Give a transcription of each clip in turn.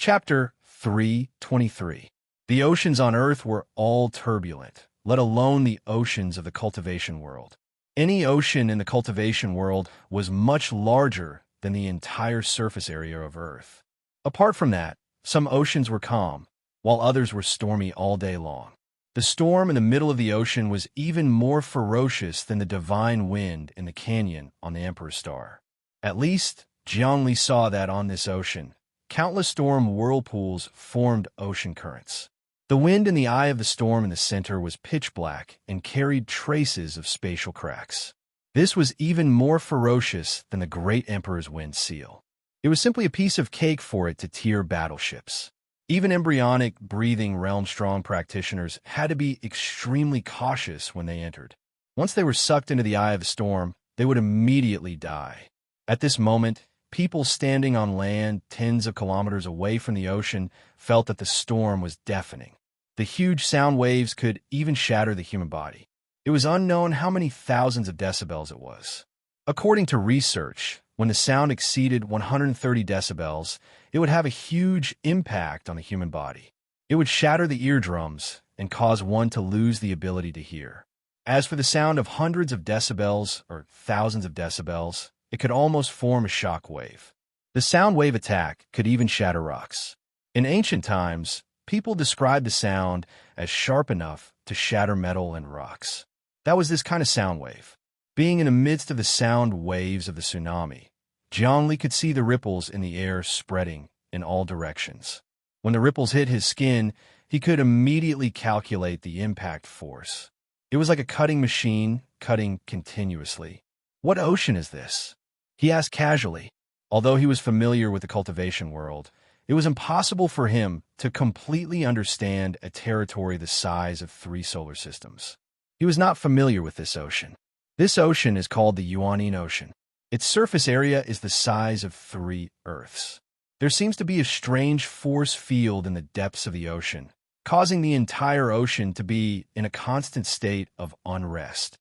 Chapter 3:23. The oceans on Earth were all turbulent, let alone the oceans of the cultivation world. Any ocean in the cultivation world was much larger than the entire surface area of Earth. Apart from that, some oceans were calm, while others were stormy all day long. The storm in the middle of the ocean was even more ferocious than the divine wind in the canyon on the Emperor's Star. At least, Zhongli saw that on this ocean, countless storm whirlpools formed ocean currents. The wind in the eye of the storm in the center was pitch black and carried traces of spatial cracks. This was even more ferocious than the Great Emperor's wind seal. It was simply a piece of cake for it to tear battleships. Even embryonic, breathing, realm-strong practitioners had to be extremely cautious when they entered. Once they were sucked into the eye of the storm, they would immediately die. At this moment, people standing on land tens of kilometers away from the ocean felt that the storm was deafening. The huge sound waves could even shatter the human body. It was unknown how many thousands of decibels it was. According to research, when the sound exceeded 130 decibels, it would have a huge impact on the human body. It would shatter the eardrums and cause one to lose the ability to hear. As for the sound of hundreds of decibels or thousands of decibels, it could almost form a shock wave. The sound wave attack could even shatter rocks. In ancient times, people described the sound as sharp enough to shatter metal and rocks. That was this kind of sound wave. Being in the midst of the sound waves of the tsunami, Zhongli could see the ripples in the air spreading in all directions. When the ripples hit his skin, he could immediately calculate the impact force. It was like a cutting machine, cutting continuously. "What ocean is this?" he asked casually. Although he was familiar with the cultivation world, it was impossible for him to completely understand a territory the size of 3 solar systems. He was not familiar with this ocean. This ocean is called the Yuanine Ocean. Its surface area is the size of 3 Earths. There seems to be a strange force field in the depths of the ocean, causing the entire ocean to be in a constant state of unrest.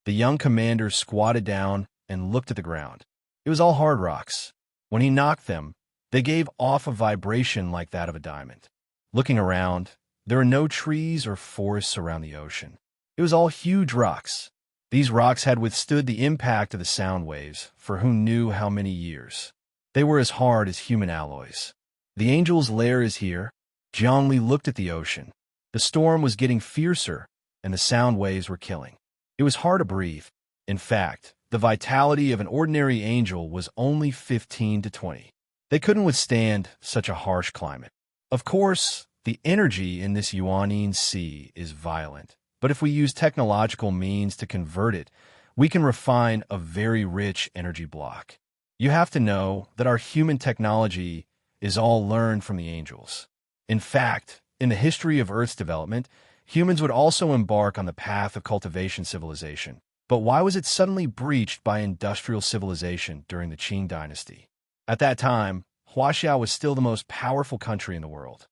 The young commander squatted down and looked at the ground. It was all hard rocks. When he knocked them, they gave off a vibration like that of a diamond. Looking around, there are no trees or forests around the ocean. It was all huge rocks. These rocks had withstood the impact of the sound waves for who knew how many years. They were as hard as human alloys. The angel's lair is here. Zhongli looked at the ocean. The storm was getting fiercer, and the sound waves were killing. It was hard to breathe. In fact, the vitality of an ordinary angel was only 15 to 20. They couldn't withstand such a harsh climate. Of course, the energy in this Yuanine Sea is violent. But if we use technological means to convert it, we can refine a very rich energy block. You have to know that our human technology is all learned from the angels. In fact, in the history of Earth's development, humans would also embark on the path of cultivation civilization. But why was it suddenly breached by industrial civilization during the Qing dynasty? At that time, Huaxiao was still the most powerful country in the world.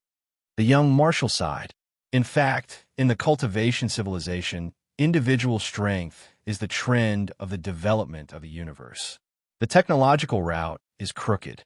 The young marshal sighed. In fact, in the cultivation civilization, individual strength is the trend of the development of the universe. The technological route is crooked.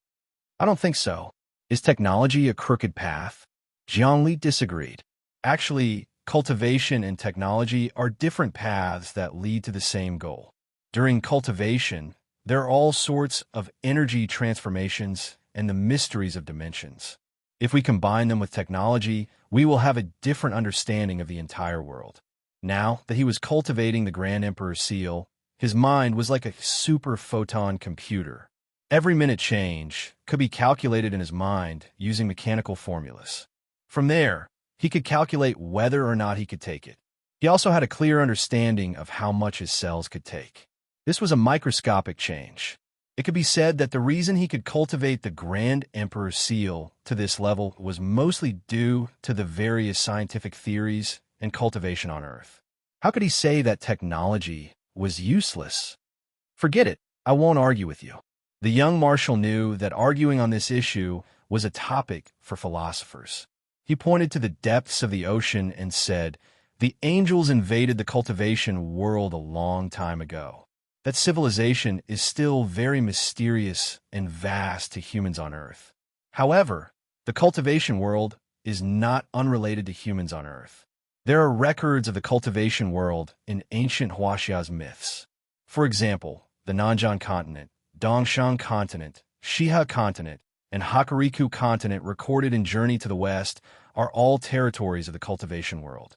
I don't think so. Is technology a crooked path? Zhongli disagreed. Actually, cultivation and technology are different paths that lead to the same goal. During cultivation, there are all sorts of energy transformations and the mysteries of dimensions. If we combine them with technology, we will have a different understanding of the entire world. Now that he was cultivating the Grand Emperor's seal, his mind was like a super photon computer. Every minute change could be calculated in his mind using mechanical formulas. From there, he could calculate whether or not he could take it. He also had a clear understanding of how much his cells could take. This was a microscopic change. It could be said that the reason he could cultivate the Grand Emperor's seal to this level was mostly due to the various scientific theories and cultivation on Earth. How could he say that technology was useless? Forget it. I won't argue with you. The young marshal knew that arguing on this issue was a topic for philosophers. He pointed to the depths of the ocean and said, "The angels invaded the cultivation world a long time ago. That civilization is still very mysterious and vast to humans on Earth. However, The cultivation world is not unrelated to humans on Earth. There are records of the cultivation world in ancient Huaxia's myths. For example, the Nanjiang continent, Dongshan continent, Shiha continent, and Hokuriku continent recorded in Journey to the West are all territories of the cultivation world.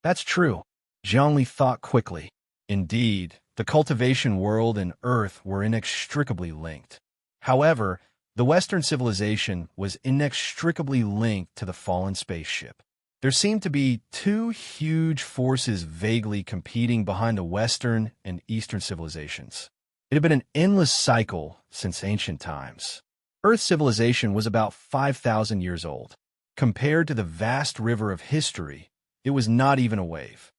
That's true. Zhongli thought quickly. Indeed, the cultivation world and Earth were inextricably linked. However, the Western civilization was inextricably linked to the fallen spaceship. There seemed to be two huge forces vaguely competing behind the Western and Eastern civilizations. It had been an endless cycle since ancient times. Earth's civilization was about 5,000 years old. Compared to the vast river of history, it was not even a wave.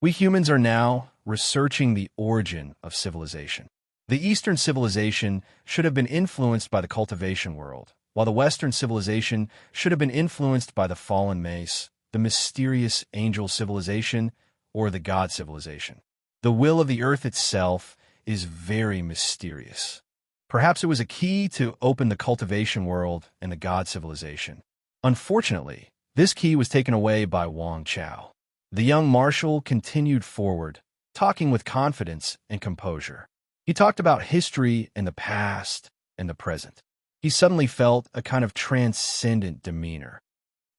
We humans are now researching the origin of civilization. The Eastern civilization should have been influenced by the cultivation world, while the Western civilization should have been influenced by the fallen mace, the mysterious angel civilization, or the god civilization. The will of the earth itself is very mysterious. Perhaps it was a key to open the cultivation world and the god civilization. Unfortunately, this key was taken away by Wang Chao. The young marshal continued forward, talking with confidence and composure. He talked about history and the past and the present. He suddenly felt a kind of transcendent demeanor.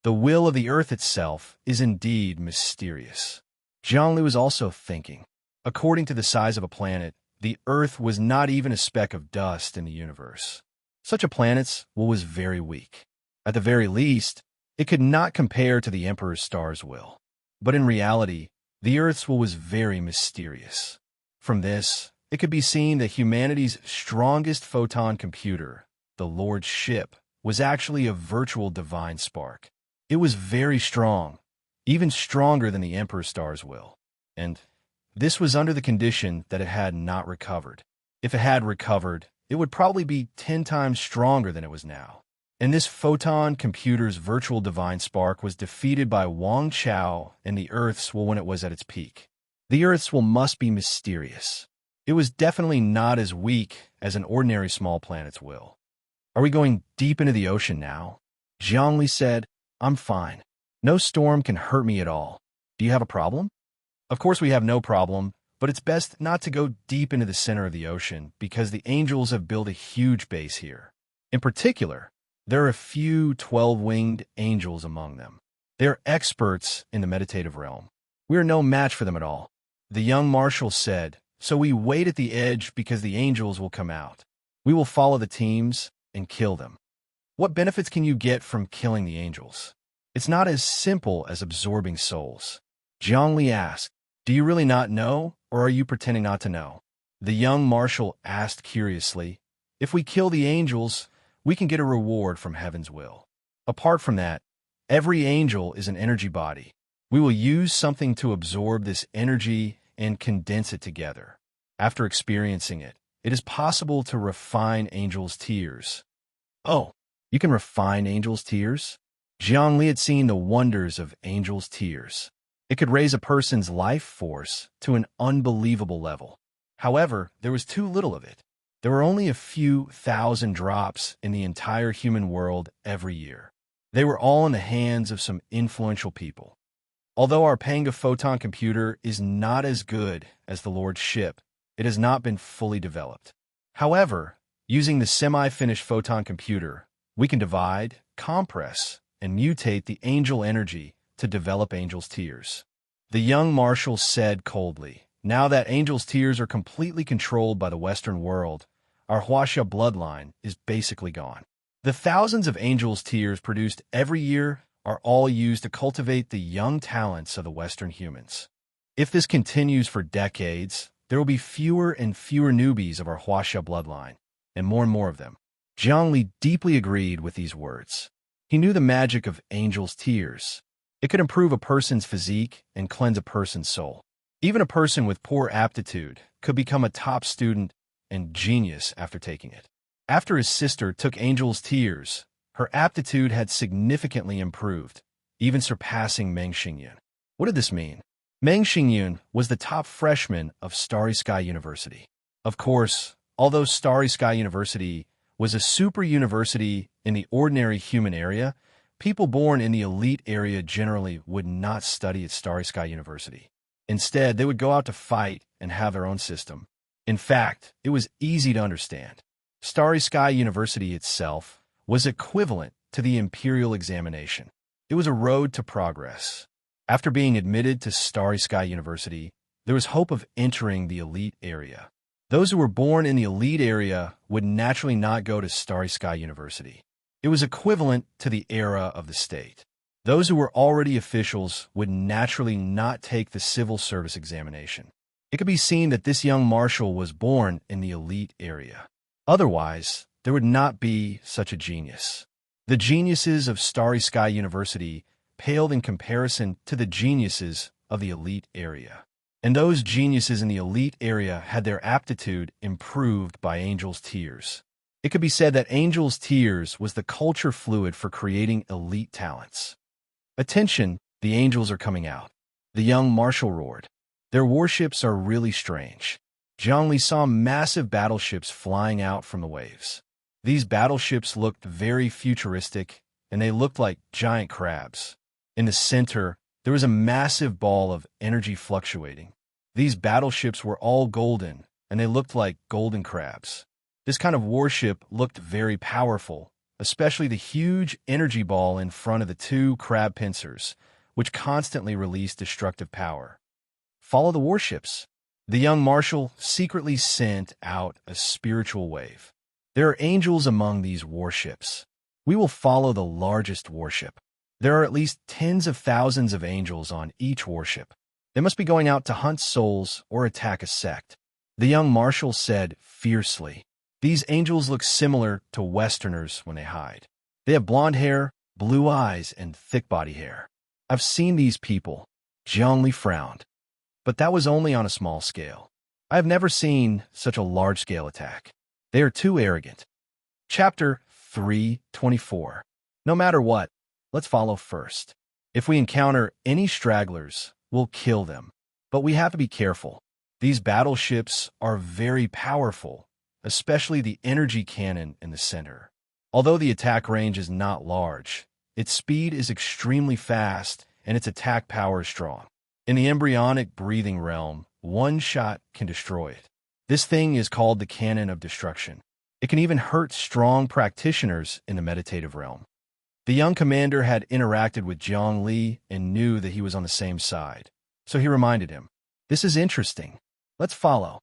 The will of the earth itself is indeed mysterious. Zhongli was also thinking. According to the size of a planet, the earth was not even a speck of dust in the universe. Such a planet's will was very weak. At the very least, it could not compare to the Emperor's star's will. But in reality, the Earth's will was very mysterious. From this, it could be seen that humanity's strongest photon computer, the Lord's ship, was actually a virtual divine spark. It was very strong, even stronger than the Emperor's star's will. And this was under the condition that it had not recovered. If it had recovered, it would probably be 10 times stronger than it was now. And this photon computer's virtual divine spark was defeated by Wang Chao and the Earth's will when it was at its peak. The Earth's will must be mysterious. It was definitely not as weak as an ordinary small planet's will. Are we going deep into the ocean now? Zhongli said, I'm fine. No storm can hurt me at all. Do you have a problem? Of course we have no problem, but it's best not to go deep into the center of the ocean because the angels have built a huge base here. In particular, there are a few 12-winged angels among them. They are experts in the meditative realm. We are no match for them at all. The young marshal said, so we wait at the edge because the angels will come out. We will follow the teams and kill them. What benefits can you get from killing the angels? It's not as simple as absorbing souls. Zhongli asked, do you really not know, or are you pretending not to know? The young marshal asked curiously, if we kill the angels, we can get a reward from heaven's will. Apart from that, every angel is an energy body. We will use something to absorb this energy and condense it together. After experiencing it, it is possible to refine angels' tears. Oh, you can refine angels' tears? Zhongli had seen the wonders of angels' tears. It could raise a person's life force to an unbelievable level. However, there was too little of it. There were only a few thousand drops in the entire human world every year. They were all in the hands of some influential people. Although our Panga photon computer is not as good as the Lord's ship, it has not been fully developed. However, using the semi-finished photon computer, we can divide, compress, and mutate the angel energy to develop angels' tears. The young marshal said coldly, now that angels' tears are completely controlled by the Western world, our Huaxia bloodline is basically gone. The thousands of angels' tears produced every year are all used to cultivate the young talents of the Western humans. If this continues for decades, there will be fewer and fewer newbies of our Huaxia bloodline, and more of them. Zhongli deeply agreed with these words. He knew the magic of angels' tears. It could improve a person's physique and cleanse a person's soul. Even a person with poor aptitude could become a top student and genius after taking it. After his sister took Angel's tears, her aptitude had significantly improved, even surpassing Meng Xingyun. What did this mean? Meng Xingyun was the top freshman of Starry Sky University. Of course, although Starry Sky University was a super university In the ordinary human area, people born in the elite area generally would not study at Starry Sky University. Instead, they would go out to fight and have their own system. In fact, it was easy to understand. Starry Sky University itself was equivalent to the Imperial examination. It was a road to progress. After being admitted to Starry Sky University, there was hope of entering the elite area. Those who were born in the elite area would naturally not go to Starry Sky University. It was equivalent to the era of the state. Those who were already officials would naturally not take the civil service examination. It could be seen that this young marshal was born in the elite area. Otherwise, there would not be such a genius. The geniuses of Starry Sky University paled in comparison to the geniuses of the elite area. And those geniuses in the elite area had their aptitude improved by Angel's tears. It could be said that Angel's tears was the culture fluid for creating elite talents. Attention, the angels are coming out. The young marshal roared. Their warships are really strange. Zhongli saw massive battleships flying out from the waves. These battleships looked very futuristic, and they looked like giant crabs. In the center, there was a massive ball of energy fluctuating. These battleships were all golden, and they looked like golden crabs. This kind of warship looked very powerful, especially the huge energy ball in front of the two crab pincers, which constantly released destructive power. Follow the warships. The young marshal secretly sent out a spiritual wave. There are angels among these warships. We will follow the largest warship. There are at least tens of thousands of angels on each warship. They must be going out to hunt souls or attack a sect. The young marshal said fiercely. These angels look similar to Westerners when they hide. They have blonde hair, blue eyes, and thick body hair. I've seen these people. Zhongli frowned. But that was only on a small scale. I have never seen such a large-scale attack. They are too arrogant. Chapter 3:24. No matter what, let's follow first. If we encounter any stragglers, we'll kill them. But we have to be careful. These battleships are very powerful, especially the energy cannon in the center. Although the attack range is not large, its speed is extremely fast and its attack power is strong. In the embryonic breathing realm, one shot can destroy it. This thing is called the cannon of destruction. It can even hurt strong practitioners in the meditative realm. The young commander had interacted with Zhongli and knew that he was on the same side. So he reminded him, "This is interesting. Let's follow."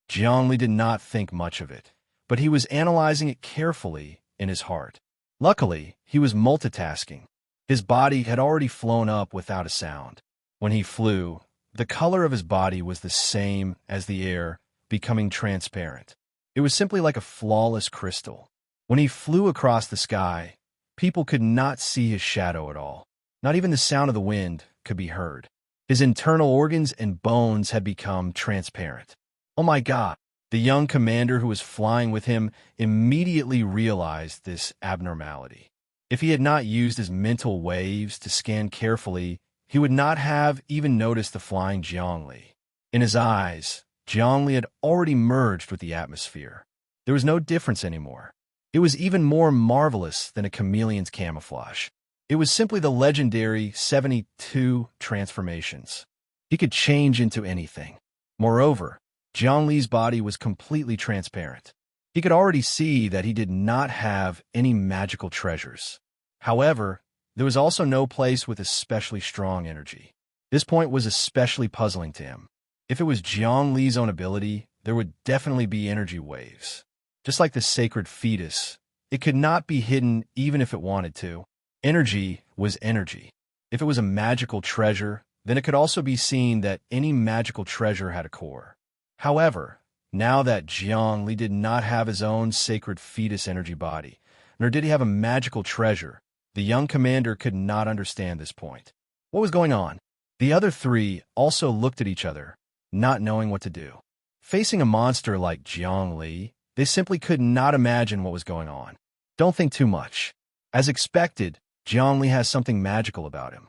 Zhongli did not think much of it, but he was analyzing it carefully in his heart. Luckily, he was multitasking. His body had already flown up without a sound. When he flew, the color of his body was the same as the air, becoming transparent. It was simply like a flawless crystal. When he flew across the sky, people could not see his shadow at all. Not even the sound of the wind could be heard. His internal organs and bones had become transparent. Oh my God! The young commander who was flying with him immediately realized this abnormality. If he had not used his mental waves to scan carefully, he would not have even noticed the flying Zhongli. In his eyes, Zhongli had already merged with the atmosphere. There was no difference anymore. It was even more marvelous than a chameleon's camouflage. It was simply the legendary 72 transformations. He could change into anything. Moreover, Zhongli's body was completely transparent. He could already see that he did not have any magical treasures. However, there was also no place with especially strong energy. This point was especially puzzling to him. If it was Zhongli's own ability, there would definitely be energy waves. Just like the sacred fetus, it could not be hidden even if it wanted to. Energy was energy. If it was a magical treasure, then it could also be seen that any magical treasure had a core. However, now that Zhongli did not have his own sacred fetus energy body, nor did he have a magical treasure, the young commander could not understand this point. What was going on? The other three also looked at each other, not knowing what to do. Facing a monster like Zhongli, they simply could not imagine what was going on. Don't think too much. As expected, Zhongli has something magical about him.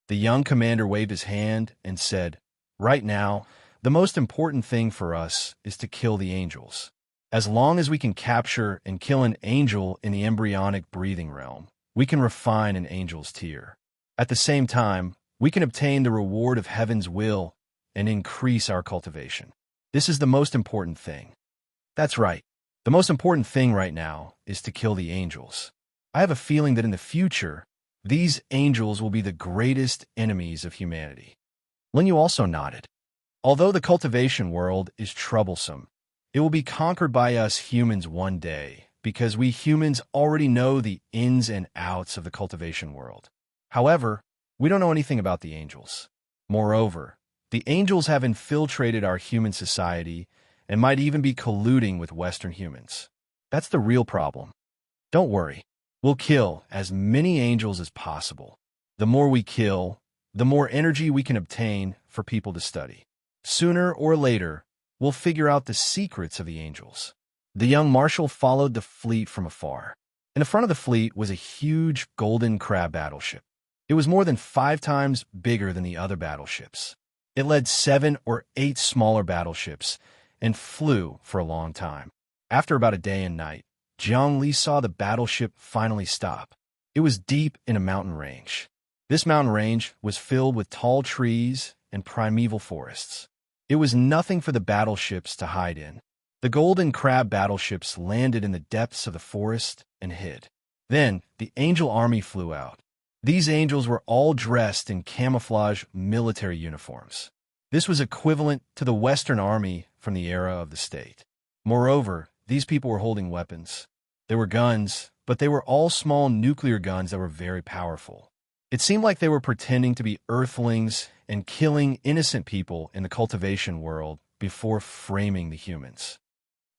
The young commander waved his hand and said, "Right now, the most important thing for us is to kill the angels. As long as we can capture and kill an angel in the embryonic breathing realm, we can refine an angel's tear. At the same time, we can obtain the reward of heaven's will and increase our cultivation. This is the most important thing. That's right. The most important thing right now is to kill the angels. I have a feeling that in the future, these angels will be the greatest enemies of humanity. Lin Yu also nodded. Although the cultivation world is troublesome, it will be conquered by us humans one day, because we humans already know the ins and outs of the cultivation world. However, we don't know anything about the angels. Moreover, the angels have infiltrated our human society and might even be colluding with Western humans. That's the real problem. Don't worry. We'll kill as many angels as possible. The more we kill, the more energy we can obtain for people to study. Sooner or later, we'll figure out the secrets of the angels. The young marshal followed the fleet from afar. In the front of the fleet was a huge golden crab battleship. It was more than 5 times bigger than the other battleships. It led 7 or 8 smaller battleships and flew for a long time. After about a day and night, Jiang Li saw the battleship finally stop. It was deep in a mountain range. This mountain range was filled with tall trees and primeval forests. It was nothing for the battleships to hide in. The golden crab battleships landed in the depths of the forest and hid. Then the angel army flew out. These angels were all dressed in camouflage military uniforms. This was equivalent to the Western army from the era of the state. Moreover, these people were holding weapons. They were guns, but they were all small nuclear guns that were very powerful. It seemed like they were pretending to be earthlings and killing innocent people in the cultivation world before framing the humans.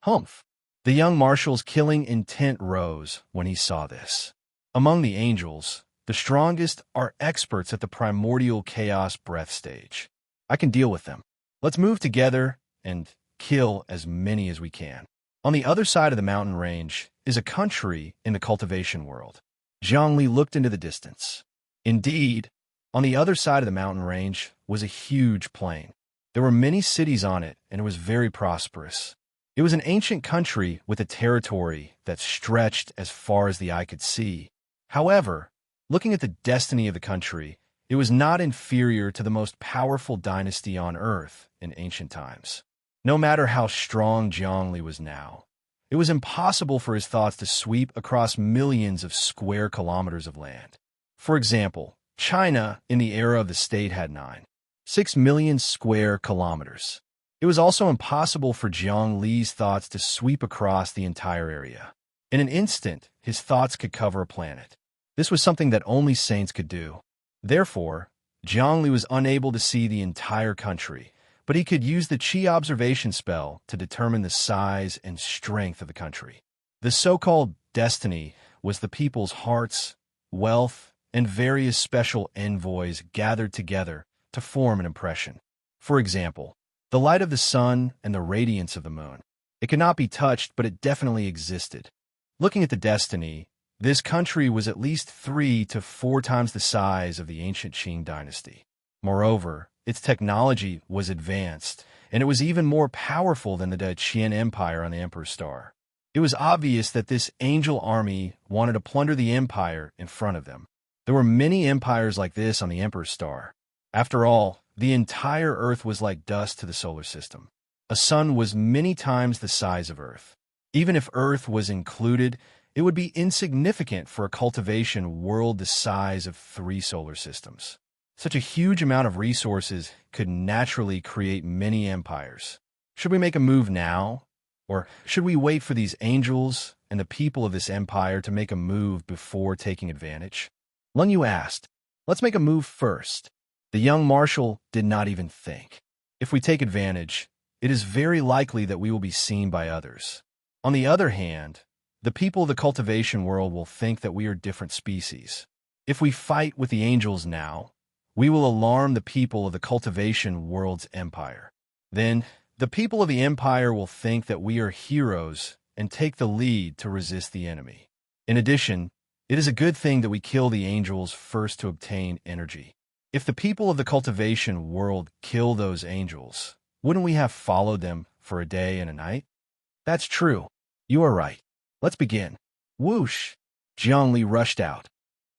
Humph! The young marshal's killing intent rose when he saw this. Among the angels, the strongest are experts at the primordial chaos breath stage. I can deal with them. Let's move together and kill as many as we can. On the other side of the mountain range is a country in the cultivation world. Jiang Li looked into the distance. Indeed, on the other side of the mountain range was a huge plain. There were many cities on it, and it was very prosperous. It was an ancient country with a territory that stretched as far as the eye could see. However, looking at the destiny of the country, it was not inferior to the most powerful dynasty on Earth in ancient times. No matter how strong Jiang Li was now, it was impossible for his thoughts to sweep across millions of square kilometers of land. For example, China in the era of the state had 6 million square kilometers. It was also impossible for Jiang Li's thoughts to sweep across the entire area. In an instant, his thoughts could cover a planet. This was something that only saints could do. Therefore, Jiang Li was unable to see the entire country, but he could use the Qi observation spell to determine the size and strength of the country. The so-called destiny was the people's hearts, wealth, and various special envoys gathered together to form an impression. For example, the light of the sun and the radiance of the moon. It could not be touched, but it definitely existed. Looking at the destiny, this country was at least 3 to 4 times the size of the ancient Qing dynasty. Moreover, its technology was advanced, and it was even more powerful than the Qian Empire on the Emperor's Star. It was obvious that this angel army wanted to plunder the empire in front of them. There were many empires like this on the Emperor's Star. After all, the entire Earth was like dust to the solar system. A sun was many times the size of Earth. Even if Earth was included, it would be insignificant for a cultivation world the size of 3 solar systems. Such a huge amount of resources could naturally create many empires. Should we make a move now? Or should we wait for these angels and the people of this empire to make a move before taking advantage? Lun Yu asked. Let's make a move first. The young marshal did not even think. If we take advantage, it is very likely that we will be seen by others. On the other hand, the people of the cultivation world will think that we are different species. If we fight with the angels now, we will alarm the people of the cultivation world's empire. Then, the people of the empire will think that we are heroes and take the lead to resist the enemy. In addition, it is a good thing that we kill the angels first to obtain energy. If the people of the cultivation world kill those angels, wouldn't we have followed them for a day and a night? That's true. You are right. Let's begin. Whoosh! Jiangli rushed out.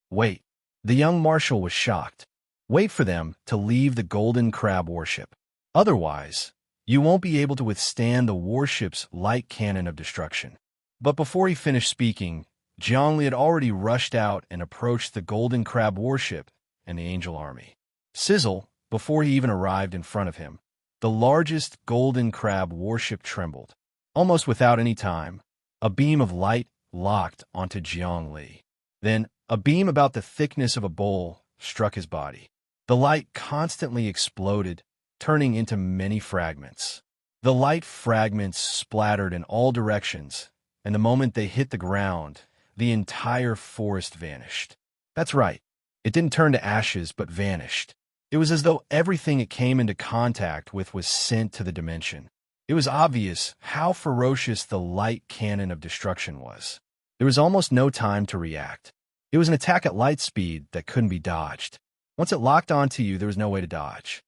Wait. The young marshal was shocked. Wait for them to leave the golden crab warship. Otherwise, you won't be able to withstand the warship's light cannon of destruction. But before he finished speaking, Jiangli had already rushed out and approached the golden crab warship and the angel army. Sizzle, before he even arrived in front of him, the largest golden crab warship trembled. Almost without any time, a beam of light locked onto Jiangli. Then, a beam about the thickness of a bowl struck his body. The light constantly exploded, turning into many fragments. The light fragments splattered in all directions, and the moment they hit the ground, the entire forest vanished. That's right. It didn't turn to ashes, but vanished. It was as though everything it came into contact with was sent to the dimension. It was obvious how ferocious the light cannon of destruction was. There was almost no time to react. It was an attack at light speed that couldn't be dodged. Once it locked onto you, there was no way to dodge.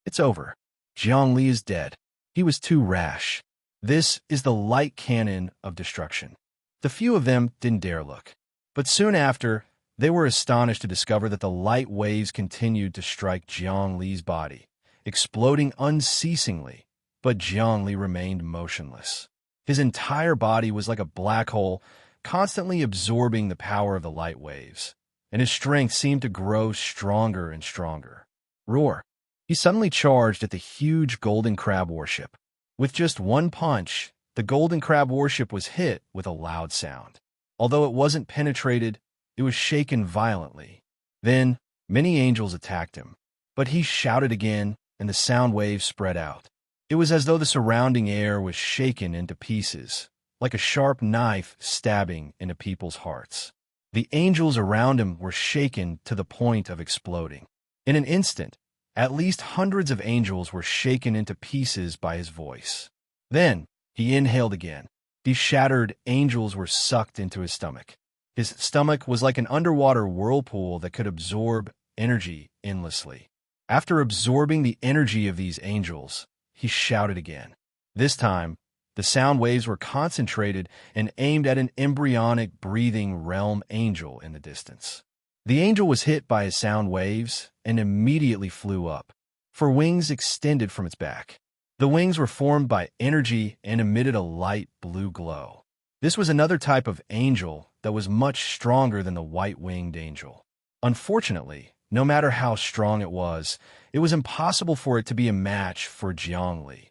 It's over. Jiangli is dead. He was too rash. This is the light cannon of destruction. The few of them didn't dare look. But soon after, they were astonished to discover that the light waves continued to strike Jiangli's body, exploding unceasingly, but Jiangli remained motionless. His entire body was like a black hole, constantly absorbing the power of the light waves, and his strength seemed to grow stronger and stronger. Roar! He suddenly charged at the huge golden crab warship. With just one punch, the golden crab warship was hit with a loud sound. Although it wasn't penetrated, it was shaken violently. Then, many angels attacked him, but he shouted again, and the sound waves spread out. It was as though the surrounding air was shaken into pieces, like a sharp knife stabbing into people's hearts. The angels around him were shaken to the point of exploding. In an instant, at least hundreds of angels were shaken into pieces by his voice. Then, he inhaled again. These shattered angels were sucked into his stomach. His stomach was like an underwater whirlpool that could absorb energy endlessly. After absorbing the energy of these angels, he shouted again. This time, the sound waves were concentrated and aimed at an embryonic breathing realm angel in the distance. The angel was hit by his sound waves and immediately flew up, for wings extended from its back. The wings were formed by energy and emitted a light blue glow. This was another type of angel that was much stronger than the white-winged angel. Unfortunately, no matter how strong it was impossible for it to be a match for Jiangli.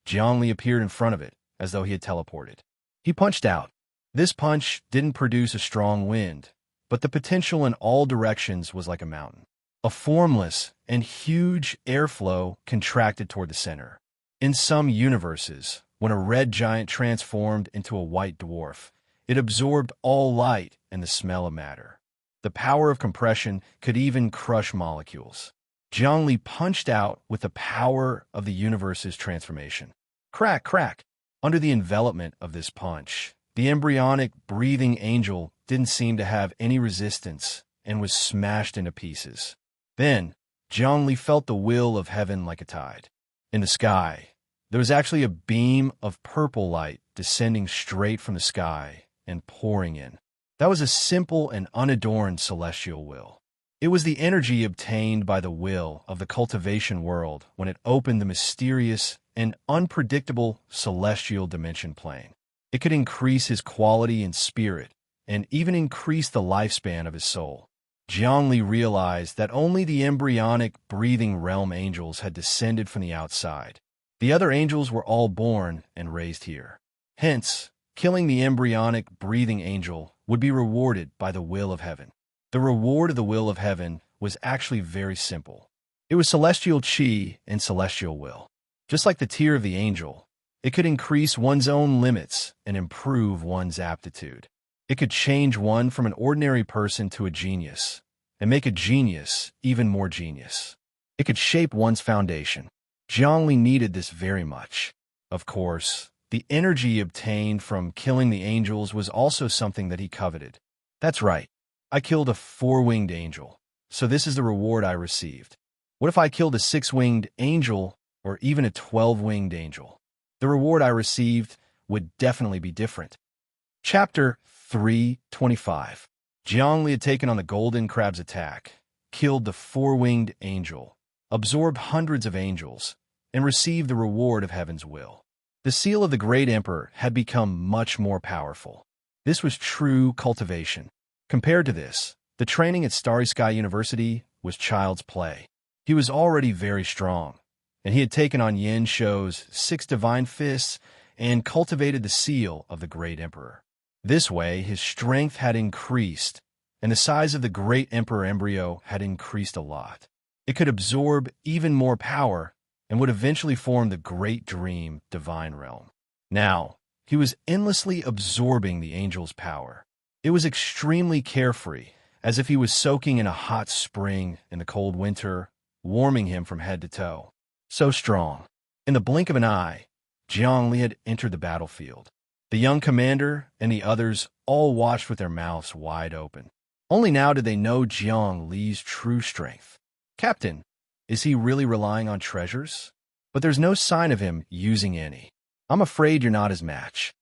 Jiangli appeared in front of it, as though he had teleported. He punched out. This punch didn't produce a strong wind, but the potential in all directions was like a mountain. A formless and huge airflow contracted toward the center. In some universes, when a red giant transformed into a white dwarf, it absorbed all light and the smell of matter. The power of compression could even crush molecules. Jiangli punched out with the power of the universe's transformation. Crack, crack! Under the envelopment of this punch, the embryonic breathing angel didn't seem to have any resistance and was smashed into pieces. Then, Jiangli felt the will of heaven like a tide. In the sky, there was actually a beam of purple light descending straight from the sky and pouring in. That was a simple and unadorned celestial will. It was the energy obtained by the will of the cultivation world when it opened the mysterious and unpredictable celestial dimension plane. It could increase his quality and spirit, and even increase the lifespan of his soul. Jiangli realized that only the embryonic breathing realm angels had descended from the outside. The other angels were all born and raised here. Hence, killing the embryonic breathing angel would be rewarded by the will of heaven. The reward of the will of heaven was actually very simple. It was celestial chi and celestial will. Just like the tear of the angel, it could increase one's own limits and improve one's aptitude. It could change one from an ordinary person to a genius, and make a genius even more genius. It could shape one's foundation. Jiangli needed this very much. Of course, the energy obtained from killing the angels was also something that he coveted. That's right. I killed a 4-winged angel, so this is the reward I received. What if I killed a 6-winged angel or even a 12-winged angel? The reward I received would definitely be different. Chapter 325. Jiangli had taken on the golden crab's attack, killed the four-winged angel, absorbed hundreds of angels, and received the reward of heaven's will. The seal of the great emperor had become much more powerful. This was true cultivation. Compared to this, the training at Starry Sky University was child's play. He was already very strong, and he had taken on Yin Shou's 6 divine fists and cultivated the seal of the great emperor. This way, his strength had increased, and the size of the great emperor embryo had increased a lot. It could absorb even more power and would eventually form the great dream divine realm. Now, he was endlessly absorbing the angel's power. It was extremely carefree, as if he was soaking in a hot spring in the cold winter, warming him from head to toe. So strong. In the blink of an eye, Jiang Li had entered the battlefield. The young commander and the others all watched with their mouths wide open. Only now did they know Jiang Li's true strength. Captain, is he really relying on treasures? But there's no sign of him using any. I'm afraid you're not his match.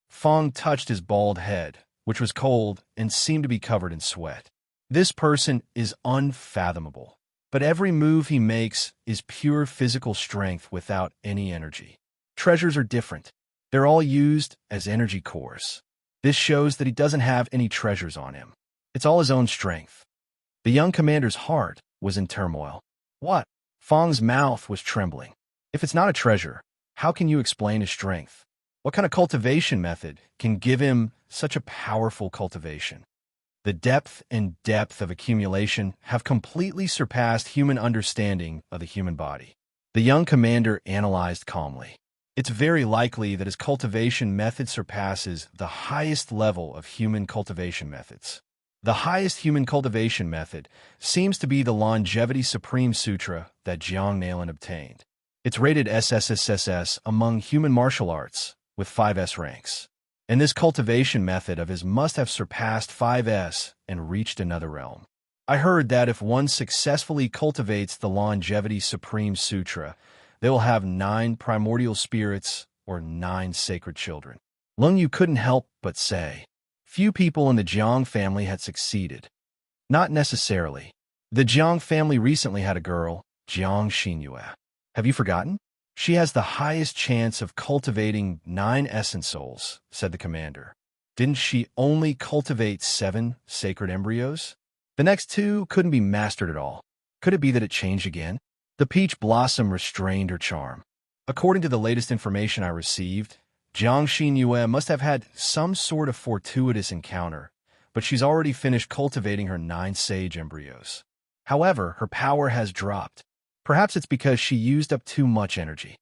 Fong touched his bald head, which was cold and seemed to be covered in sweat. This person is unfathomable, but every move he makes is pure physical strength without any energy. Treasures are different. They're all used as energy cores. This shows that he doesn't have any treasures on him. It's all his own strength. The young commander's heart was in turmoil. What? Fong's mouth was trembling. If it's not a treasure, how can you explain his strength? What kind of cultivation method can give him such a powerful cultivation? The depth and depth of accumulation have completely surpassed human understanding of the human body. The young commander analyzed calmly. It's very likely that his cultivation method surpasses the highest level of human cultivation methods. The highest human cultivation method seems to be the Longevity Supreme Sutra that Jiang Nalan obtained. It's rated SSSS among human martial arts, with 5S ranks. And this cultivation method of his must have surpassed 5S and reached another realm. I heard that if one successfully cultivates the Longevity Supreme Sutra, they will have 9 primordial spirits or 9 sacred children. Lung Yu couldn't help but say, few people in the Jiang family had succeeded. Not necessarily. The Jiang family recently had a girl, Jiang Xinyue. Have you forgotten? She has the highest chance of cultivating 9 essence souls, said the commander. Didn't she only cultivate 7 sacred embryos? The next 2 couldn't be mastered at all. Could it be that it changed again? The peach blossom restrained her charm. According to the latest information I received, Jiang Xinyue must have had some sort of fortuitous encounter, but she's already finished cultivating her 9 sage embryos. However, her power has dropped. Perhaps it's because she used up too much energy.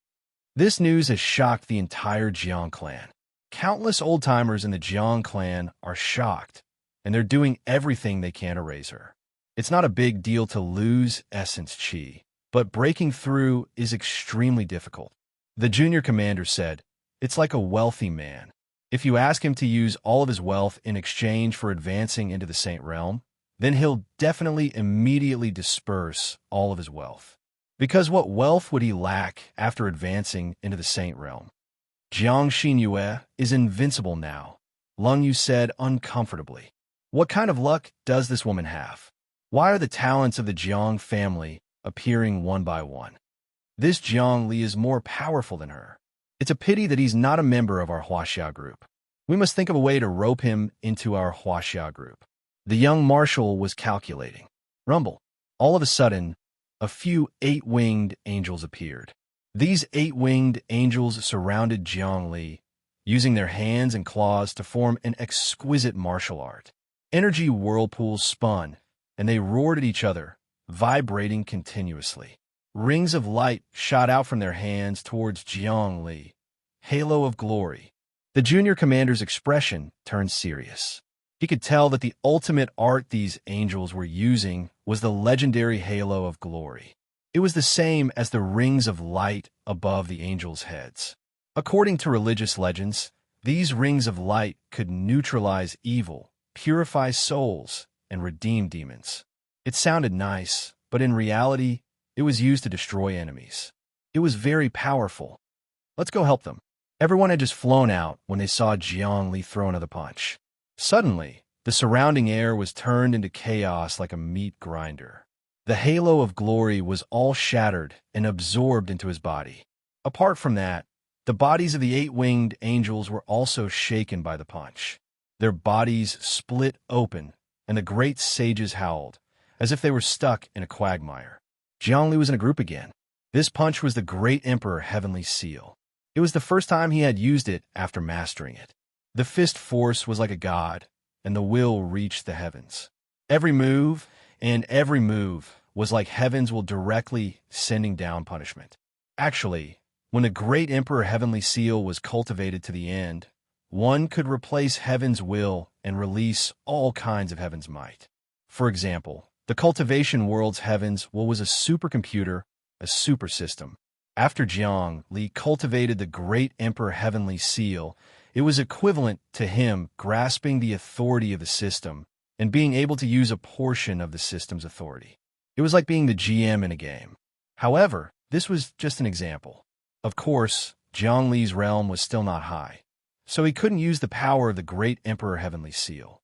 This news has shocked the entire Jiang clan. Countless old-timers in the Jiang clan are shocked, and they're doing everything they can to raise her. It's not a big deal to lose essence chi, but breaking through is extremely difficult. The junior commander said, it's like a wealthy man. If you ask him to use all of his wealth in exchange for advancing into the Saint Realm, then he'll definitely immediately disperse all of his wealth. Because what wealth would he lack after advancing into the Saint Realm? Jiang Xinyue is invincible now, Lung Yu said uncomfortably. What kind of luck does this woman have? Why are the talents of the Jiang family appearing one by one? This Jiang Li is more powerful than her. It's a pity that he's not a member of our Huaxia group. We must think of a way to rope him into our Huaxia group. The young marshal was calculating. Rumble. All of a sudden, a few 8-winged angels appeared. These 8-winged angels surrounded Jiang Li, using their hands and claws to form an exquisite martial art. Energy whirlpools spun, and they roared at each other, vibrating continuously. Rings of light shot out from their hands towards Jiang Li. Halo of glory. The junior commander's expression turned serious. He could tell that the ultimate art these angels were using was the legendary halo of glory. It was the same as the rings of light above the angels' heads. According to religious legends, these rings of light could neutralize evil, purify souls, and redeem demons. It sounded nice, but in reality, it was used to destroy enemies. It was very powerful. Let's go help them. Everyone had just flown out when they saw Jiangli throw another punch. Suddenly, the surrounding air was turned into chaos like a meat grinder. The halo of glory was all shattered and absorbed into his body. Apart from that, the bodies of the eight-winged angels were also shaken by the punch. Their bodies split open, and the great sages howled, as if they were stuck in a quagmire. Jiangli was in a group again. This punch was the great emperor heavenly seal. It was the first time he had used it after mastering it. The fist force was like a god, and the will reached the heavens. Every move was like heavens will directly sending down punishment. Actually, when the great emperor heavenly seal was cultivated to the end, one could replace heaven's will and release all kinds of heaven's might. For example, the cultivation world's heavens was a supercomputer, a super system. After Jiang Li cultivated the great emperor heavenly seal, it was equivalent to him grasping the authority of the system and being able to use a portion of the system's authority. It was like being the GM in a game. However, this was just an example. Of course, Jiang Li's realm was still not high, so he couldn't use the power of the great emperor heavenly seal.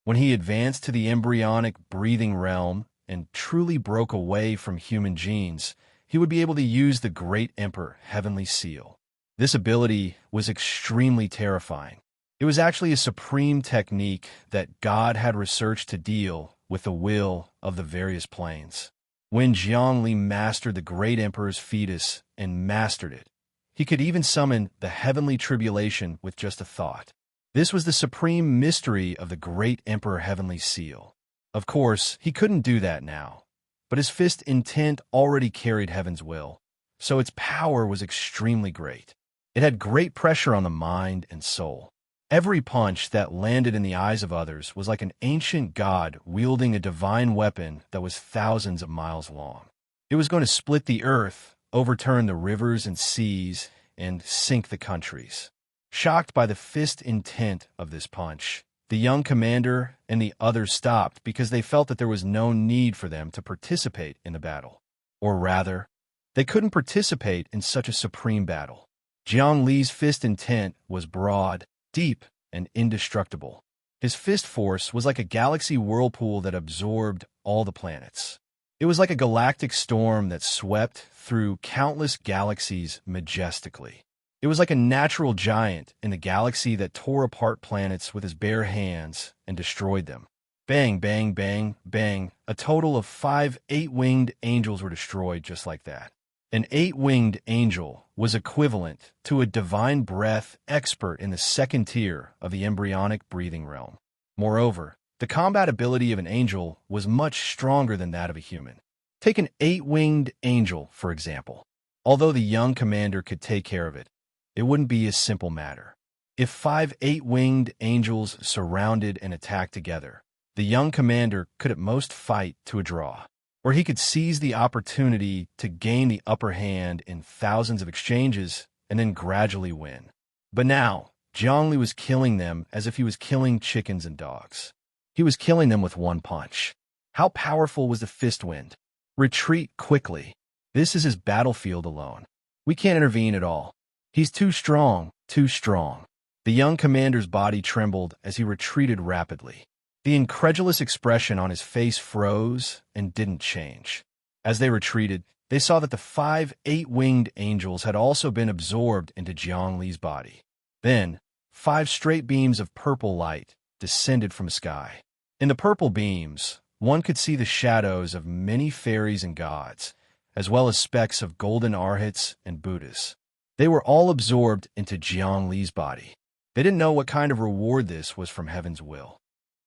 When he advanced to the embryonic breathing realm and truly broke away from human genes, he would be able to use the great emperor heavenly seal. This ability was extremely terrifying. It was actually a supreme technique that God had researched to deal with the will of the various planes. When Jiang Li mastered the great emperor's fetus and mastered it, he could even summon the heavenly tribulation with just a thought. This was the supreme mystery of the great emperor heavenly seal. Of course, he couldn't do that now, but his fist intent already carried heaven's will, so its power was extremely great. It had great pressure on the mind and soul. Every punch that landed in the eyes of others was like an ancient god wielding a divine weapon that was thousands of miles long. It was going to split the earth, overturn the rivers and seas, and sink the countries. Shocked by the fist intent of this punch, the young commander and the others stopped because they felt that there was no need for them to participate in the battle. Or rather, they couldn't participate in such a supreme battle. Jiang Li's fist intent was broad, deep, and indestructible. His fist force was like a galaxy whirlpool that absorbed all the planets. It was like a galactic storm that swept through countless galaxies majestically. It was like a natural giant in the galaxy that tore apart planets with his bare hands and destroyed them. Bang, bang, bang, bang. A total of 5 eight-winged angels were destroyed just like that. An eight-winged angel was equivalent to a divine breath expert in the second tier of the embryonic breathing realm. Moreover, the combat ability of an angel was much stronger than that of a human. Take an eight-winged angel, for example. Although the young commander could take care of it, it wouldn't be a simple matter. If 5 eight-winged angels surrounded and attacked together, the young commander could at most fight to a draw, or he could seize the opportunity to gain the upper hand in thousands of exchanges and then gradually win. But now, Jiang Li was killing them as if he was killing chickens and dogs. He was killing them with one punch. How powerful was the fist wind? Retreat quickly. This is his battlefield alone. We can't intervene at all. He's too strong, too strong. The young commander's body trembled as he retreated rapidly. The incredulous expression on his face froze and didn't change. As they retreated, they saw that the 5 eight-winged angels had also been absorbed into Jiang Li's body. Then, 5 straight beams of purple light descended from the sky. In the purple beams, one could see the shadows of many fairies and gods, as well as specks of golden arhats and Buddhas. They were all absorbed into Jiang Li's body. They didn't know what kind of reward this was from heaven's will.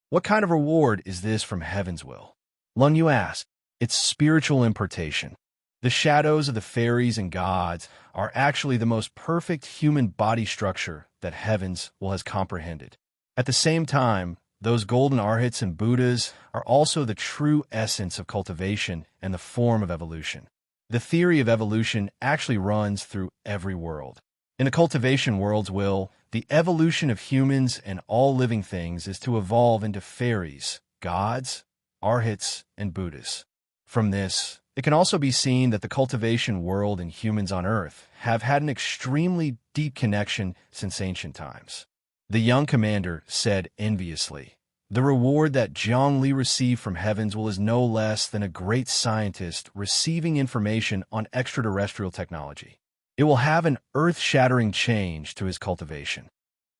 What kind of reward is this from heaven's will? Lun Yu asked. It's spiritual impartation. The shadows of the fairies and gods are actually the most perfect human body structure that heaven's will has comprehended. At the same time, those golden arhats and Buddhas are also the true essence of cultivation and the form of evolution. The theory of evolution actually runs through every world. In the cultivation world's will, the evolution of humans and all living things is to evolve into fairies, gods, arhats, and Buddhas. From this, it can also be seen that the cultivation world and humans on Earth have had an extremely deep connection since ancient times. The young commander said enviously, "The reward that Zhongli received from heavens is no less than a great scientist receiving information on extraterrestrial technology. It will have an earth-shattering change to his cultivation.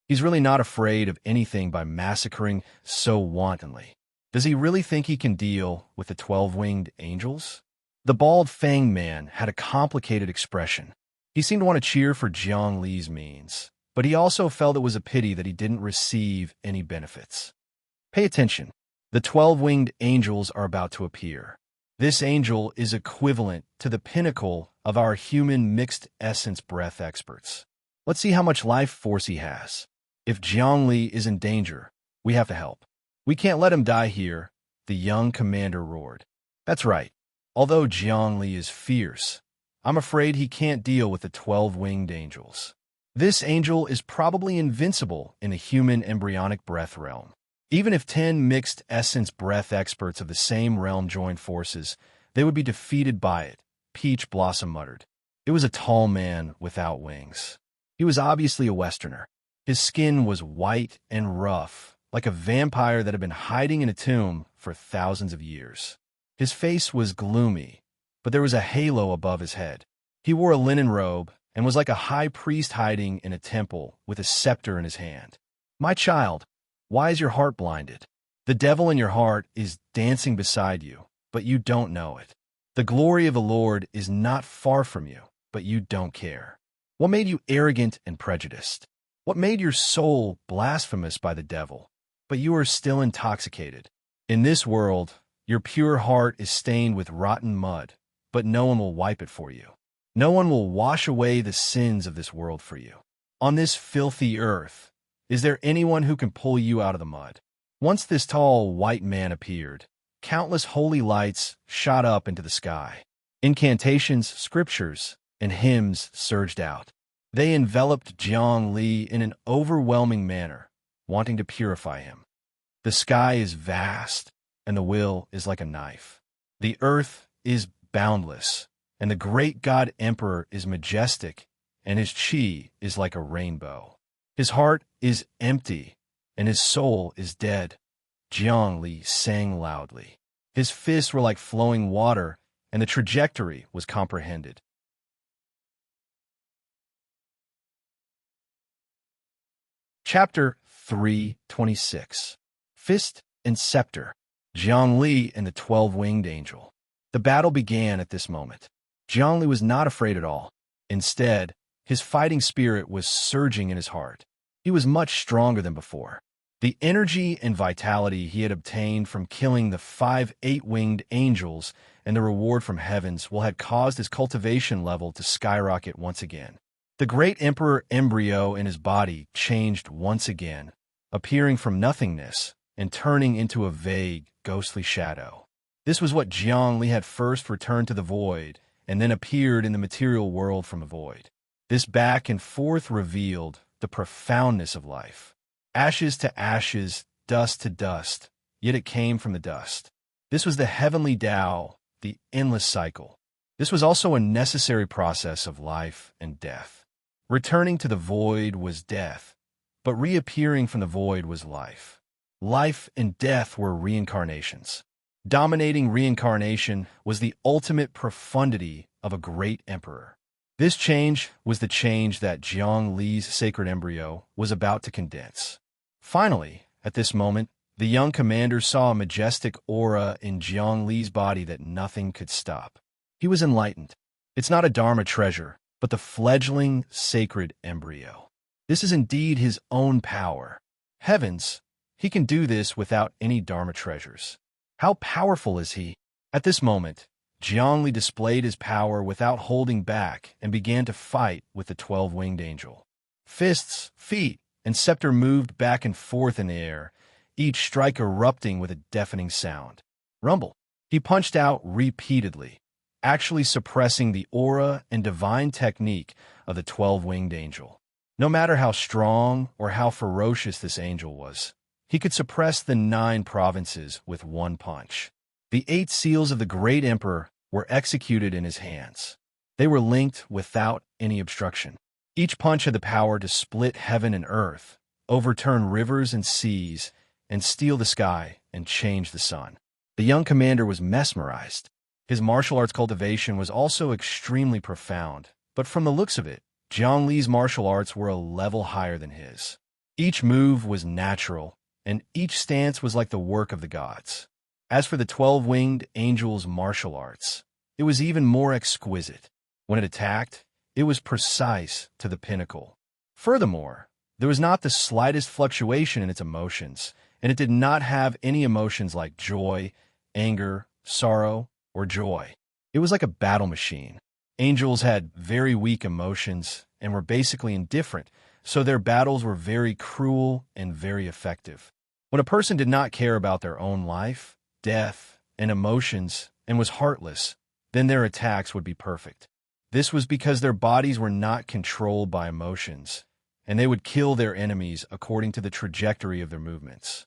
He's really not afraid of anything by massacring so wantonly. Does he really think he can deal with the 12-winged angels?" The bald-fanged man had a complicated expression. He seemed to want to cheer for Jiang Li's means, but he also felt it was a pity that he didn't receive any benefits. Pay attention. The 12-winged angels are about to appear. This angel is equivalent to the pinnacle of our human mixed essence breath experts. Let's see how much life force he has. If Jiang Li is in danger, we have to help. We can't let him die here, the young commander roared. That's right. Although Jiang Li is fierce, I'm afraid he can't deal with the 12-winged angels. This angel is probably invincible in the human embryonic breath realm. Even if 10 mixed essence breath experts of the same realm joined forces, they would be defeated by it, Peach Blossom muttered. It was a tall man without wings. He was obviously a Westerner. His skin was white and rough, like a vampire that had been hiding in a tomb for thousands of years. His face was gloomy, but there was a halo above his head. He wore a linen robe and was like a high priest hiding in a temple with a scepter in his hand. "My child, why is your heart blinded? The devil in your heart is dancing beside you, but you don't know it. The glory of the Lord is not far from you, but you don't care. What made you arrogant and prejudiced? What made your soul blasphemous by the devil, but you are still intoxicated? In this world, your pure heart is stained with rotten mud, but no one will wipe it for you. No one will wash away the sins of this world for you. On this filthy earth, is there anyone who can pull you out of the mud?" Once this tall white man appeared, countless holy lights shot up into the sky. Incantations, scriptures, and hymns surged out. They enveloped Jiang Li in an overwhelming manner, wanting to purify him. The sky is vast, and the will is like a knife. The earth is boundless, and the great God Emperor is majestic, and his chi is like a rainbow. His heart is empty, and his soul is dead. Jiang Li sang loudly. His fists were like flowing water, and the trajectory was comprehended. Chapter 326. Fist and Scepter. Jiang Li and the 12-winged angel. The battle began at this moment. Jiang Li was not afraid at all. Instead, his fighting spirit was surging in his heart. He was much stronger than before. The energy and vitality he had obtained from killing the 5 8-winged angels and the reward from heavens had caused his cultivation level to skyrocket once again. The great emperor embryo in his body changed once again, appearing from nothingness and turning into a vague, ghostly shadow. This was what Jiang Li had first returned to the void and then appeared in the material world from the void. This back and forth revealed the profoundness of life. Ashes to ashes, dust to dust, yet it came from the dust. This was the heavenly Tao, the endless cycle. This was also a necessary process of life and death. Returning to the void was death, but reappearing from the void was life. Life and death were reincarnations. Dominating reincarnation was the ultimate profundity of a great emperor. This change was the change that Jiang Li's sacred embryo was about to condense. Finally, at this moment, the young commander saw a majestic aura in Jiang Li's body that nothing could stop. He was enlightened. It's not a Dharma treasure, but the fledgling sacred embryo. This is indeed his own power. Heavens, he can do this without any Dharma treasures. How powerful is he? At this moment, Jiang Li displayed his power without holding back and began to fight with the 12-winged angel. Fists, feet, and scepter moved back and forth in the air, each strike erupting with a deafening sound. Rumble. He punched out repeatedly, actually suppressing the aura and divine technique of the 12-winged angel. No matter how strong or how ferocious this angel was, he could suppress the 9 provinces with one punch. The 8 seals of the great emperor were executed in his hands. They were linked without any obstruction. Each punch had the power to split heaven and earth, overturn rivers and seas, and steal the sky and change the sun. The young commander was mesmerized. His martial arts cultivation was also extremely profound, but from the looks of it, Jiang Li's martial arts were a level higher than his. Each move was natural, and each stance was like the work of the gods. As for the 12-winged angel's martial arts, it was even more exquisite. When it attacked, it was precise to the pinnacle. Furthermore, there was not the slightest fluctuation in its emotions, and it did not have any emotions like joy, anger, sorrow, or joy. It was like a battle machine. Angels had very weak emotions and were basically indifferent, so their battles were very cruel and very effective. When a person did not care about their own life, death, and emotions, and was heartless, then their attacks would be perfect. This was because their bodies were not controlled by emotions, and they would kill their enemies according to the trajectory of their movements.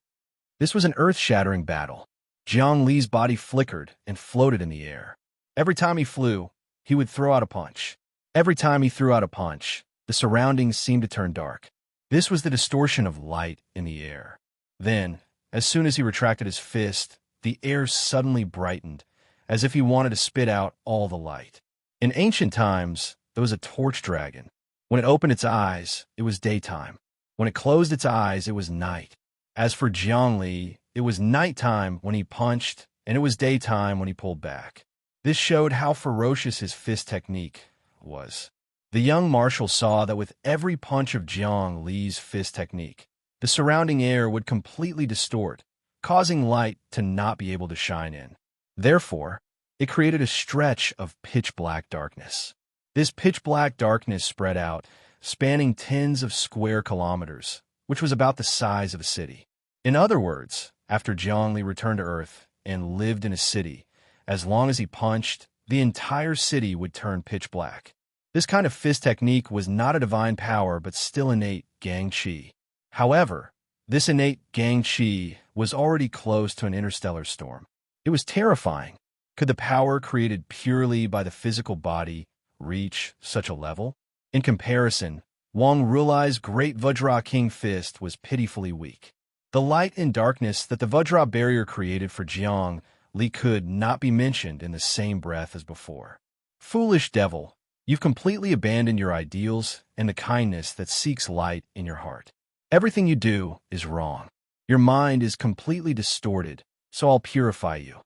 This was an earth-shattering battle. Jiang Li's body flickered and floated in the air. Every time he flew, he would throw out a punch. Every time he threw out a punch, the surroundings seemed to turn dark. This was the distortion of light in the air. Then, as soon as he retracted his fist, the air suddenly brightened, as if he wanted to spit out all the light. In ancient times, there was a torch dragon. When it opened its eyes, it was daytime. When it closed its eyes, it was night. As for Jiang Li, it was nighttime when he punched, and it was daytime when he pulled back. This showed how ferocious his fist technique was. The young marshal saw that with every punch of Jiang Li's fist technique, the surrounding air would completely distort, causing light to not be able to shine in. Therefore, it created a stretch of pitch-black darkness. This pitch-black darkness spread out, spanning tens of square kilometers, which was about the size of a city. In other words, after Jiang Li returned to Earth and lived in a city, as long as he punched, the entire city would turn pitch black. This kind of fist technique was not a divine power but still innate gang chi. However, this innate gang chi was already close to an interstellar storm. It was terrifying. Could the power created purely by the physical body reach such a level? In comparison, Wang Rulai's great Vajra King fist was pitifully weak. The light and darkness that the Vajra barrier created for Jiang Li could not be mentioned in the same breath as before. Foolish devil, you've completely abandoned your ideals and the kindness that seeks light in your heart. Everything you do is wrong. Your mind is completely distorted, so I'll purify you.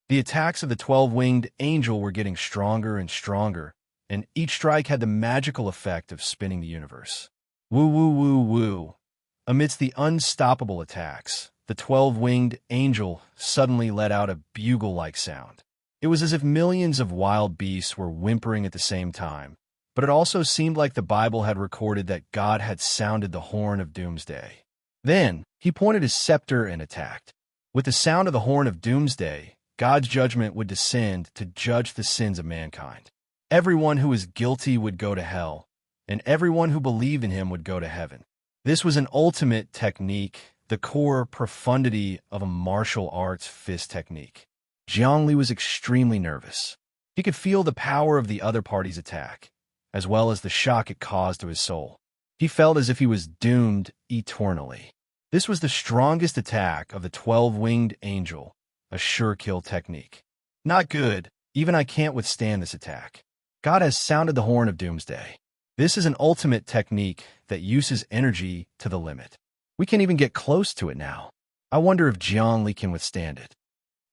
The attacks of the 12-winged angel were getting stronger and stronger, and each strike had the magical effect of spinning the universe. Woo woo woo woo. Amidst the unstoppable attacks, the 12-winged angel suddenly let out a bugle-like sound. It was as if millions of wild beasts were whimpering at the same time, but it also seemed like the Bible had recorded that God had sounded the horn of doomsday. Then, he pointed his scepter and attacked. With the sound of the horn of doomsday, God's judgment would descend to judge the sins of mankind. Everyone who was guilty would go to hell, and everyone who believed in him would go to heaven. This was an ultimate technique, the core profundity of a martial arts fist technique. Jiang Li was extremely nervous. He could feel the power of the other party's attack, as well as the shock it caused to his soul. He felt as if he was doomed eternally. This was the strongest attack of the 12-winged angel, a sure kill technique. Not good, even I can't withstand this attack. God has sounded the horn of doomsday. This is an ultimate technique that uses energy to the limit. We can't even get close to it now. I wonder if Jiang Li can withstand it.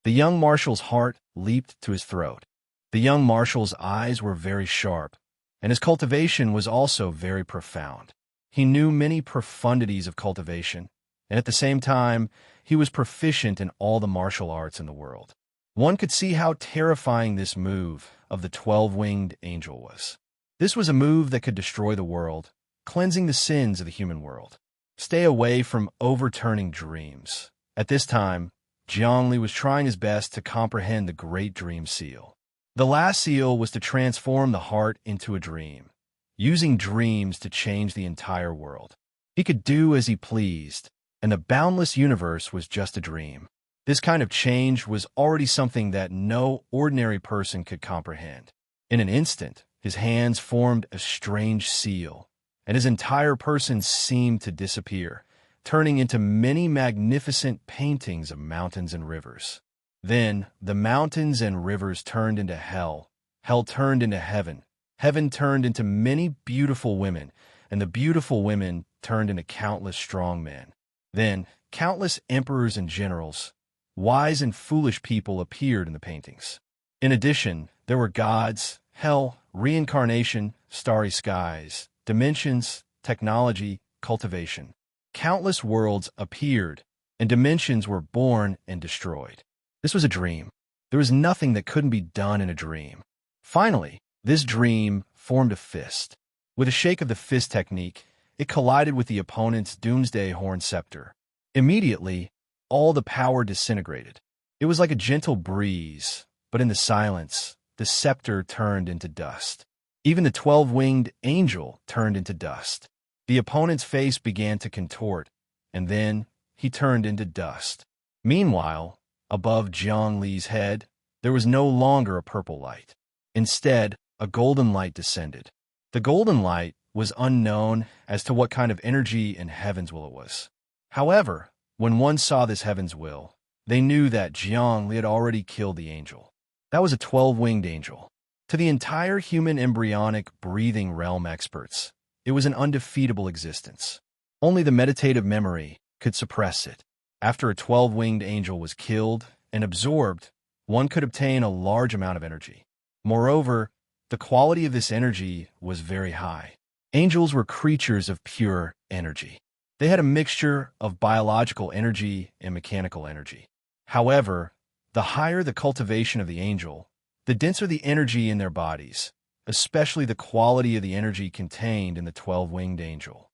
The young marshal's heart leaped to his throat. The young marshal's eyes were very sharp, and his cultivation was also very profound. He knew many profundities of cultivation, and at the same time, he was proficient in all the martial arts in the world. One could see how terrifying this move of the 12-winged angel was. This was a move that could destroy the world, cleansing the sins of the human world. Stay away from overturning dreams. At this time, Jiang Li was trying his best to comprehend the great dream seal. The last seal was to transform the heart into a dream, using dreams to change the entire world. He could do as he pleased, and the boundless universe was just a dream. This kind of change was already something that no ordinary person could comprehend. In an instant, his hands formed a strange seal, and his entire person seemed to disappear, turning into many magnificent paintings of mountains and rivers. Then the mountains and rivers turned into hell, hell turned into heaven, heaven turned into many beautiful women, and the beautiful women turned into countless strong men. Then countless emperors and generals, wise and foolish people appeared in the paintings. In addition, there were gods, hell, reincarnation, starry skies, dimensions, technology, cultivation. Countless worlds appeared, and dimensions were born and destroyed. This was a dream. There was nothing that couldn't be done in a dream. Finally, this dream formed a fist. With a shake of the fist technique, it collided with the opponent's doomsday horn scepter. Immediately, all the power disintegrated. It was like a gentle breeze, but in the silence, the scepter turned into dust. Even the 12-winged angel turned into dust. The opponent's face began to contort, and then he turned into dust. Meanwhile, above Jiang Li's head, there was no longer a purple light. Instead, a golden light descended. The golden light was unknown as to what kind of energy in heaven's will it was. However, when one saw this heaven's will, they knew that Jiang Li had already killed the angel. That was a 12-winged angel. To the entire human embryonic breathing realm experts, it was an undefeatable existence. Only the meditative memory could suppress it. After a 12-winged angel was killed and absorbed, one could obtain a large amount of energy. Moreover, the quality of this energy was very high. Angels were creatures of pure energy. They had a mixture of biological energy and mechanical energy. However, the higher the cultivation of the angel, the denser the energy in their bodies, especially the quality of the energy contained in the 12-winged angel.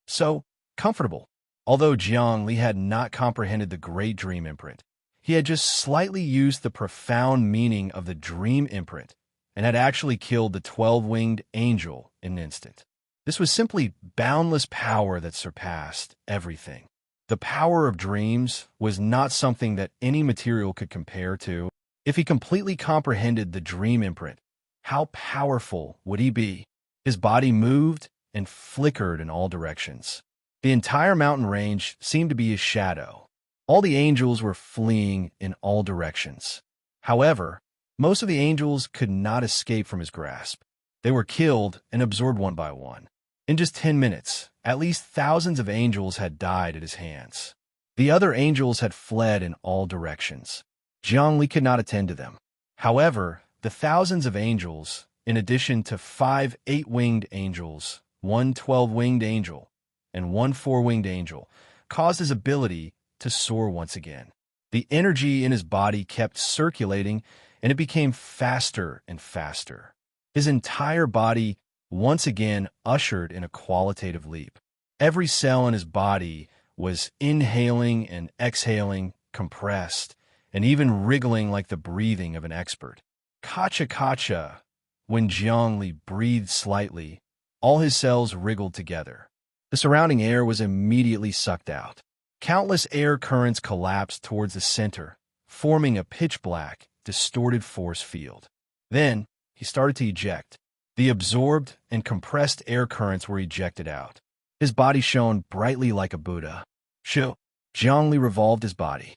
So, comfortable. Although Jiang Li had not comprehended the great dream imprint, he had just slightly used the profound meaning of the dream imprint and had actually killed the 12-winged angel in an instant. This was simply boundless power that surpassed everything. The power of dreams was not something that any material could compare to. If he completely comprehended the dream imprint, how powerful would he be? His body moved and flickered in all directions. The entire mountain range seemed to be his shadow. All the angels were fleeing in all directions. However, most of the angels could not escape from his grasp. They were killed and absorbed one by one. In just 10 minutes, at least thousands of angels had died at his hands. The other angels had fled in all directions. Jiang Li could not attend to them. However, the thousands of angels, in addition to 5 8-winged angels, 1 12-winged angel, and 1 4-winged angel, caused his ability to soar once again. The energy in his body kept circulating, and it became faster and faster. His entire body once again ushered in a qualitative leap. Every cell in his body was inhaling and exhaling, compressed, and even wriggling like the breathing of an expert. Kacha. When Jiang Li breathed slightly, all his cells wriggled together. The surrounding air was immediately sucked out. Countless air currents collapsed towards the center, forming a pitch-black, distorted force field. Then, he started to eject. The absorbed and compressed air currents were ejected out. His body shone brightly like a Buddha. Jiang Li revolved his body.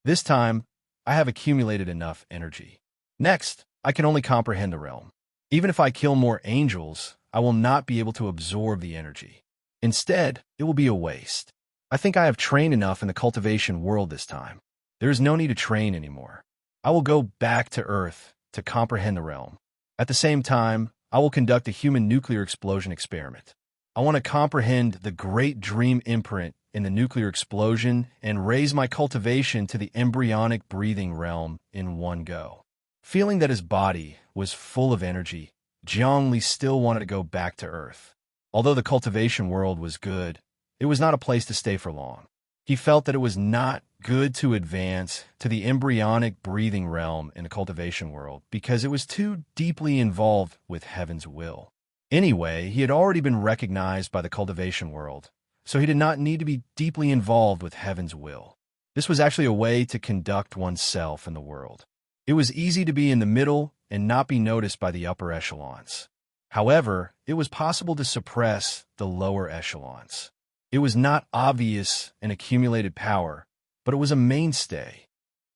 This time, I have accumulated enough energy. Next, I can only comprehend the realm. Even if I kill more angels, I will not be able to absorb the energy. Instead, it will be a waste. I think I have trained enough in the cultivation world this time. There is no need to train anymore. I will go back to Earth to comprehend the realm. At the same time, I will conduct a human nuclear explosion experiment. I want to comprehend the great dream imprint in the nuclear explosion and raise my cultivation to the embryonic breathing realm in one go. Feeling that his body was full of energy, Jiang Li still wanted to go back to Earth. Although the cultivation world was good, it was not a place to stay for long. He felt that it was not good to advance to the embryonic breathing realm in the cultivation world because it was too deeply involved with heaven's will. Anyway, he had already been recognized by the cultivation world, so he did not need to be deeply involved with heaven's will. This was actually a way to conduct oneself in the world. It was easy to be in the middle and not be noticed by the upper echelons. However, it was possible to suppress the lower echelons. It was not obvious and accumulated power, but it was a mainstay.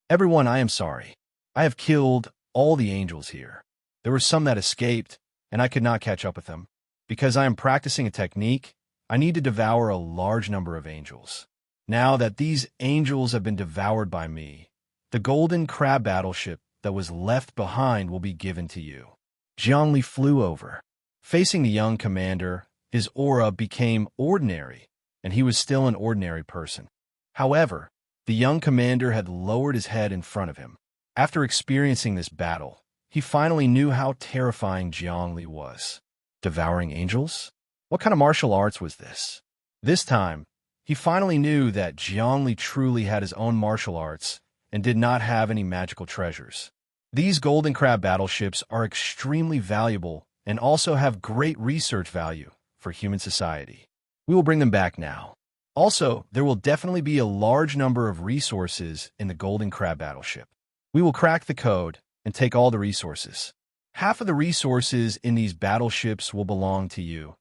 Everyone, I am sorry. I have killed all the angels here. There were some that escaped, and I could not catch up with them. Because I am practicing a technique, I need to devour a large number of angels. Now that these angels have been devoured by me, the golden crab battleship that was left behind will be given to you. Zhongli flew over. Facing the young commander, his aura became ordinary, and he was still an ordinary person. However, the young commander had lowered his head in front of him. After experiencing this battle, he finally knew how terrifying Zhongli was. Devouring angels? What kind of martial arts was this? This time, he finally knew that Zhongli truly had his own martial arts and did not have any magical treasures. These golden crab battleships are extremely valuable and also have great research value for human society. We will bring them back now. Also, there will definitely be a large number of resources in the golden crab battleship. We will crack the code and take all the resources. Half of the resources in these battleships will belong to you,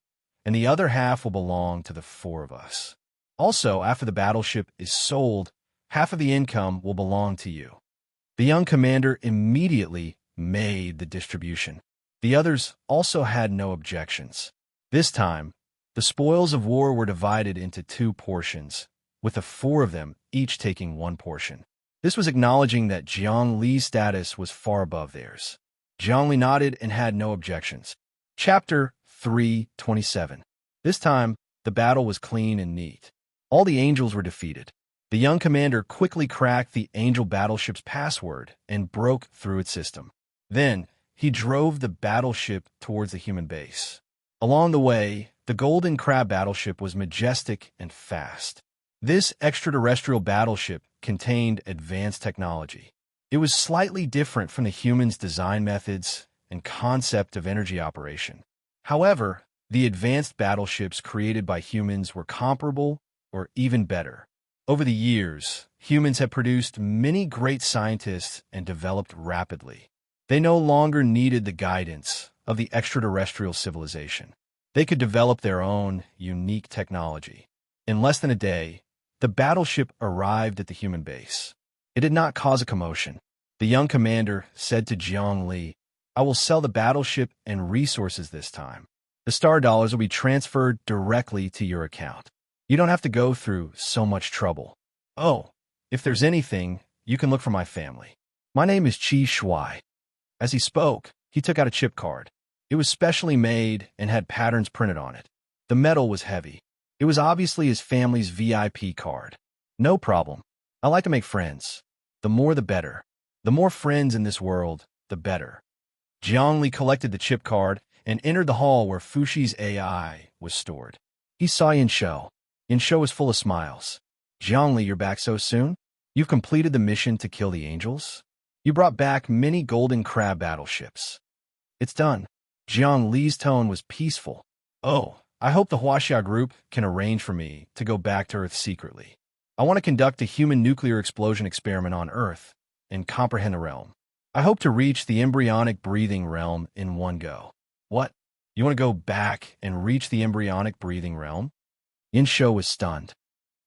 and the other half will belong to the four of us. Also, after the battleship is sold, half of the income will belong to you. The young commander immediately made the distribution. The others also had no objections. This time, the spoils of war were divided into 2 portions, with the 4 of them each taking 1 portion. This was acknowledging that Jiang Li's status was far above theirs. Jiang Li nodded and had no objections. Chapter 327. This time, the battle was clean and neat. All the angels were defeated. The young commander quickly cracked the angel battleship's password and broke through its system. Then, he drove the battleship towards the human base. Along the way, the golden crab battleship was majestic and fast. This extraterrestrial battleship contained advanced technology. It was slightly different from the humans' design methods and concept of energy operation. However, the advanced battleships created by humans were comparable or even better. Over the years, humans have produced many great scientists and developed rapidly. They no longer needed the guidance of the extraterrestrial civilization. They could develop their own unique technology. In less than a day, the battleship arrived at the human base. It did not cause a commotion. The young commander said to Jiang Li, "I will sell the battleship and resources this time. The star dollars will be transferred directly to your account. You don't have to go through so much trouble. Oh, if there's anything, you can look for my family. My name is Qi Shuai." As he spoke, he took out a chip card. It was specially made and had patterns printed on it. The metal was heavy. It was obviously his family's VIP card. No problem. I like to make friends. The more the better. The more friends in this world, the better. Jiang Li collected the chip card and entered the hall where Fushi's AI was stored. He saw Yinsho. Yinsho was full of smiles. "Jiang Li, you're back so soon? You've completed the mission to kill the angels? You brought back many golden crab battleships." "It's done." Jiang Li's tone was peaceful. "Oh, I hope the Huaxia group can arrange for me to go back to Earth secretly. I want to conduct a human nuclear explosion experiment on Earth and comprehend the realm. I hope to reach the embryonic breathing realm in one go." "What? You want to go back and reach the embryonic breathing realm?" Yinsho was stunned.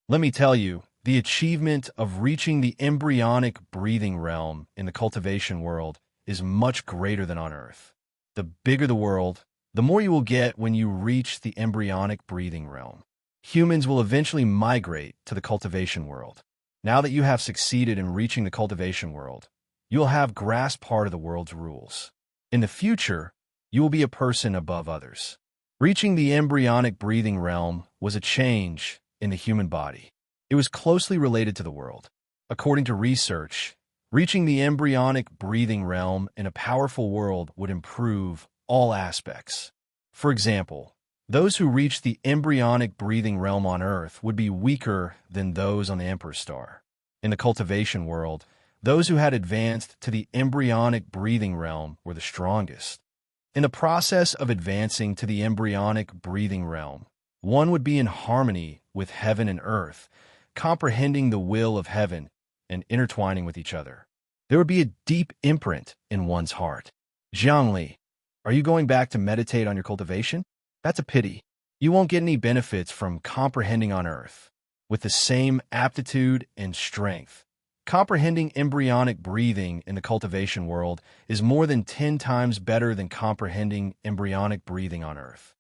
"Let me tell you, the achievement of reaching the embryonic breathing realm in the cultivation world is much greater than on Earth. The bigger the world, the more you will get when you reach the embryonic breathing realm. Humans will eventually migrate to the cultivation world. Now that you have succeeded in reaching the cultivation world, you will have grasped part of the world's rules. In the future, you will be a person above others." Reaching the embryonic breathing realm was a change in the human body. It was closely related to the world. According to research, reaching the embryonic breathing realm in a powerful world would improve all aspects. For example, those who reached the embryonic breathing realm on Earth would be weaker than those on the Emperor's Star. In the cultivation world, those who had advanced to the embryonic breathing realm were the strongest. In the process of advancing to the embryonic breathing realm, one would be in harmony with heaven and earth, comprehending the will of heaven and intertwining with each other. There would be a deep imprint in one's heart. Zhangli, are you going back to meditate on your cultivation? That's a pity. You won't get any benefits from comprehending on earth with the same aptitude and strength. Comprehending embryonic breathing in the cultivation world is more than 10 times better than comprehending embryonic breathing on earth.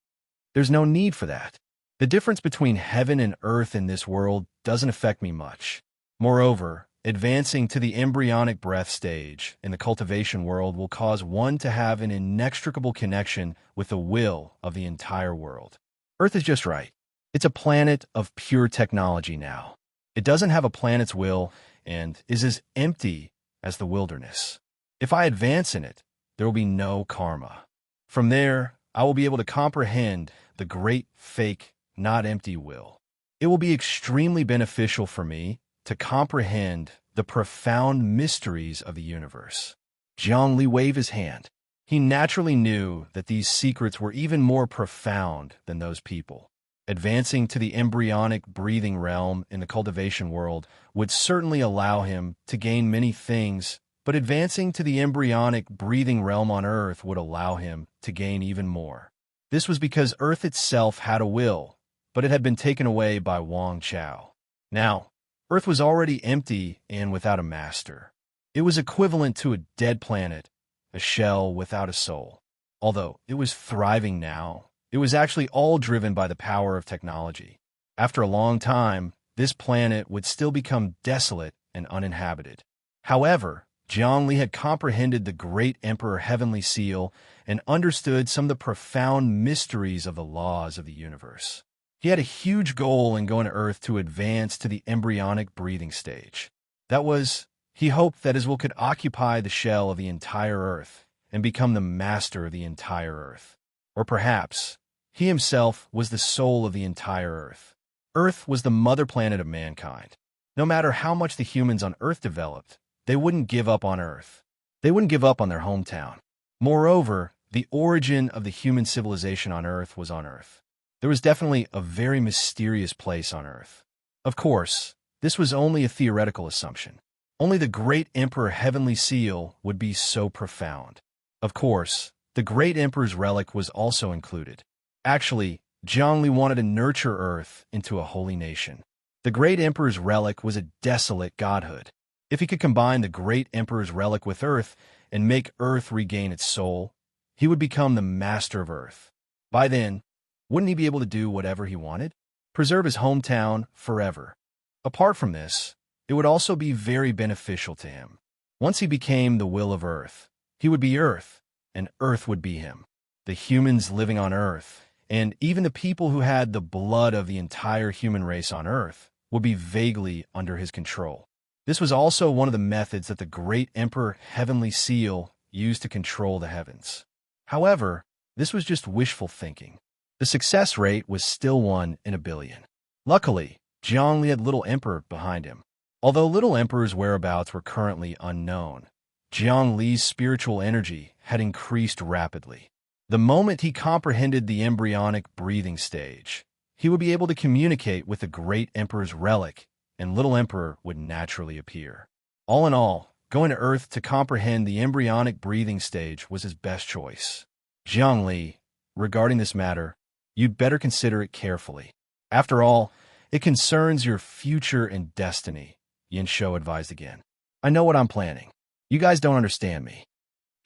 There's no need for that. The difference between heaven and earth in this world doesn't affect me much. Moreover, advancing to the embryonic breath stage in the cultivation world will cause one to have an inextricable connection with the will of the entire world. Earth is just right. It's a planet of pure technology now. It doesn't have a planet's will and is as empty as the wilderness. If I advance in it, there will be no karma. From there, I will be able to comprehend the great fake, not empty will. It will be extremely beneficial for me to comprehend the profound mysteries of the universe. Zhangli waved his hand. He naturally knew that these secrets were even more profound than those people. Advancing to the embryonic breathing realm in the cultivation world would certainly allow him to gain many things, but advancing to the embryonic breathing realm on Earth would allow him to gain even more. This was because Earth itself had a will, but it had been taken away by Wang Chao. Now, Earth was already empty and without a master. It was equivalent to a dead planet, a shell without a soul. Although it was thriving now, it was actually all driven by the power of technology. After a long time, this planet would still become desolate and uninhabited. However, Zhangli had comprehended the great Emperor Heavenly Seal and understood some of the profound mysteries of the laws of the universe. He had a huge goal in going to Earth to advance to the embryonic breathing stage. That was, he hoped that his will could occupy the shell of the entire Earth and become the master of the entire Earth. Or perhaps, he himself was the soul of the entire Earth. Earth was the mother planet of mankind. No matter how much the humans on Earth developed, they wouldn't give up on Earth. They wouldn't give up on their hometown. Moreover, the origin of the human civilization on Earth was on Earth. There was definitely a very mysterious place on Earth. Of course, this was only a theoretical assumption. Only the great Emperor Heavenly Seal would be so profound. Of course, the great Emperor's relic was also included. Actually, Zhangli wanted to nurture Earth into a holy nation. The great Emperor's relic was a desolate godhood. If he could combine the great Emperor's relic with Earth and make Earth regain its soul, he would become the master of Earth. By then, wouldn't he be able to do whatever he wanted? Preserve his hometown forever. Apart from this, it would also be very beneficial to him. Once he became the will of Earth, he would be Earth, and Earth would be him. The humans living on Earth, and even the people who had the blood of the entire human race on Earth, would be vaguely under his control. This was also one of the methods that the great Emperor Heavenly Seal used to control the heavens. However, this was just wishful thinking. The success rate was still 1 in a billion. Luckily, Zhangli had Little Emperor behind him. Although Little Emperor's whereabouts were currently unknown, Zhangli's spiritual energy had increased rapidly. The moment he comprehended the embryonic breathing stage, he would be able to communicate with the great Emperor's relic, and Little Emperor would naturally appear. All in all, going to Earth to comprehend the embryonic breathing stage was his best choice. Zhangli, regarding this matter, you'd better consider it carefully. After all, it concerns your future and destiny, Yin Shou advised again. I know what I'm planning. You guys don't understand me.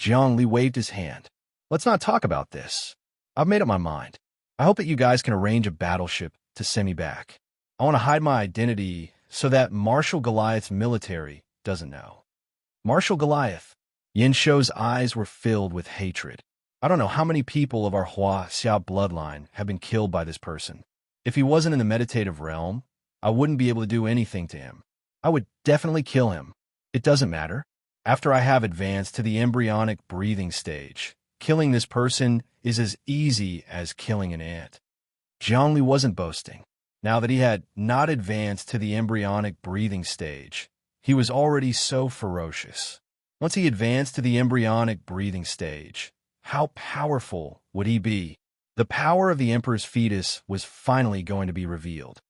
Zhangli waved his hand. Let's not talk about this. I've made up my mind. I hope that you guys can arrange a battleship to send me back. I want to hide my identity so that Marshal Goliath's military doesn't know. Marshal Goliath. Yin Shou's eyes were filled with hatred. I don't know how many people of our Hua Xiao bloodline have been killed by this person. If he wasn't in the meditative realm, I wouldn't be able to do anything to him. I would definitely kill him. It doesn't matter. After I have advanced to the embryonic breathing stage, killing this person is as easy as killing an ant. Zhangli wasn't boasting. Now that he had not advanced to the embryonic breathing stage, he was already so ferocious. Once he advanced to the embryonic breathing stage, how powerful would he be? The power of the Emperor's fetus was finally going to be revealed.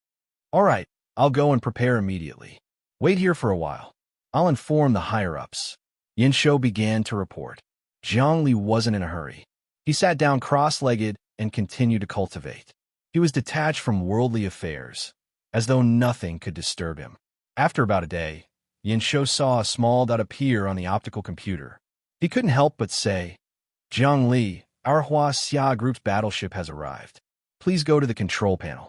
All right, I'll go and prepare immediately. Wait here for a while. I'll inform the higher-ups. Yin Shou began to report. Jiang Li wasn't in a hurry. He sat down cross-legged and continued to cultivate. He was detached from worldly affairs, as though nothing could disturb him. After about a day, Yin Shou saw a small dot appear on the optical computer. He couldn't help but say, Jiang Li, our Huaxia Group's battleship has arrived. Please go to the control panel.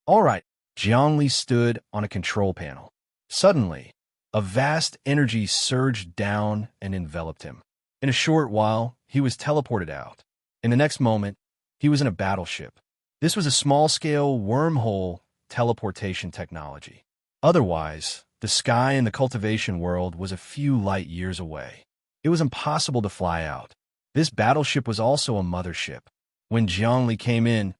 All right. Jiang Li stood on a control panel. Suddenly, a vast energy surged down and enveloped him. In a short while, he was teleported out. In the next moment, he was in a battleship. This was a small-scale wormhole teleportation technology. Otherwise, the sky in the cultivation world was a few light years away. It was impossible to fly out. This battleship was also a mothership. When Jiang Li came in,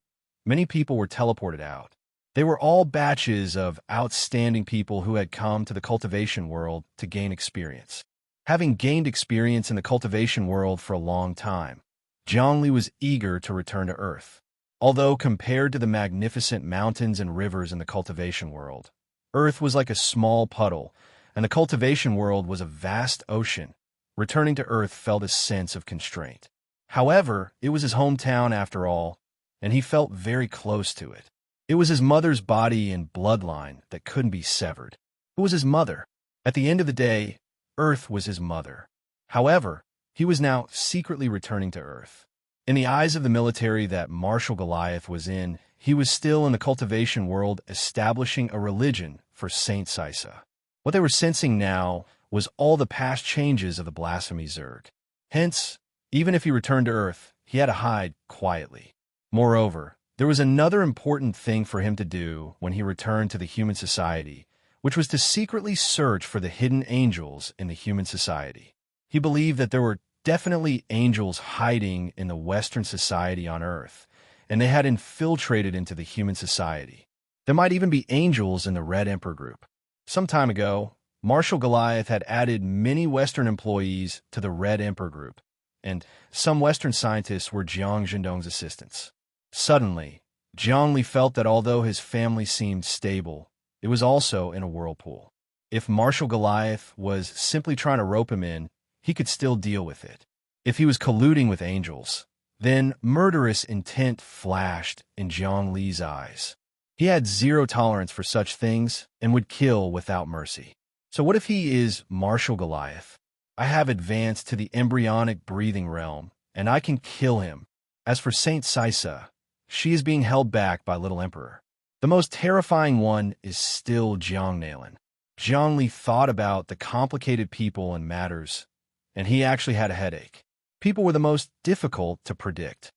many people were teleported out. They were all batches of outstanding people who had come to the cultivation world to gain experience. Having gained experience in the cultivation world for a long time, Jiang Li was eager to return to Earth. Although compared to the magnificent mountains and rivers in the cultivation world, Earth was like a small puddle, and the cultivation world was a vast ocean. Returning to Earth felt a sense of constraint. However, it was his hometown after all, and he felt very close to it. It was his mother's body and bloodline that couldn't be severed. Who was his mother? At the end of the day, Earth was his mother. However, he was now secretly returning to Earth. In the eyes of the military that Marshal Goliath was in, he was still in the cultivation world establishing a religion for Saint Sisa. What they were sensing now was all the past changes of the blasphemy Zerg. Hence, even if he returned to Earth, he had to hide quietly. Moreover, there was another important thing for him to do when he returned to the human society, which was to secretly search for the hidden angels in the human society. He believed that there were definitely angels hiding in the Western society on Earth, and they had infiltrated into the human society. There might even be angels in the Red Emperor group. Some time ago, Marshal Goliath had added many Western employees to the Red Emperor group, and some Western scientists were Jiang Zhendong's assistants. Suddenly, Jiang Li felt that although his family seemed stable, it was also in a whirlpool. If Marshal Goliath was simply trying to rope him in, he could still deal with it. If he was colluding with angels, then murderous intent flashed in Jiang Li's eyes. He had zero tolerance for such things and would kill without mercy. So what if he is Marshal Goliath? I have advanced to the embryonic breathing realm, and I can kill him. As for Saint Sisa, she is being held back by Little Emperor. The most terrifying one is still Jiang Nalan. Jiang Li thought about the complicated people and matters, and he actually had a headache. People were the most difficult to predict.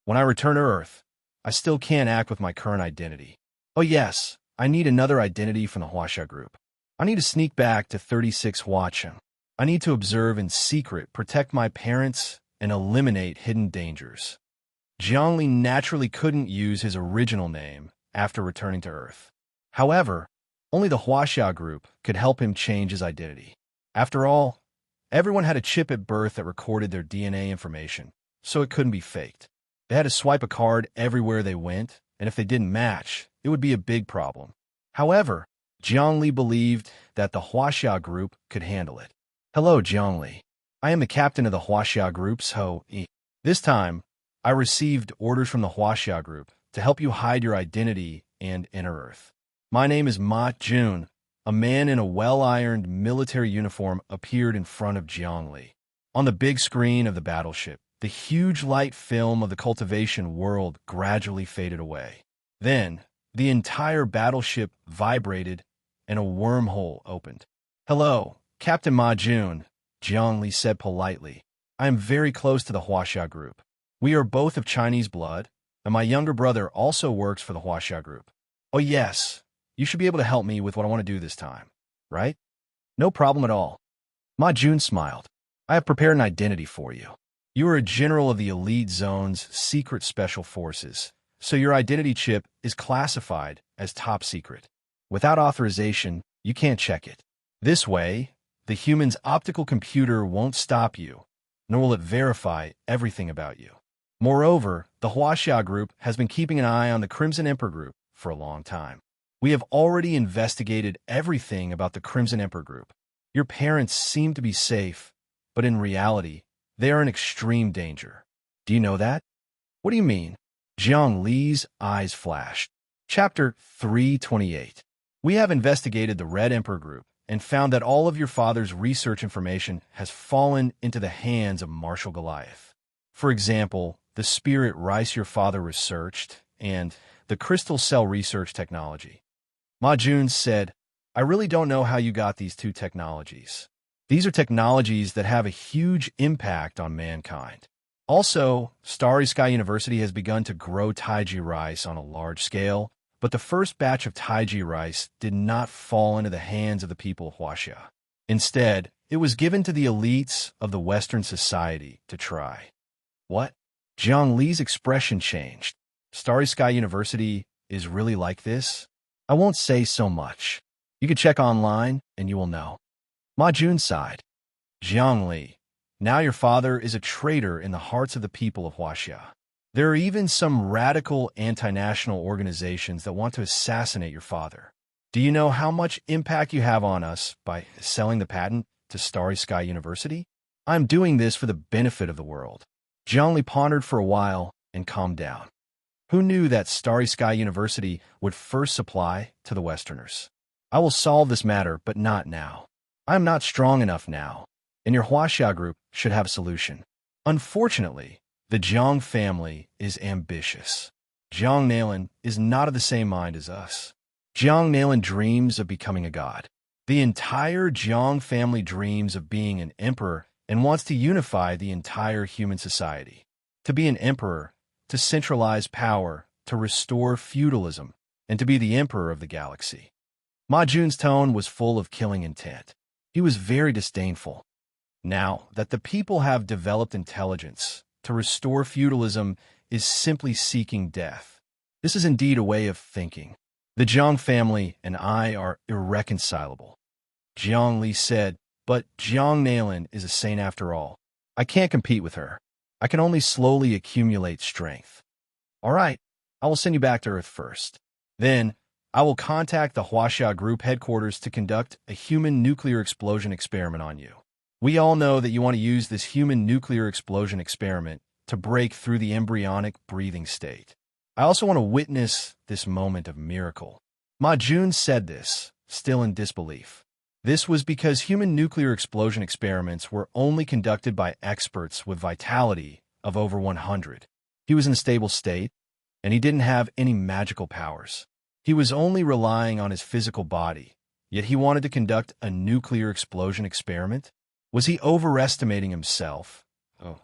When I return to Earth, I still can't act with my current identity. Oh yes, I need another identity from the Huaxia group. I need to sneak back to 36 Huaqiang. I need to observe in secret, protect my parents, and eliminate hidden dangers. Jiang Li naturally couldn't use his original name after returning to Earth. However, only the Huaxia group could help him change his identity. After all, everyone had a chip at birth that recorded their DNA information, so it couldn't be faked. They had to swipe a card everywhere they went, and if they didn't match, it would be a big problem. However, Jiang Li believed that the Huaxia group could handle it. Hello, Jiang Li. I am the captain of the Huaxia group's Ho-E. This time, I received orders from the Huaxia group to help you hide your identity and enter Earth. My name is Ma Jun. A man in a well-ironed military uniform appeared in front of Jiang Li. On the big screen of the battleship, the huge light film of the cultivation world gradually faded away. Then, the entire battleship vibrated and a wormhole opened. Hello, Captain Ma Jun, Jiang Li said politely. I am very close to the Huaxia group. We are both of Chinese blood, and my younger brother also works for the Huaxia group. Oh yes, you should be able to help me with what I want to do this time, right? No problem at all. Ma Jun smiled. I have prepared an identity for you. You are a general of the Elite Zone's secret special forces, so your identity chip is classified as top secret. Without authorization, you can't check it. This way, the human's optical computer won't stop you, nor will it verify everything about you. Moreover, the Huaxia group has been keeping an eye on the Crimson Emperor group for a long time. We have already investigated everything about the Crimson Emperor group. Your parents seem to be safe, but in reality, they are in extreme danger. Do you know that? What do you mean? Jiang Li's eyes flashed. Chapter 328. We have investigated the Red Emperor group and found that all of your father's research information has fallen into the hands of Marshal Goliath. For example, the spirit rice your father researched and the crystal cell research technology. Ma Jun said, I really don't know how you got these two technologies. These are technologies that have a huge impact on mankind. Also, Starry Sky University has begun to grow Taiji rice on a large scale, but the first batch of Taiji rice did not fall into the hands of the people of Huaxia. Instead, it was given to the elites of the Western society to try. What? Jiang Li's expression changed. Starry Sky University is really like this? I won't say so much. You can check online and you will know. Ma Jun sighed. Jiang Li, now your father is a traitor in the hearts of the people of Huaxia. There are even some radical anti-national organizations that want to assassinate your father. Do you know how much impact you have on us by selling the patent to Starry Sky University? I'm doing this for the benefit of the world. Jiang Li pondered for a while and calmed down. Who knew that Starry Sky University would first supply to the Westerners? I will solve this matter, but not now. I am not strong enough now, and your Huaxia group should have a solution. Unfortunately, the Jiang family is ambitious. Jiang Nailin is not of the same mind as us. Jiang Nailin dreams of becoming a god. The entire Jiang family dreams of being an emperor and wants to unify the entire human society. To be an emperor, to centralize power, to restore feudalism, and to be the emperor of the galaxy. Ma Jun's tone was full of killing intent. He was very disdainful. Now that the people have developed intelligence, to restore feudalism is simply seeking death. This is indeed a way of thinking. The Jiang family and I are irreconcilable. Jiang Li said, but Jiang Nailin is a saint after all. I can't compete with her. I can only slowly accumulate strength. All right, I will send you back to Earth first. Then, I will contact the Huaxia Group headquarters to conduct a human nuclear explosion experiment on you. We all know that you want to use this human nuclear explosion experiment to break through the embryonic breathing state. I also want to witness this moment of miracle. Ma Jun said this, still in disbelief. This was because human nuclear explosion experiments were only conducted by experts with vitality of over 100. He was in a stable state, and he didn't have any magical powers. He was only relying on his physical body, yet he wanted to conduct a nuclear explosion experiment? Was he overestimating himself?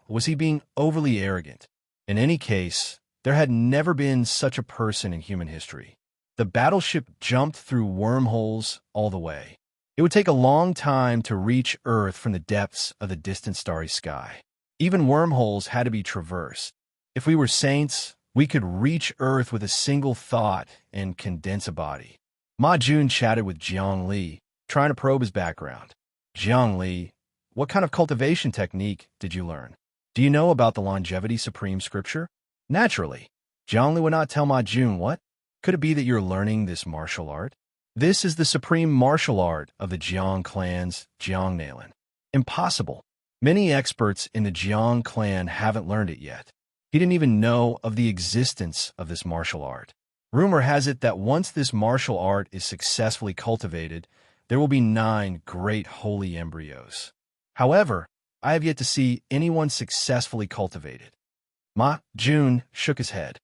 Was he being overly arrogant? In any case, there had never been such a person in human history. The battleship jumped through wormholes all the way. It would take a long time to reach Earth from the depths of the distant starry sky. Even wormholes had to be traversed. If we were saints, we could reach Earth with a single thought and condense a body. Ma Jun chatted with Jiang Li, trying to probe his background. Jiang Li, what kind of cultivation technique did you learn? Do you know about the Longevity Supreme Scripture? Naturally. Jiang Li would not tell Ma Jun what? Could it be that you're learning this martial art? This is the supreme martial art of the Jiang clan's Jiang Nailin. Impossible. Many experts in the Jiang clan haven't learned it yet. He didn't even know of the existence of this martial art. Rumor has it that once this martial art is successfully cultivated, there will be 9 great holy embryos. However, I have yet to see anyone successfully cultivated. Ma Jun shook his head.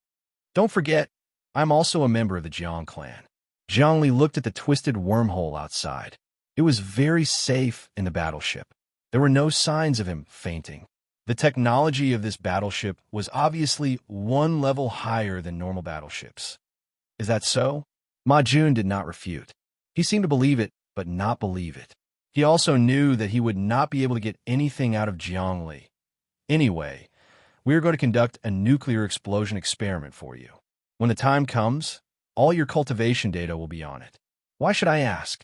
Don't forget, I'm also a member of the Jiang clan. Jiang Li looked at the twisted wormhole outside. It was very safe in the battleship. There were no signs of him fainting. The technology of this battleship was obviously 1 level higher than normal battleships. Is that so? Ma Jun did not refute. He seemed to believe it, but not believe it. He also knew that he would not be able to get anything out of Jiang Li. Anyway, we are going to conduct a nuclear explosion experiment for you. When the time comes, all your cultivation data will be on it. Why should I ask?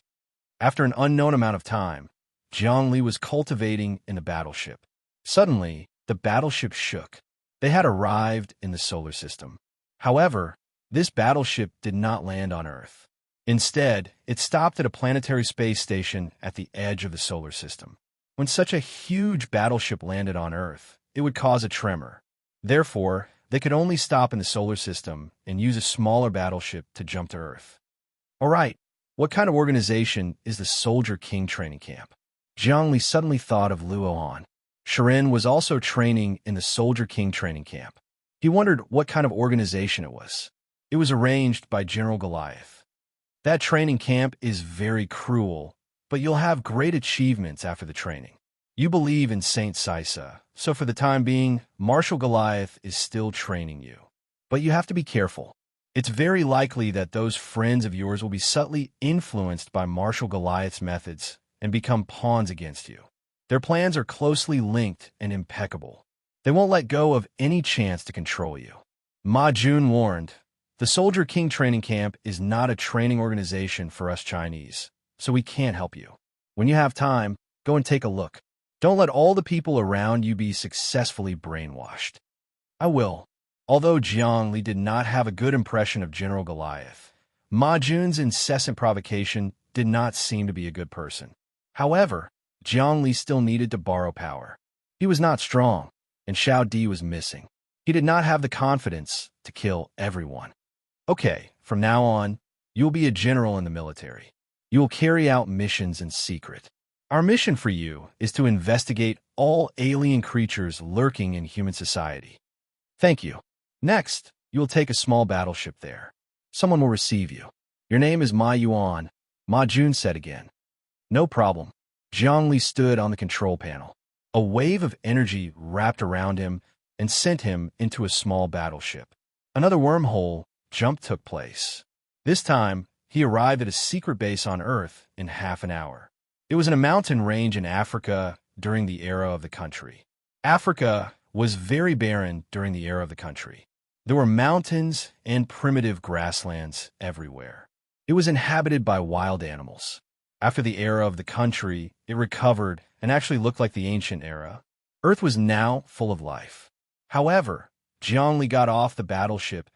After an unknown amount of time, Jiang Li was cultivating in the battleship. Suddenly, the battleship shook. They had arrived in the solar system. However, this battleship did not land on Earth. Instead, it stopped at a planetary space station at the edge of the solar system. When such a huge battleship landed on Earth, it would cause a tremor. Therefore, they could only stop in the solar system and use a smaller battleship to jump to Earth. All right, what kind of organization is the Soldier King training camp? Jiang Li suddenly thought of Luohan. Serene was also training in the Soldier King training camp. He wondered what kind of organization it was. It was arranged by General Goliath. That training camp is very cruel, but you'll have great achievements after the training. You believe in Saint Sisa, so for the time being, Marshal Goliath is still training you. But you have to be careful. It's very likely that those friends of yours will be subtly influenced by Marshal Goliath's methods and become pawns against you. Their plans are closely linked and impeccable. They won't let go of any chance to control you. Ma Jun warned, the Soldier King training camp is not a training organization for us Chinese, so we can't help you. When you have time, go and take a look. Don't let all the people around you be successfully brainwashed. I will. Although Jiang Li did not have a good impression of General Goliath, Ma Jun's incessant provocation did not seem to be a good person. However, Jiang Li still needed to borrow power. He was not strong, and Xiao Di was missing. He did not have the confidence to kill everyone. Okay, from now on, you'll be a general in the military. You will carry out missions in secret. Our mission for you is to investigate all alien creatures lurking in human society. Thank you. Next, you will take a small battleship there. Someone will receive you. Your name is Ma Yuan, Ma Jun said again. No problem. Jiang Li stood on the control panel. A wave of energy wrapped around him and sent him into a small battleship. Another wormhole jump took place. This time, he arrived at a secret base on Earth in half an hour. It was in a mountain range in Africa during the era of the country. Africa was very barren during the era of the country. There were mountains and primitive grasslands everywhere. It was inhabited by wild animals. After the era of the country, it recovered and actually looked like the ancient era. Earth was now full of life. However, Jiang Li got off the battleship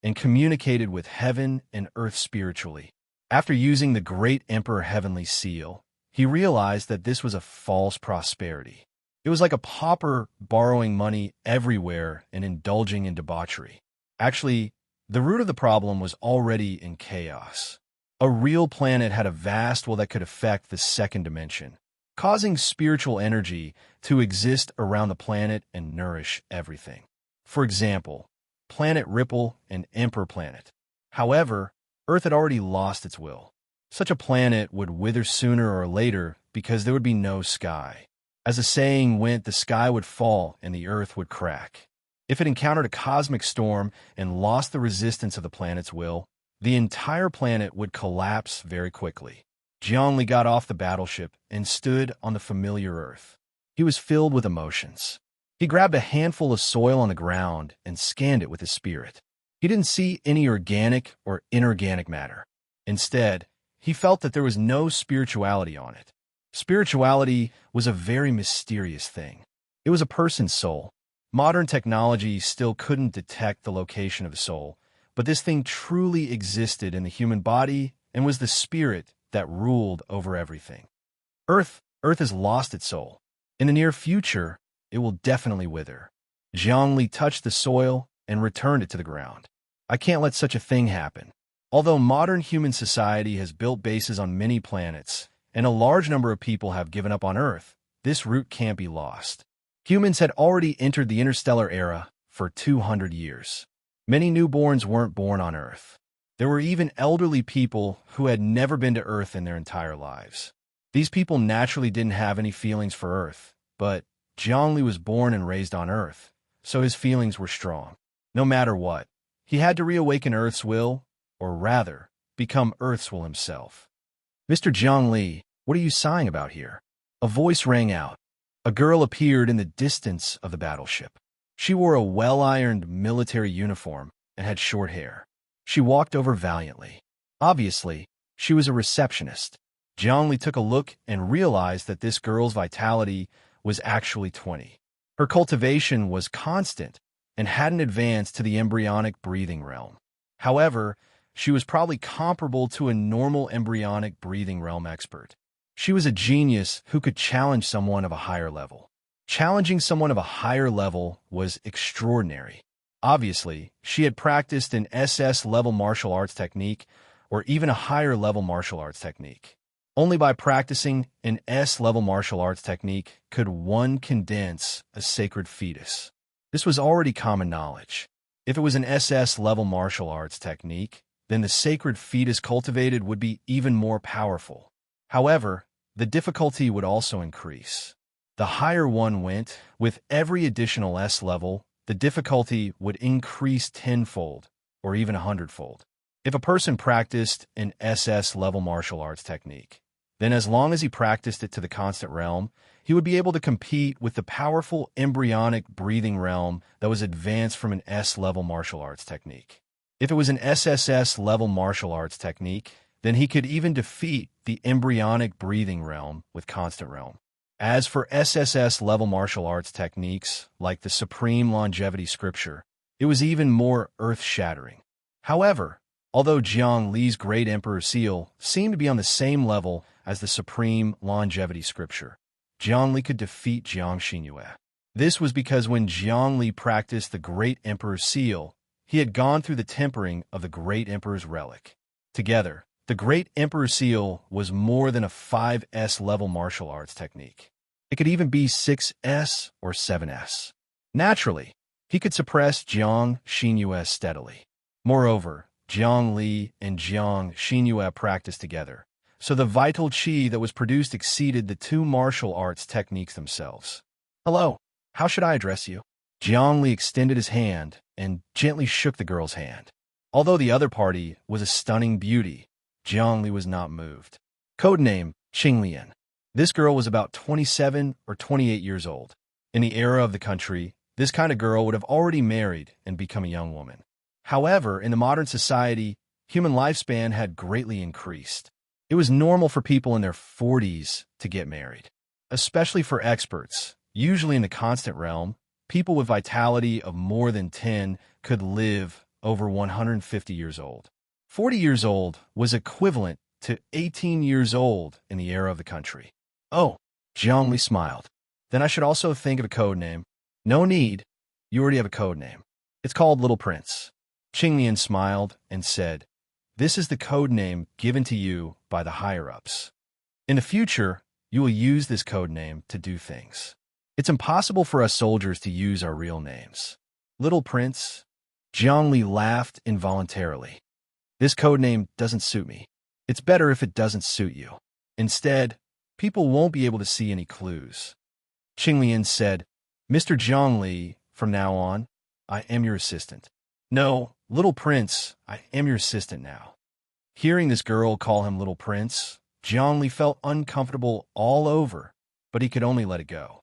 and communicated with heaven and earth spiritually. After using the great Emperor Heavenly Seal, he realized that this was a false prosperity. It was like a pauper borrowing money everywhere and indulging in debauchery. Actually, the root of the problem was already in chaos. A real planet had a vast will that could affect the second dimension, causing spiritual energy to exist around the planet and nourish everything. For example, Planet Ripple and Emperor Planet. However, Earth had already lost its will. Such a planet would wither sooner or later because there would be no sky. As the saying went, the sky would fall and the Earth would crack. If it encountered a cosmic storm and lost the resistance of the planet's will, the entire planet would collapse very quickly. Jiang Li got off the battleship and stood on the familiar Earth. He was filled with emotions. He grabbed a handful of soil on the ground and scanned it with his spirit. He didn't see any organic or inorganic matter. Instead, he felt that there was no spirituality on it. Spirituality was a very mysterious thing. It was a person's soul. Modern technology still couldn't detect the location of the soul, but this thing truly existed in the human body and was the spirit that ruled over everything. Earth has lost its soul. In the near future, it will definitely wither. Jiang Li touched the soil and returned it to the ground. I can't let such a thing happen. Although modern human society has built bases on many planets, and a large number of people have given up on Earth, this route can't be lost. Humans had already entered the interstellar era for 200 years. Many newborns weren't born on Earth. There were even elderly people who had never been to Earth in their entire lives. These people naturally didn't have any feelings for Earth, but Jiang Li was born and raised on Earth, so his feelings were strong. No matter what, he had to reawaken Earth's will, or rather, become Earth's will himself. Mr. Jiang Li, what are you sighing about here? A voice rang out. A girl appeared in the distance of the battleship. She wore a well-ironed military uniform and had short hair. She walked over valiantly. Obviously, she was a receptionist. Jiang Li took a look and realized that this girl's vitality was actually 20. Her cultivation was constant and hadn't advanced to the embryonic breathing realm. However, she was probably comparable to a normal embryonic breathing realm expert. She was a genius who could challenge someone of a higher level. Challenging someone of a higher level was extraordinary. Obviously, she had practiced an SS-level martial arts technique or even a higher-level martial arts technique. Only by practicing an S-level martial arts technique could one condense a sacred fetus. This was already common knowledge. If it was an SS-level martial arts technique, then the sacred fetus cultivated would be even more powerful. However, the difficulty would also increase. The higher one went, with every additional S level, the difficulty would increase tenfold, or even 100-fold. If a person practiced an SS-level martial arts technique, then as long as he practiced it to the constant realm, he would be able to compete with the powerful embryonic breathing realm that was advanced from an S-level martial arts technique. If it was an SSS-level martial arts technique, then he could even defeat the embryonic breathing realm with constant realm. As for SSS-level martial arts techniques, like the Supreme Longevity Scripture, it was even more earth-shattering. However, although Jiang Li's Great Emperor Seal seemed to be on the same level as the Supreme Longevity Scripture, Jiang Li could defeat Jiang Xinyue. This was because when Jiang Li practiced the Great Emperor's Seal, he had gone through the tempering of the Great Emperor's relic. Together, the Great Emperor's Seal was more than a 5S level martial arts technique. It could even be 6S or 7S. Naturally, he could suppress Jiang Xinyue steadily. Moreover, Jiang Li and Jiang Xinyue practiced together, so the vital qi that was produced exceeded the two martial arts techniques themselves. "Hello, how should I address you?" Jiang Li extended his hand and gently shook the girl's hand. Although the other party was a stunning beauty, Jiang Li was not moved. Codename Qinglian. This girl was about 27 or 28 years old. In the era of the country, this kind of girl would have already married and become a young woman. However, in the modern society, human lifespan had greatly increased. It was normal for people in their 40s to get married. Especially for experts, usually in the constant realm, people with vitality of more than 10 could live over 150 years old. 40 years old was equivalent to 18 years old in the era of the country. "Oh," Jiang Li smiled. "Then I should also think of a code name." "No need. You already have a code name. It's called Little Prince." Qinglian smiled and said, "This is the code name given to you by the higher-ups. In the future, you will use this code name to do things. It's impossible for us soldiers to use our real names." "Little Prince?" Jiang Li laughed involuntarily. "This code name doesn't suit me. It's better if it doesn't suit you. Instead, people won't be able to see any clues." Qinglian said, "Mr. Jiang Li, from now on, I am your assistant." "No, Little Prince, I am your assistant now." Hearing this girl call him Little Prince, Jiang Li felt uncomfortable all over, but he could only let it go.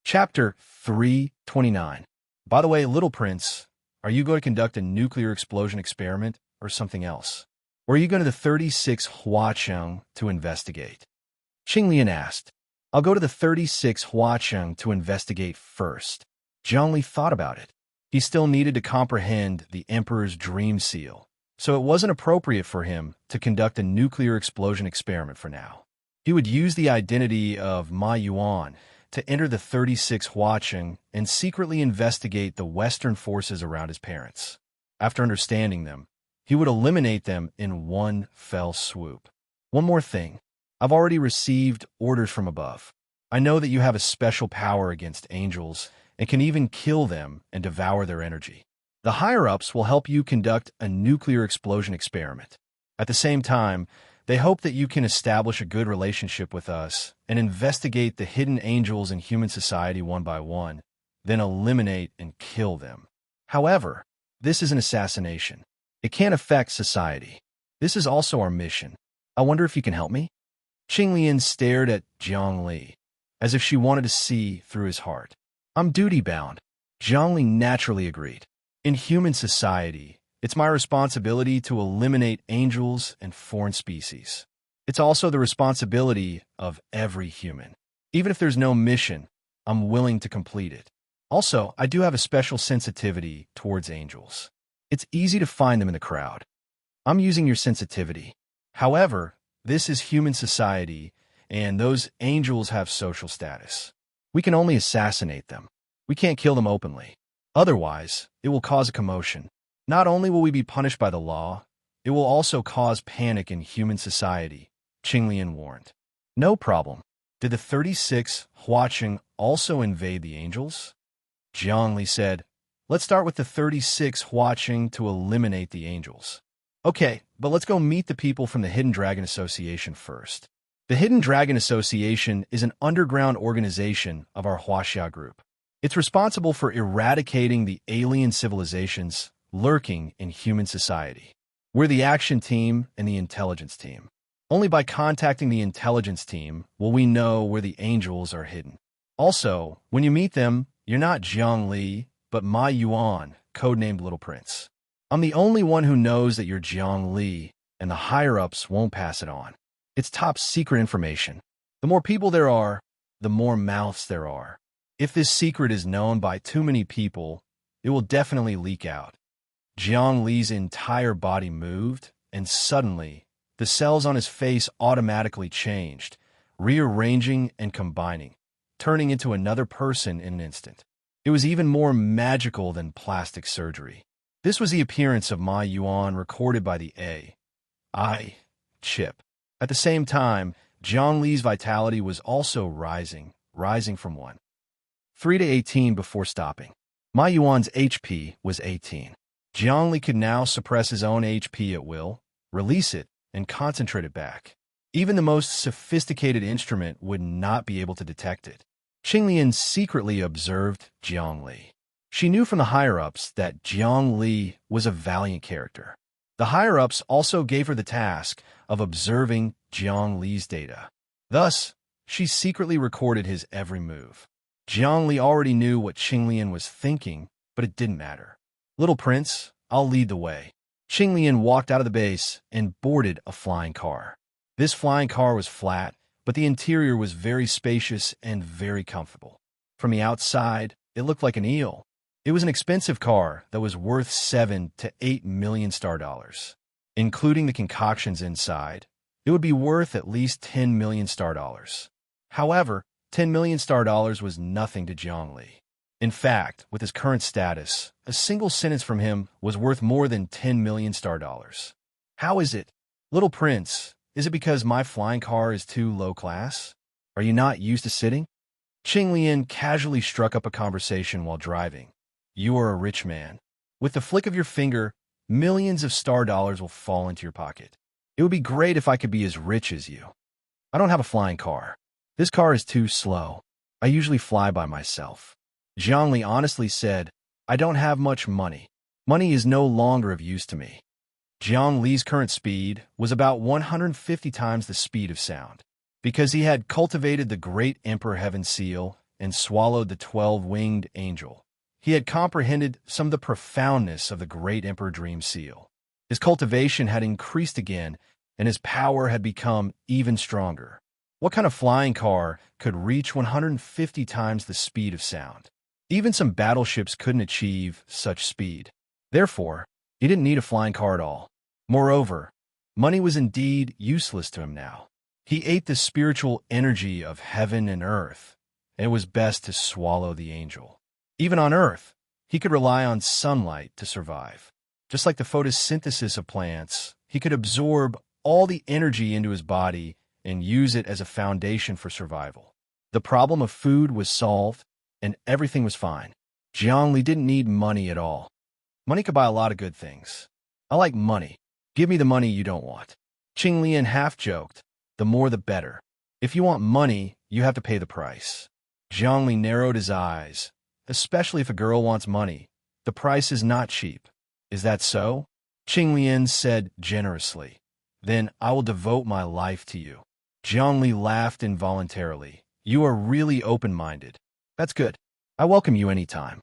Chapter 329. By the way, Little Prince, are you going to conduct a nuclear explosion experiment or something else? Or are you going to the 36 Huacheng to investigate? Qinglian asked. "I'll go to the 36 Huacheng to investigate first." Jiang Li thought about it. He still needed to comprehend the Emperor's dream seal, so it wasn't appropriate for him to conduct a nuclear explosion experiment for now. He would use the identity of Ma Yuan to enter the 36 Huacheng and secretly investigate the Western forces around his parents. After understanding them, he would eliminate them in one fell swoop. One more thing. I've already received orders from above. I know that you have a special power against angels and can even kill them and devour their energy. The higher-ups will help you conduct a nuclear explosion experiment. At the same time, they hope that you can establish a good relationship with us and investigate the hidden angels in human society one by one, then eliminate and kill them. However, this is an assassination. It can't affect society. This is also our mission. I wonder if you can help me?" Qinglian stared at Jiang Li, as if she wanted to see through his heart. "I'm duty-bound." Jiang Li naturally agreed. "In human society, it's my responsibility to eliminate angels and foreign species. It's also the responsibility of every human. Even if there's no mission, I'm willing to complete it. Also, I do have a special sensitivity towards angels. It's easy to find them in the crowd." I'm using your sensitivity. However, this is human society, and those angels have social status. We can only assassinate them. We can't kill them openly. Otherwise, it will cause a commotion. Not only will we be punished by the law, it will also cause panic in human society, Qinglian warned. No problem. Did the 36 Huaqing also invade the angels? Zhongli said, let's start with the 36 Huaqing to eliminate the angels. Okay, but let's go meet the people from the Hidden Dragon Association first. The Hidden Dragon Association is an underground organization of our Huaxia group. It's responsible for eradicating the alien civilizations lurking in human society. We're the action team and the intelligence team. Only by contacting the intelligence team will we know where the angels are hidden. Also, when you meet them, you're not Jiang Li, but Ma Yuan, codenamed Little Prince. I'm the only one who knows that you're Jiang Li, and the higher-ups won't pass it on. It's top secret information. The more people there are, the more mouths there are. If this secret is known by too many people, it will definitely leak out. Jiang Li's entire body moved, and suddenly, the cells on his face automatically changed, rearranging and combining, turning into another person in an instant. It was even more magical than plastic surgery. This was the appearance of Ma Yuan recorded by the AI chip. At the same time, Jiang Li's vitality was also rising from 3 to 18 before stopping. Ma Yuan's HP was 18. Jiang Li could now suppress his own HP at will, release it, and concentrate it back. Even the most sophisticated instrument would not be able to detect it. Qinglian secretly observed Jiang Li. She knew from the higher-ups that Jiang Li was a valiant character. The higher-ups also gave her the task of observing Jiang Li's data. Thus, she secretly recorded his every move. Jiang Li already knew what Qinglian was thinking, but it didn't matter. Little Prince, I'll lead the way. Qinglian walked out of the base and boarded a flying car. This flying car was flat, but the interior was very spacious and very comfortable. From the outside, it looked like an eel. It was an expensive car that was worth 7 to 8 million star dollars. Including the concoctions inside, it would be worth at least 10 million star dollars. However, 10 million star dollars was nothing to Jiang Li. In fact, with his current status, a single sentence from him was worth more than 10 million star dollars. How is it? Little Prince, is it because my flying car is too low class? Are you not used to sitting? Qinglian casually struck up a conversation while driving. You are a rich man. With the flick of your finger, millions of star dollars will fall into your pocket. It would be great if I could be as rich as you. I don't have a flying car. This car is too slow. I usually fly by myself. Jiang Li honestly said, I don't have much money. Money is no longer of use to me. Jiang Li's current speed was about 150 times the speed of sound. Because he had cultivated the great Emperor Heaven Seal and swallowed the 12-winged angel, he had comprehended some of the profoundness of the great Emperor Dream Seal. His cultivation had increased again, and his power had become even stronger. What kind of flying car could reach 150 times the speed of sound? Even some battleships couldn't achieve such speed. Therefore, he didn't need a flying car at all. Moreover, money was indeed useless to him now. He ate the spiritual energy of heaven and earth, and it was best to swallow the angel. Even on Earth, he could rely on sunlight to survive. Just like the photosynthesis of plants, he could absorb all the energy into his body and use it as a foundation for survival. The problem of food was solved, and everything was fine. Jiang Li didn't need money at all. Money could buy a lot of good things. I like money. Give me the money you don't want. Qinglian half joked, the more the better. If you want money, you have to pay the price. Jiang Li narrowed his eyes. Especially if a girl wants money, the price is not cheap. Is that so? Qinglian said generously. Then I will devote my life to you. Jiang Li laughed involuntarily. You are really open-minded. That's good. I welcome you anytime.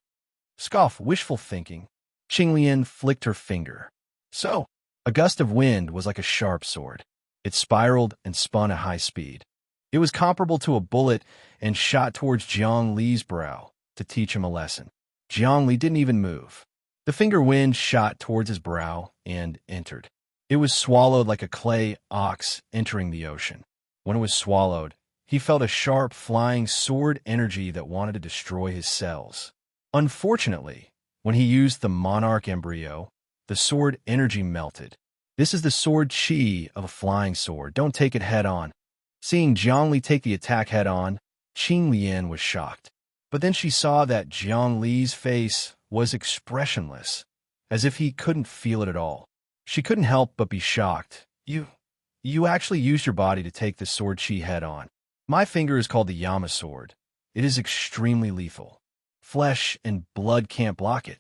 Scoff wishful thinking. Qinglian flicked her finger. So, a gust of wind was like a sharp sword. It spiraled and spun at high speed. It was comparable to a bullet and shot towards Jiang Li's brow to teach him a lesson. Jiang Li didn't even move. The finger wind shot towards his brow and entered. It was swallowed like a clay ox entering the ocean. When it was swallowed, he felt a sharp, flying sword energy that wanted to destroy his cells. Unfortunately, when he used the monarch embryo, the sword energy melted. This is the sword chi of a flying sword. Don't take it head-on. Seeing Zhongli take the attack head-on, Qing Lian was shocked. But then she saw that Zhang Li's face was expressionless, as if he couldn't feel it at all. She couldn't help but be shocked. You actually used your body to take the sword chi head-on. My finger is called the Yama sword. It is extremely lethal. Flesh and blood can't block it.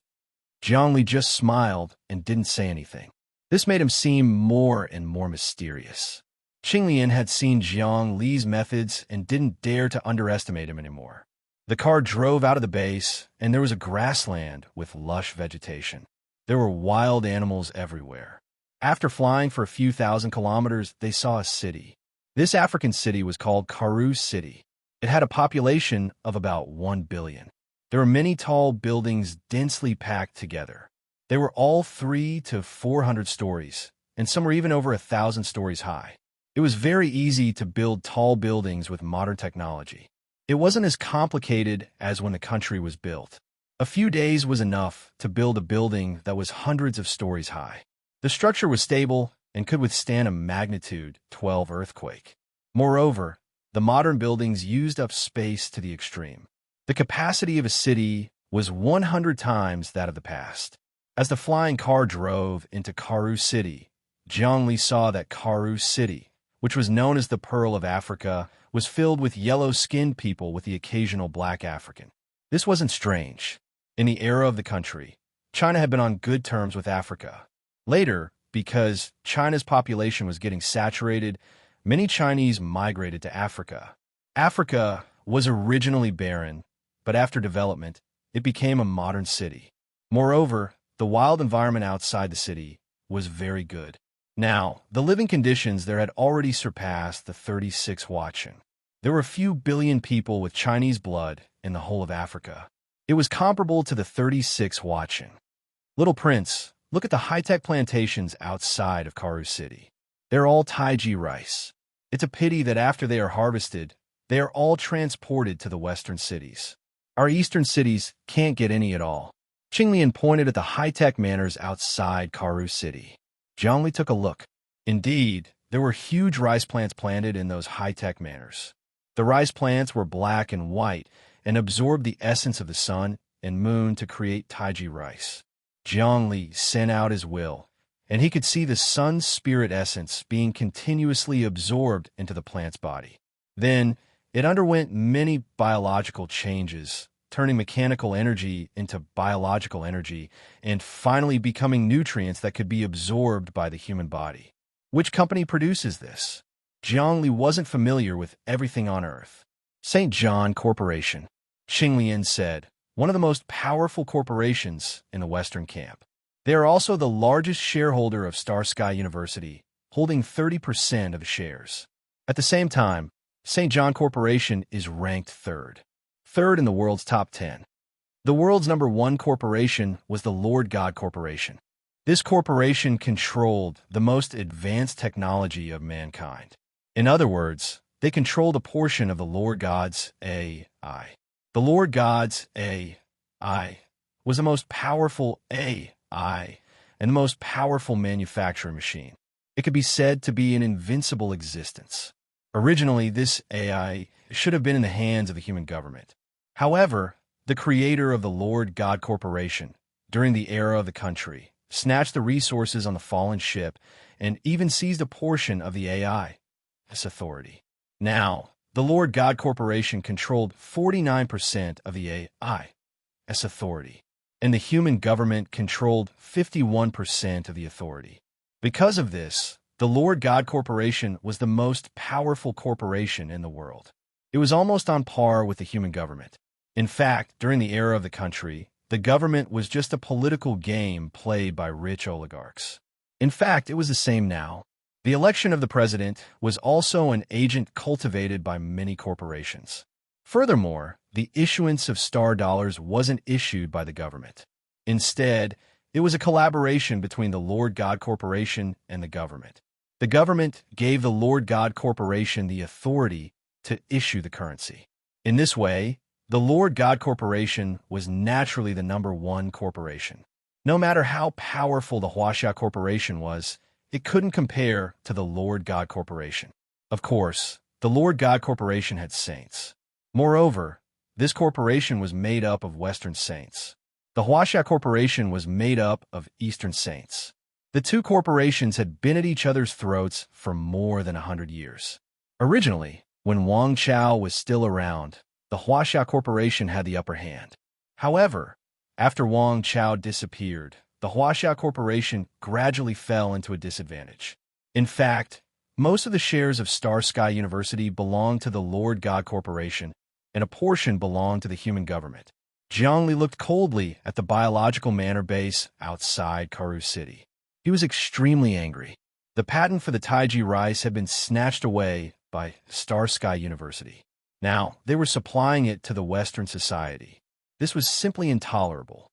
Zhongli just smiled and didn't say anything. This made him seem more and more mysterious. Qing Lian had seen Zhang Li's methods and didn't dare to underestimate him anymore. The car drove out of the base, and there was a grassland with lush vegetation. There were wild animals everywhere. After flying for a few thousand kilometers, they saw a city. This African city was called Karoo City. It had a population of about 1 billion. There were many tall buildings densely packed together. They were all 300 to 400 stories, and some were even over 1,000 stories high. It was very easy to build tall buildings with modern technology. It wasn't as complicated as when the country was built. A few days was enough to build a building that was hundreds of stories high. The structure was stable and could withstand a magnitude 12 earthquake. Moreover, the modern buildings used up space to the extreme. The capacity of a city was 100 times that of the past. As the flying car drove into Karoo City, Zhongli saw that Karoo City, which was known as the Pearl of Africa, was filled with yellow-skinned people with the occasional black African. This wasn't strange. In the era of the country, China had been on good terms with Africa. Later, because China's population was getting saturated, many Chinese migrated to Africa. Africa was originally barren, but after development, it became a modern city. Moreover, the wild environment outside the city was very good. Now, the living conditions there had already surpassed the 36 Huaqian. There were a few billion people with Chinese blood in the whole of Africa. It was comparable to the 36 Huaqian. Little Prince, look at the high-tech plantations outside of Karoo City. They're all Taiji rice. It's a pity that after they are harvested, they are all transported to the western cities. Our eastern cities can't get any at all. Qing Lian pointed at the high-tech manors outside Karoo City. Zhongli took a look. Indeed, there were huge rice plants planted in those high-tech manors. The rice plants were black and white and absorbed the essence of the sun and moon to create Taiji rice. Zhongli sent out his will, and he could see the sun's spirit essence being continuously absorbed into the plant's body. Then, it underwent many biological changes, turning mechanical energy into biological energy, and finally becoming nutrients that could be absorbed by the human body. Which company produces this? Zhongli wasn't familiar with everything on Earth. St. John Corporation, Qing Lian said, one of the most powerful corporations in the Western camp. They are also the largest shareholder of Star Sky University, holding 30% of the shares. At the same time, St. John Corporation is ranked third in the world's top 10. The world's number 1 corporation was the Lord God Corporation. This corporation controlled the most advanced technology of mankind. In other words, they controlled a portion of the Lord God's AI. The Lord God's AI was the most powerful AI and the most powerful manufacturing machine. It could be said to be an invincible existence. Originally, this AI should have been in the hands of the human government. However, the creator of the Lord God Corporation, during the era of the country, snatched the resources on the fallen ship and even seized a portion of the AI's authority. Now, the Lord God Corporation controlled 49% of the AI's authority, and the human government controlled 51% of the authority. Because of this, the Lord God Corporation was the most powerful corporation in the world. It was almost on par with the human government. In fact, during the era of the country, the government was just a political game played by rich oligarchs. In fact, it was the same now. The election of the president was also an agent cultivated by many corporations. Furthermore, the issuance of star dollars wasn't issued by the government. Instead, It was a collaboration between the Lord God Corporation and the government. The government gave the Lord God Corporation the authority to issue the currency. In this way, the Lord God Corporation was naturally the #1 corporation. No matter how powerful the Huaxia Corporation was, it couldn't compare to the Lord God Corporation. Of course, the Lord God Corporation had saints. Moreover, this corporation was made up of Western saints. The Huaxia Corporation was made up of Eastern saints. The two corporations had been at each other's throats for more than 100 years. Originally, when Wang Chao was still around, the Huaxia Corporation had the upper hand. However, after Wang Chao disappeared, the Huaxia Corporation gradually fell into a disadvantage. In fact, most of the shares of Star Sky University belonged to the Lord God Corporation, and a portion belonged to the human government. Jiangli looked coldly at the biological manor base outside Karu City. He was extremely angry. The patent for the Taiji rice had been snatched away by Star Sky University. Now, they were supplying it to the Western society. This was simply intolerable.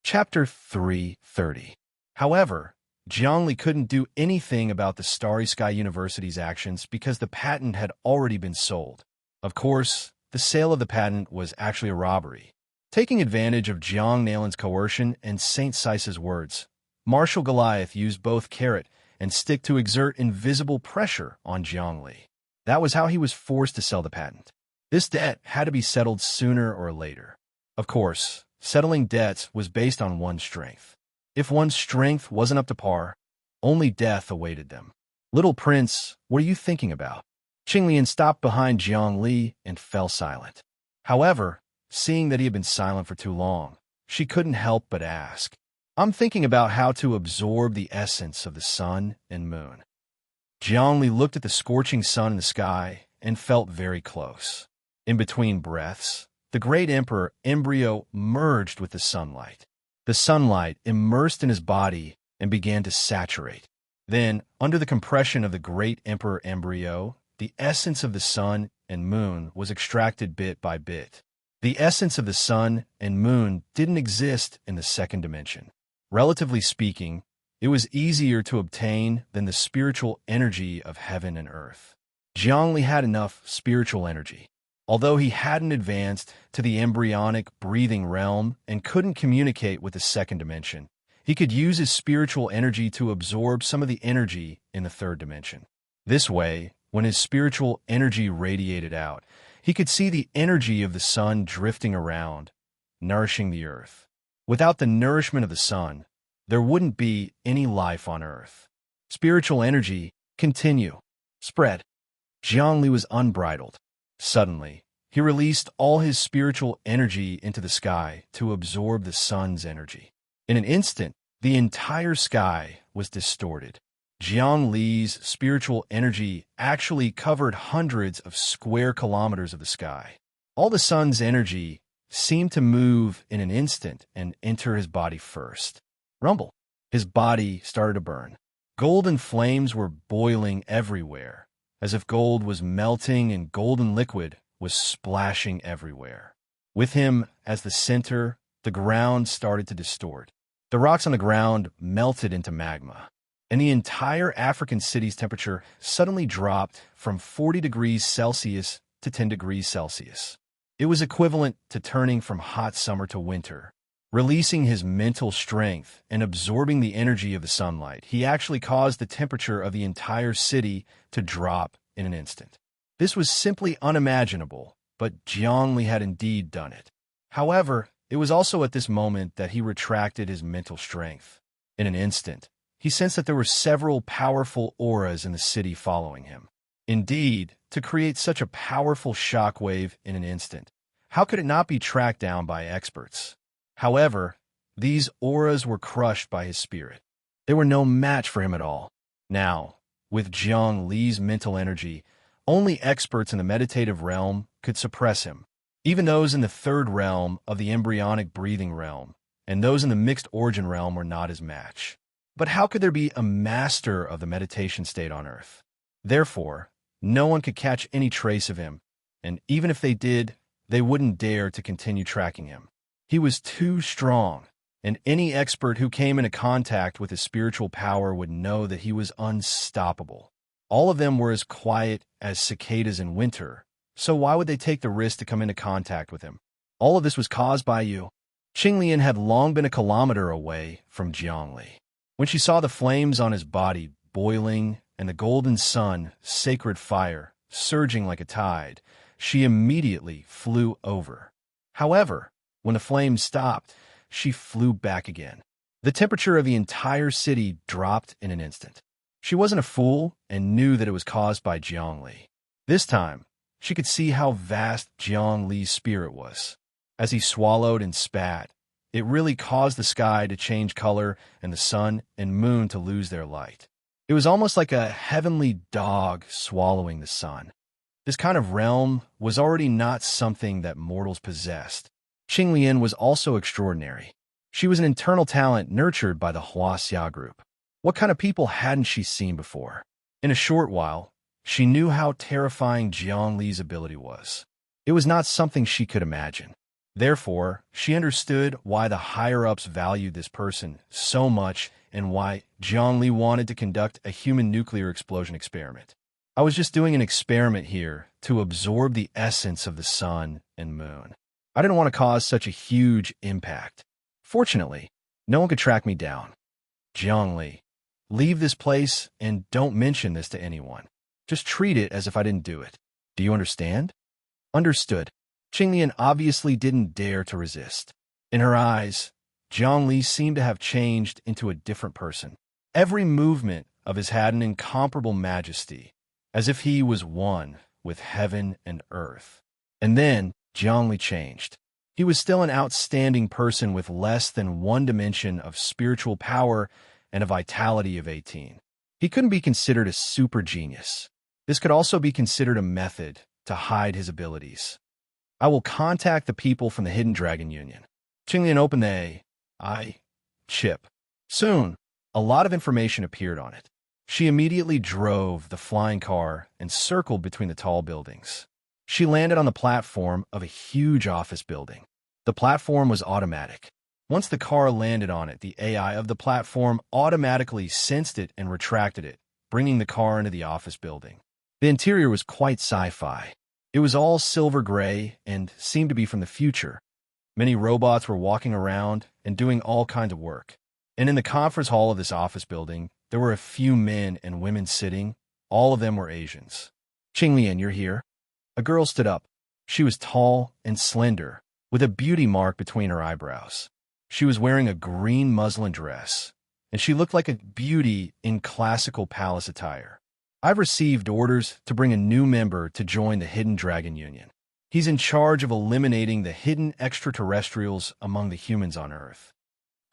Chapter 330. However, Jiangli couldn't do anything about the Starry Sky University's actions because the patent had already been sold. Of course, the sale of the patent was actually a robbery. Taking advantage of Jiang Nalin's coercion and Saint Sice's words, Marshal Goliath used both carrot and stick to exert invisible pressure on Jiangli. That was how he was forced to sell the patent. This debt had to be settled sooner or later. Of course, settling debts was based on one's strength. If one's strength wasn't up to par, only death awaited them. Little Prince, what are you thinking about? Qinglian stopped behind Jiang Li and fell silent. However, seeing that he had been silent for too long, she couldn't help but ask, I'm thinking about how to absorb the essence of the sun and moon. Jiang Li looked at the scorching sun in the sky and felt very close. In between breaths, the great emperor embryo merged with the sunlight. The sunlight immersed in his body and began to saturate. Then, under the compression of the great emperor embryo, the essence of the sun and moon was extracted bit by bit. The essence of the sun and moon didn't exist in the second dimension. Relatively speaking, it was easier to obtain than the spiritual energy of heaven and earth. Jiangli had enough spiritual energy. Although he hadn't advanced to the embryonic breathing realm and couldn't communicate with the second dimension, he could use his spiritual energy to absorb some of the energy in the third dimension. This way, when his spiritual energy radiated out, he could see the energy of the sun drifting around, nourishing the earth. Without the nourishment of the sun, there wouldn't be any life on earth. Spiritual energy, continue, spread. Jiangli was unbridled. Suddenly, he released all his spiritual energy into the sky to absorb the sun's energy. In an instant, the entire sky was distorted. Jiang Li's spiritual energy actually covered hundreds of square kilometers of the sky. All the sun's energy seemed to move in an instant and enter his body first. Rumble. His body started to burn. Golden flames were boiling everywhere, as if gold was melting and golden liquid was splashing everywhere. With him as the center, the ground started to distort. The rocks on the ground melted into magma, and the entire African city's temperature suddenly dropped from 40 degrees Celsius to 10 degrees Celsius. It was equivalent to turning from hot summer to winter. Releasing his mental strength and absorbing the energy of the sunlight, he actually caused the temperature of the entire city to drop in an instant. This was simply unimaginable, but Jiangli had indeed done it. However, it was also at this moment that he retracted his mental strength. In an instant, he sensed that there were several powerful auras in the city following him. Indeed, to create such a powerful shockwave in an instant, how could it not be tracked down by experts? However, these auras were crushed by his spirit. They were no match for him at all. Now, with Jiang Li's mental energy, only experts in the meditative realm could suppress him. Even those in the third realm of the embryonic breathing realm, and those in the mixed origin realm were not his match. But how could there be a master of the meditation state on earth? Therefore, no one could catch any trace of him, and even if they did, they wouldn't dare to continue tracking him. He was too strong. and any expert who came into contact with his spiritual power would know that he was unstoppable. All of them were as quiet as cicadas in winter, so why would they take the risk to come into contact with him? All of this was caused by you. Qinglian had long been a kilometer away from Jiangli. When she saw the flames on his body boiling and the golden sun, sacred fire, surging like a tide, she immediately flew over. However, when the flames stopped, she flew back again. The temperature of the entire city dropped in an instant. She wasn't a fool and knew that it was caused by Jiangli. This time, she could see how vast Jiangli's spirit was. As he swallowed and spat, it really caused the sky to change color and the sun and moon to lose their light. It was almost like a heavenly dog swallowing the sun. This kind of realm was already not something that mortals possessed. Qinglian was also extraordinary. She was an internal talent nurtured by the Huaxia group. What kind of people hadn't she seen before? In a short while, she knew how terrifying Jiangli's ability was. It was not something she could imagine. Therefore, she understood why the higher-ups valued this person so much and why Jiangli wanted to conduct a human nuclear explosion experiment. I was just doing an experiment here to absorb the essence of the sun and moon. I didn't want to cause such a huge impact. Fortunately, no one could track me down. Jiangli, leave this place and don't mention this to anyone. Just treat it as if I didn't do it. Do you understand? Understood. Qinglian obviously didn't dare to resist. In her eyes, Jiangli seemed to have changed into a different person. Every movement of his had an incomparable majesty, as if he was one with heaven and earth. And then Jiangli changed. He was still an outstanding person with less than one dimension of spiritual power and a vitality of 18. He couldn't be considered a super genius. This could also be considered a method to hide his abilities. I will contact the people from the Hidden Dragon Union. Qinglian opened the chip. Soon, a lot of information appeared on it. She immediately drove the flying car and circled between the tall buildings. She landed on the platform of a huge office building. The platform was automatic. Once the car landed on it, the AI of the platform automatically sensed it and retracted it, bringing the car into the office building. The interior was quite sci-fi. It was all silver gray and seemed to be from the future. Many robots were walking around and doing all kinds of work. And in the conference hall of this office building, there were a few men and women sitting. All of them were Asians. Qinglian, you're here? A girl stood up. She was tall and slender, with a beauty mark between her eyebrows. She was wearing a green muslin dress, and she looked like a beauty in classical palace attire. I've received orders to bring a new member to join the Hidden Dragon Union. He's in charge of eliminating the hidden extraterrestrials among the humans on Earth.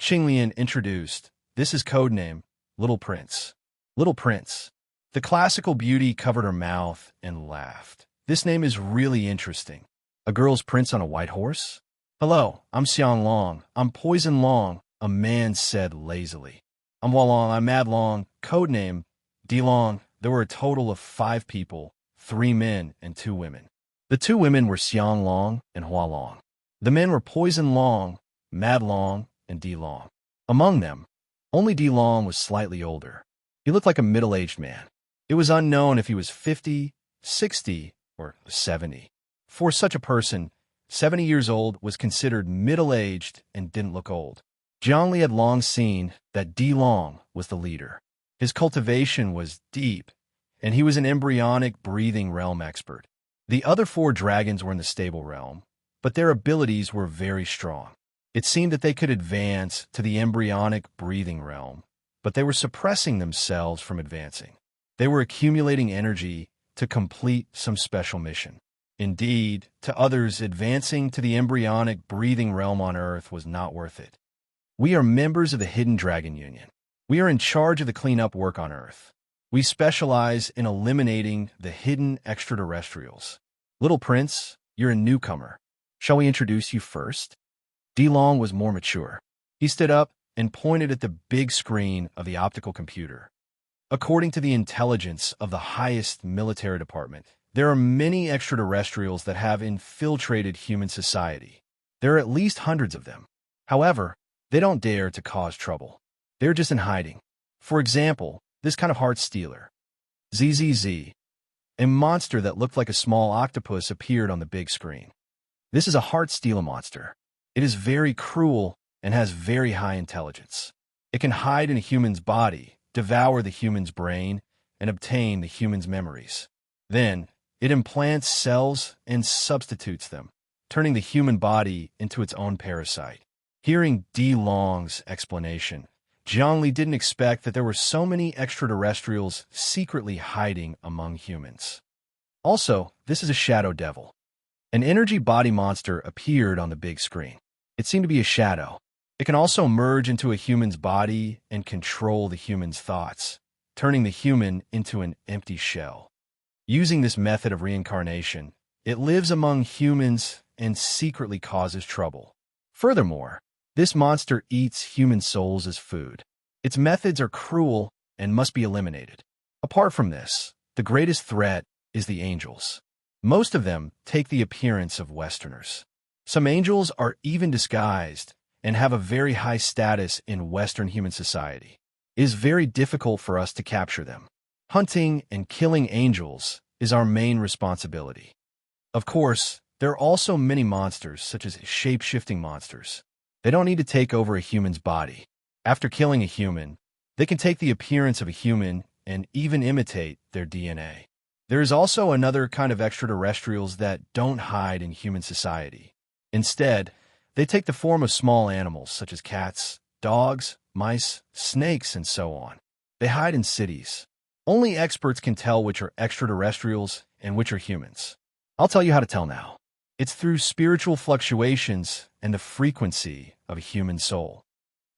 Qinglian introduced, this is codename, Little Prince. Little Prince. The classical beauty covered her mouth and laughed. This name is really interesting. A girl's prince on a white horse? Hello, I'm Xiang Long. I'm Poison Long, a man said lazily. I'm Hualong, I'm Mad Long, codename, D Long. There were a total of 5 people, 3 men and 2 women. The 2 women were Xiang Long and Hualong. The men were Poison Long, Mad Long, and D Long. Among them, only D Long was slightly older. He looked like a middle-aged man. It was unknown if he was 50, 60, or 70. For such a person, 70 years old was considered middle-aged and didn't look old. Jiangli had long seen that D Long was the leader. His cultivation was deep, and he was an embryonic breathing realm expert. The other 4 dragons were in the stable realm, but their abilities were very strong. It seemed that they could advance to the embryonic breathing realm, but they were suppressing themselves from advancing. They were accumulating energy to complete some special mission. Indeed, to others, advancing to the embryonic breathing realm on Earth was not worth it. We are members of the Hidden Dragon Union. We are in charge of the cleanup work on Earth. We specialize in eliminating the hidden extraterrestrials. Little Prince, you're a newcomer. Shall we introduce you first? D Long was more mature. He stood up and pointed at the big screen of the optical computer. According to the intelligence of the highest military department, there are many extraterrestrials that have infiltrated human society. There are at least hundreds of them. However, They don't dare to cause trouble. They're just in hiding. For example, this kind of heart stealer. ZZZ. A monster that looked like a small octopus appeared on the big screen. This is a heart stealer monster. It is very cruel and has very high intelligence. It can hide in a human's body, devour the human's brain, and obtain the human's memories. Then, it implants cells and substitutes them, turning the human body into its own parasite. Hearing D. Long's explanation, Zhongli didn't expect that there were so many extraterrestrials secretly hiding among humans. Also, this is a shadow devil. An energy body monster appeared on the big screen. It seemed to be a shadow. It can also merge into a human's body and control the human's thoughts, turning the human into an empty shell. Using this method of reincarnation, it lives among humans and secretly causes trouble. Furthermore, this monster eats human souls as food. Its methods are cruel and must be eliminated. Apart from this, the greatest threat is the angels. Most of them take the appearance of Westerners. Some angels are even disguised and have a very high status in Western human society. It is very difficult for us to capture them. Hunting and killing angels is our main responsibility. Of course, there are also many monsters, such as shape-shifting monsters. They don't need to take over a human's body. After killing a human, they can take the appearance of a human and even imitate their DNA. There is also another kind of extraterrestrials that don't hide in human society. Instead, they take the form of small animals such as cats, dogs, mice, snakes, and so on. They hide in cities. Only experts can tell which are extraterrestrials and which are humans. I'll tell you how to tell now. It's through spiritual fluctuations and the frequency of a human soul.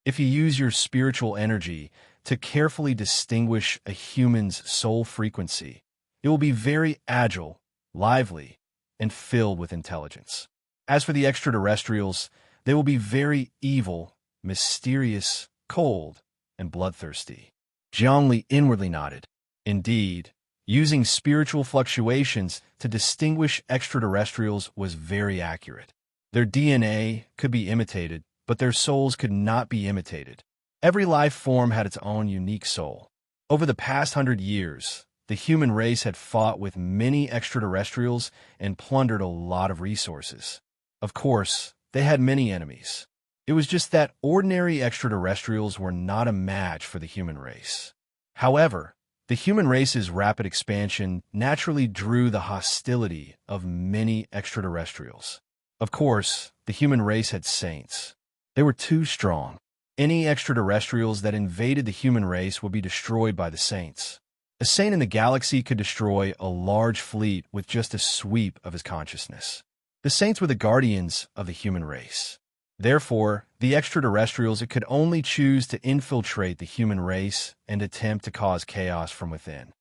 If you use your spiritual energy to carefully distinguish a human's soul frequency, it will be very agile, lively, and filled with intelligence. As for the extraterrestrials, they will be very evil, mysterious, cold, and bloodthirsty. Zhongli inwardly nodded. Indeed, using spiritual fluctuations to distinguish extraterrestrials was very accurate. Their DNA could be imitated, but their souls could not be imitated. Every life form had its own unique soul. Over the past 100 years, the human race had fought with many extraterrestrials and plundered a lot of resources. Of course, they had many enemies. It was just that ordinary extraterrestrials were not a match for the human race. However, the human race's rapid expansion naturally drew the hostility of many extraterrestrials. Of course, the human race had saints. They were too strong. Any extraterrestrials that invaded the human race would be destroyed by the saints. A saint in the galaxy could destroy a large fleet with just a sweep of his consciousness. The saints were the guardians of the human race. Therefore, the extraterrestrials could only choose to infiltrate the human race and attempt to cause chaos from within.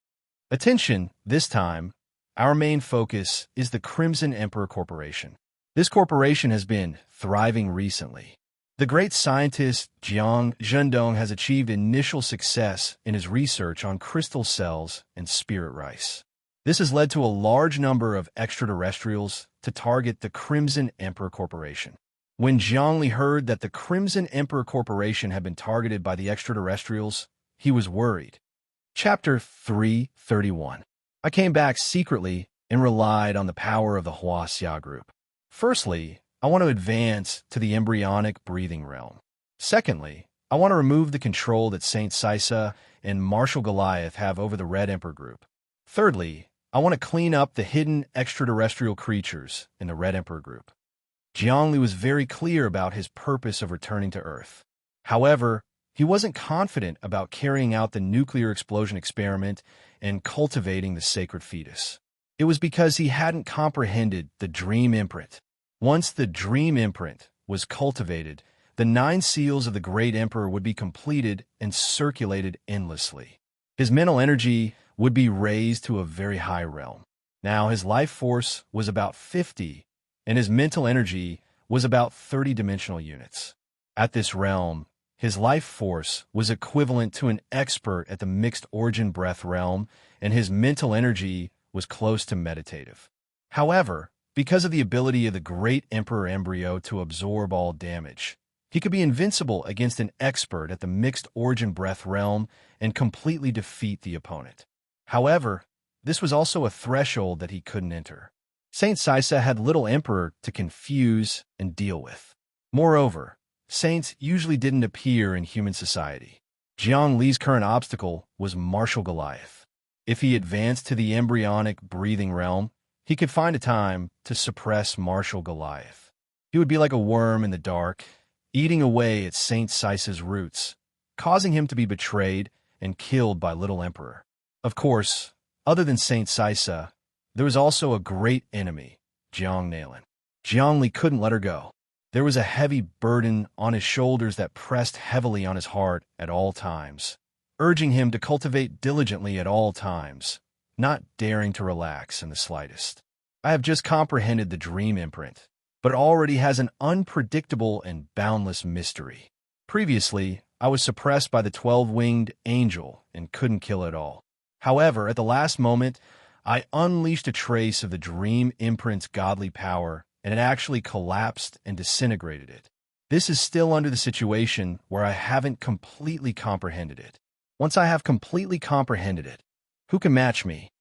Attention, this time, our main focus is the Crimson Emperor Corporation. This corporation has been thriving recently. The great scientist Jiang Zhendong has achieved initial success in his research on crystal cells and spirit rice. This has led to a large number of extraterrestrials to target the Crimson Emperor Corporation. When Zhongli heard that the Crimson Emperor Corporation had been targeted by the extraterrestrials, he was worried. Chapter 331. I came back secretly and relied on the power of the Huaxia group. Firstly, I want to advance to the embryonic breathing realm. Secondly, I want to remove the control that Saint Sisa and Marshal Goliath have over the Red Emperor group. Thirdly, I want to clean up the hidden extraterrestrial creatures in the Red Emperor group. Zhongli was very clear about his purpose of returning to Earth. However, he wasn't confident about carrying out the nuclear explosion experiment and cultivating the sacred fetus. It was because he hadn't comprehended the dream imprint. Once the dream imprint was cultivated, the 9 seals of the great emperor would be completed and circulated endlessly. His mental energy would be raised to a very high realm. Now his life force was about 50, and his mental energy was about 30-dimensional units. At this realm, his life force was equivalent to an expert at the mixed origin breath realm, and his mental energy was close to meditative. However, because of the ability of the great emperor embryo to absorb all damage, He could be invincible against an expert at the mixed origin breath realm and completely defeat the opponent. However, this was also a threshold that he couldn't enter. Saint Sisa had Little Emperor to confuse and deal with. Moreover, saints usually didn't appear in human society. Jiang Li's current obstacle was Martial Goliath. If he advanced to the embryonic breathing realm, he could find a time to suppress Martial Goliath. He would be like a worm in the dark, eating away at Saint Sisa's roots, causing him to be betrayed and killed by Little Emperor. Of course, other than Saint Sisa, there was also a great enemy, Jiang Nailin. Jiang Li couldn't let her go. There was a heavy burden on his shoulders that pressed heavily on his heart at all times, urging him to cultivate diligently at all times, not daring to relax in the slightest. I have just comprehended the dream imprint, but it already has an unpredictable and boundless mystery. Previously, I was suppressed by the 12-winged angel and couldn't kill it all. However, at the last moment, I unleashed a trace of the dream imprint's godly power, and it actually collapsed and disintegrated it. This is still under the situation where I haven't completely comprehended it. Once I have completely comprehended it, who can match me?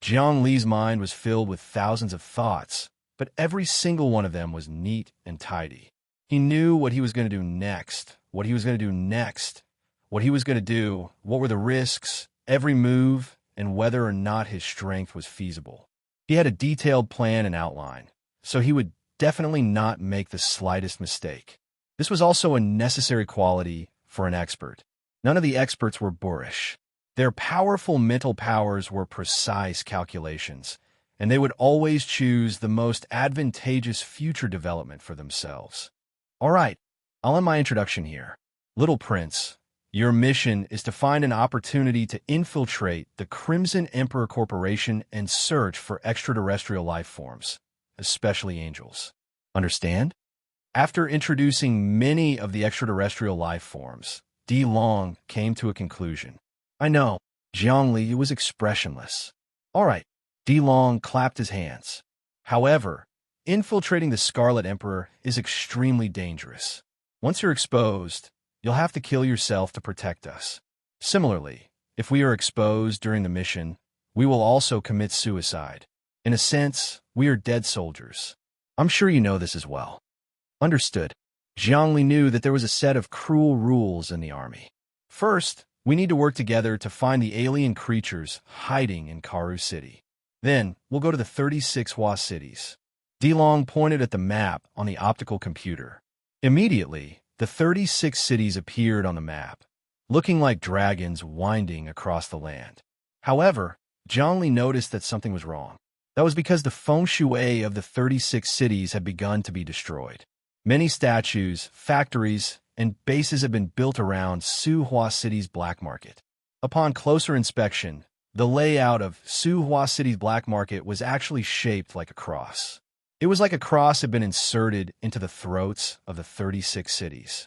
Jiang Li's mind was filled with thousands of thoughts, but every single one of them was neat and tidy. He knew what he was going to do next, what he was going to do next, what he was going to do, what were the risks, every move, and whether or not his strength was feasible. He had a detailed plan and outline, so he would definitely not make the slightest mistake. This was also a necessary quality for an expert. None of the experts were boorish. Their powerful mental powers were precise calculations, and they would always choose the most advantageous future development for themselves. All right, I'll end my introduction here. Little Prince, your mission is to find an opportunity to infiltrate the Crimson Emperor Corporation and search for extraterrestrial life forms, especially angels. Understand? After introducing many of the extraterrestrial life forms, Di Long came to a conclusion. I know, Jiang Li was expressionless. All right, Di Long clapped his hands. However, infiltrating the Scarlet Emperor is extremely dangerous. Once you're exposed, you'll have to kill yourself to protect us. Similarly, if we are exposed during the mission, we will also commit suicide. In a sense, we are dead soldiers. I'm sure you know this as well. Understood. Jiang Li knew that there was a set of cruel rules in the army. First, we need to work together to find the alien creatures hiding in Karu City. Then, we'll go to the 36 Hua cities. Di Long pointed at the map on the optical computer. Immediately, the 36 cities appeared on the map, looking like dragons winding across the land. However, Jiang Li noticed that something was wrong. That was because the feng shui of the 36 cities had begun to be destroyed. Many statues, factories, and bases have been built around Suhua City's black market. Upon closer inspection, the layout of Suhua City's black market was actually shaped like a cross. It was like a cross had been inserted into the throats of the 36 cities.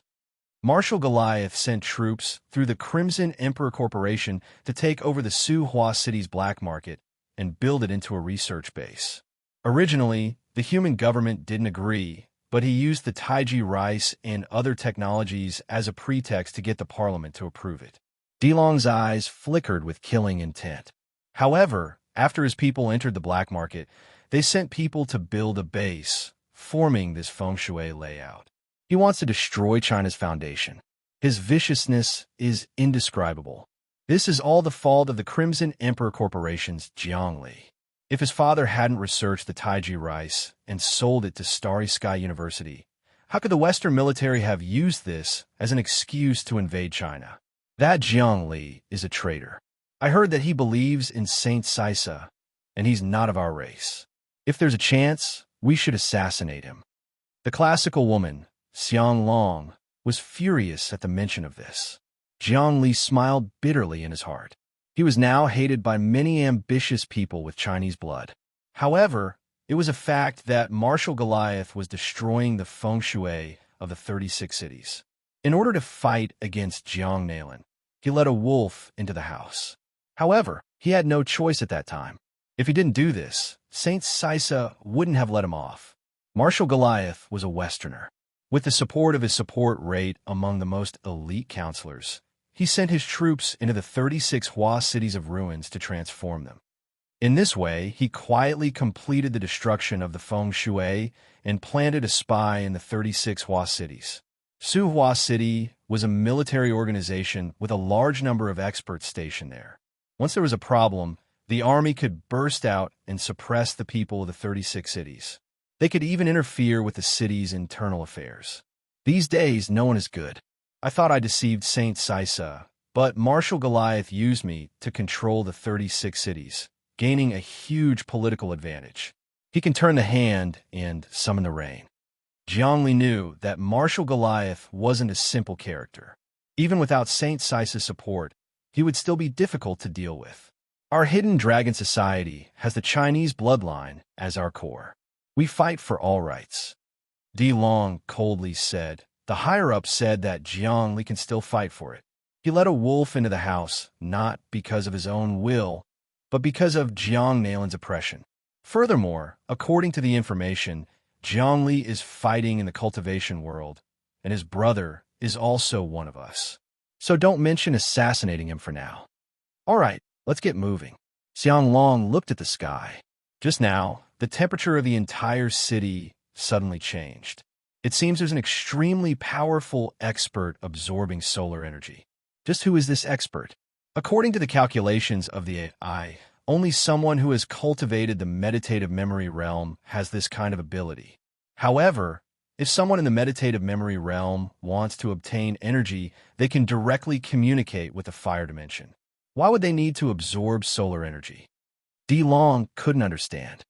Martial Goliath sent troops through the Crimson Emperor Corporation to take over the Suhua City's black market and build it into a research base. Originally, the human government didn't agree, but he used the Taiji rice and other technologies as a pretext to get the parliament to approve it. Di Long's eyes flickered with killing intent. However, after his people entered the black market, they sent people to build a base, forming this feng shui layout. He wants to destroy China's foundation. His viciousness is indescribable. This is all the fault of the Crimson Emperor Corporation's Jiang Li. If his father hadn't researched the Taiji rice and sold it to Starry Sky University, how could the Western military have used this as an excuse to invade China? That Jiang Li is a traitor. I heard that he believes in Saint Sisa, and he's not of our race. If there's a chance, we should assassinate him. The classical woman, Xiang Long, was furious at the mention of this. Jiang Li smiled bitterly in his heart. He was now hated by many ambitious people with Chinese blood. However, it was a fact that Martial Goliath was destroying the feng shui of the 36 cities. In order to fight against Jiang Nailin, he let a wolf into the house. However, he had no choice at that time. If he didn't do this, Saint Sisa wouldn't have let him off. Martial Goliath was a Westerner. With the support of his support rate among the most elite counselors, he sent his troops into the 36 Hua cities of ruins to transform them. In this way, he quietly completed the destruction of the Feng Shui and planted a spy in the 36 Hua cities. Su Hua City was a military organization with a large number of experts stationed there. Once there was a problem, the army could burst out and suppress the people of the 36 cities. They could even interfere with the city's internal affairs. These days, no one is good. I thought I deceived Saint Sisa, but Marshal Goliath used me to control the 36 cities, gaining a huge political advantage. He can turn the hand and summon the rain. Zhongli knew that Marshal Goliath wasn't a simple character. Even without Saint Sisa's support, he would still be difficult to deal with. Our hidden dragon society has the Chinese bloodline as our core. We fight for all rights. Di Long coldly said. The higher-up said that Zhongli can still fight for it. He let a wolf into the house, not because of his own will, but because of Jiang Nalin's oppression. Furthermore, according to the information, Zhongli is fighting in the cultivation world, and his brother is also one of us. So don't mention assassinating him for now. All right, let's get moving. Xiang Long looked at the sky. Just now, the temperature of the entire city suddenly changed. It seems there's an extremely powerful expert absorbing solar energy. Just who is this expert? According to the calculations of the AI, only someone who has cultivated the meditative memory realm has this kind of ability. However, if someone in the meditative memory realm wants to obtain energy, they can directly communicate with the fire dimension. Why would they need to absorb solar energy? Di Long couldn't understand.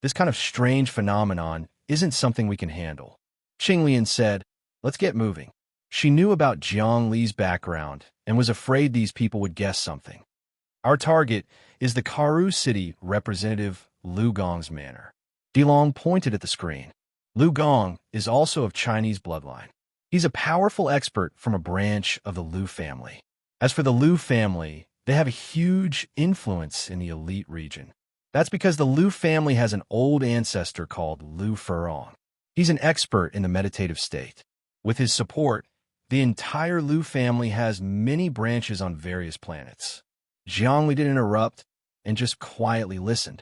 This kind of strange phenomenon isn't something we can handle. Qinglian said, let's get moving. She knew about Jiang Li's background and was afraid these people would guess something. Our target is the Karu City representative Lu Gong's manor. Di Long pointed at the screen. Lu Gong is also of Chinese bloodline. He's a powerful expert from a branch of the Lu family. As for the Lu family, they have a huge influence in the elite region. That's because the Lu family has an old ancestor called Lu Furong. He's an expert in the meditative state. With his support, the entire Lu family has many branches on various planets. Zhongli didn't interrupt and just quietly listened.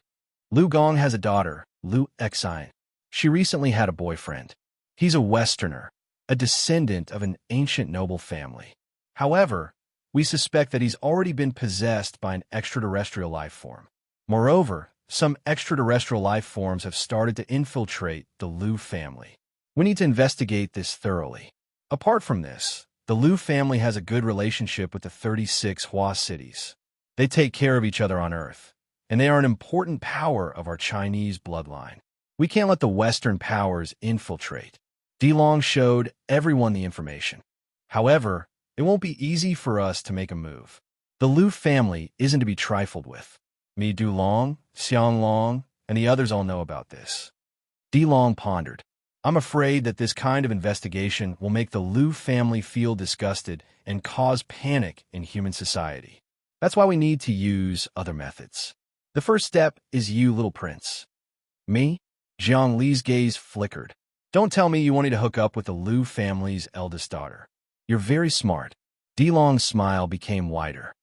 Lu Gong has a daughter, Lu Exine. She recently had a boyfriend. He's a Westerner, a descendant of an ancient noble family. However, we suspect that he's already been possessed by an extraterrestrial life form. Moreover, some extraterrestrial life forms have started to infiltrate the Lu family. We need to investigate this thoroughly. Apart from this, the Lu family has a good relationship with the 36 Hua cities. They take care of each other on Earth, and they are an important power of our Chinese bloodline. We can't let the Western powers infiltrate. Di Long showed everyone the information. However, it won't be easy for us to make a move. The Lu family isn't to be trifled with. Mi Du Long, Xiang Long, and the others all know about this. Di Long pondered. I'm afraid that this kind of investigation will make the Lu family feel disgusted and cause panic in human society. That's why we need to use other methods. The first step is you, little prince. Me? Zhang Li's gaze flickered. Don't tell me you wanted to hook up with the Lu family's eldest daughter. You're very smart. Di Long's smile became wider.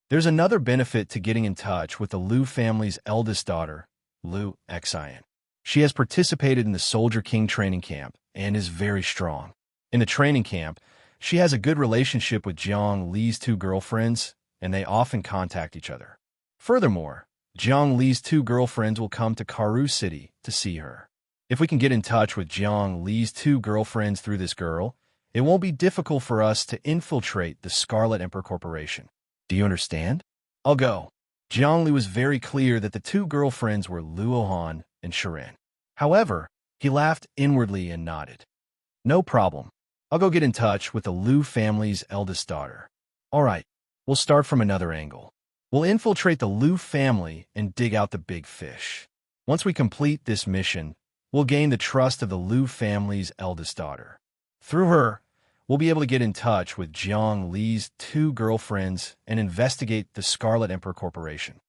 There's another benefit to getting in touch with the Lu family's eldest daughter, Lu Exine. She has participated in the Soldier King training camp and is very strong. In the training camp, she has a good relationship with Jiang Li's two girlfriends, and they often contact each other. Furthermore, Jiang Li's two girlfriends will come to Karu City to see her. If we can get in touch with Jiang Li's two girlfriends through this girl, it won't be difficult for us to infiltrate the Scarlet Emperor Corporation. Do you understand? I'll go. Jiang Li was very clear that the two girlfriends were Luo Han and Serene. However, he laughed inwardly and nodded. No problem. I'll go get in touch with the Lu family's eldest daughter. All right, we'll start from another angle. We'll infiltrate the Lu family and dig out the big fish. Once we complete this mission, we'll gain the trust of the Lu family's eldest daughter. Through her, we'll be able to get in touch with Jiang Li's two girlfriends and investigate the Scarlet Emperor Corporation.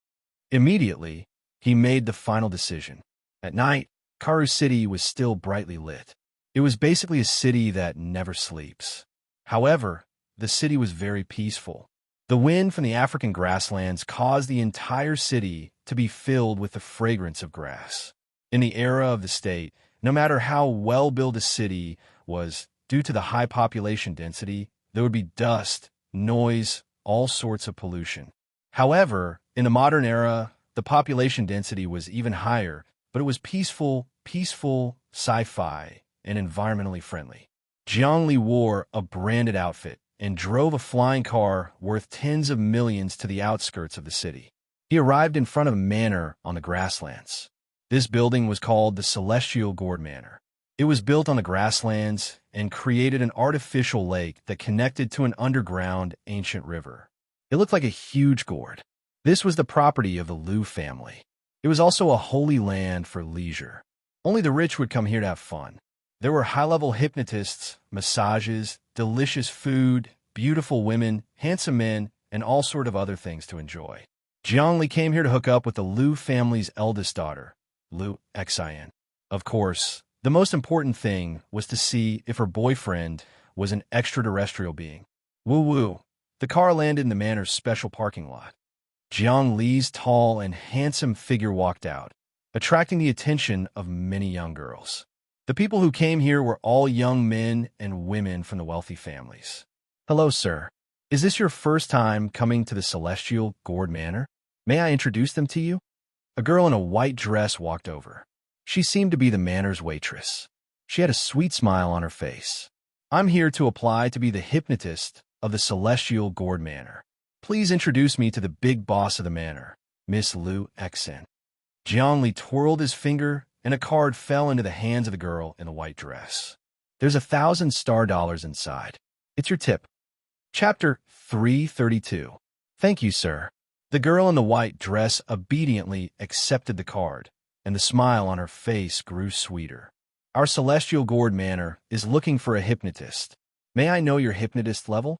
Immediately, he made the final decision. At night, Karu City was still brightly lit. It was basically a city that never sleeps. However, the city was very peaceful. The wind from the African grasslands caused the entire city to be filled with the fragrance of grass. In the era of the state, no matter how well-built a city was, due to the high population density, there would be dust, noise, all sorts of pollution. However, in the modern era, the population density was even higher, but it was peaceful, sci-fi, and environmentally friendly. Jiangli wore a branded outfit and drove a flying car worth tens of millions to the outskirts of the city. He arrived in front of a manor on the grasslands. This building was called the Celestial Gourd Manor. It was built on the grasslands and created an artificial lake that connected to an underground ancient river. It looked like a huge gourd. This was the property of the Liu family. It was also a holy land for leisure. Only the rich would come here to have fun. There were high-level hypnotists, massages, delicious food, beautiful women, handsome men, and all sort of other things to enjoy. Jiangli came here to hook up with the Liu family's eldest daughter, Liu Xian. Of course, the most important thing was to see if her boyfriend was an extraterrestrial being. Woo-woo. The car landed in the manor's special parking lot. Jiang Li's tall and handsome figure walked out, attracting the attention of many young girls. The people who came here were all young men and women from the wealthy families. Hello, sir. Is this your first time coming to the Celestial Gourd Manor? May I introduce them to you? A girl in a white dress walked over. She seemed to be the manor's waitress. She had a sweet smile on her face. I'm here to apply to be the hypnotist of the Celestial Gourd Manor. Please introduce me to the big boss of the manor, Miss Liu Xian. Jiangli twirled his finger, and a card fell into the hands of the girl in the white dress. There's 1,000 star dollars inside. It's your tip. Chapter 332. Thank you, sir. The girl in the white dress obediently accepted the card, and the smile on her face grew sweeter. Our Celestial Gourd Manor is looking for a hypnotist. May I know your hypnotist level?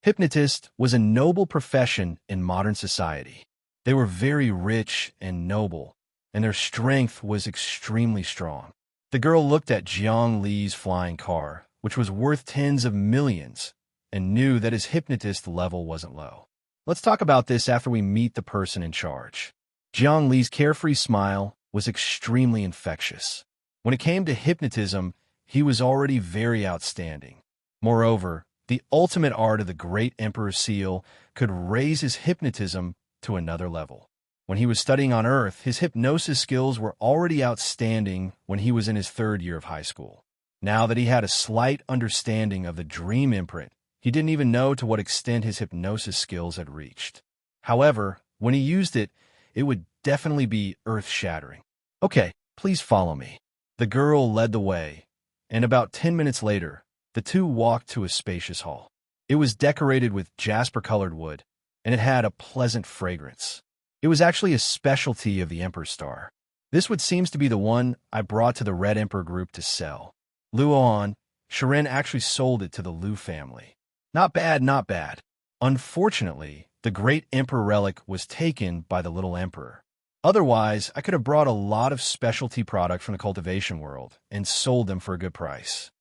Hypnotist was a noble profession in modern society. They were very rich and noble, and their strength was extremely strong. The girl looked at Jiang Li's flying car, which was worth tens of millions, and knew that his hypnotist level wasn't low. Let's talk about this after we meet the person in charge. Jiang Li's carefree smile was extremely infectious. When it came to hypnotism, he was already very outstanding. Moreover, the ultimate art of the great Emperor Seal could raise his hypnotism to another level. When he was studying on Earth, his hypnosis skills were already outstanding when he was in his 3rd year of high school. Now that he had a slight understanding of the dream imprint, he didn't even know to what extent his hypnosis skills had reached. However, when he used it, it would definitely be earth-shattering. Okay, please follow me. The girl led the way, and about 10 minutes later, the two walked to a spacious hall. It was decorated with jasper-colored wood, and it had a pleasant fragrance. It was actually a specialty of the Emperor Star. This wood seems to be the one I brought to the Red Emperor group to sell. Luoan, Sharon actually sold it to the Liu family. Not bad, not bad. Unfortunately, the great Emperor relic was taken by the little Emperor. Otherwise, I could have brought a lot of specialty product from the cultivation world and sold them for a good price.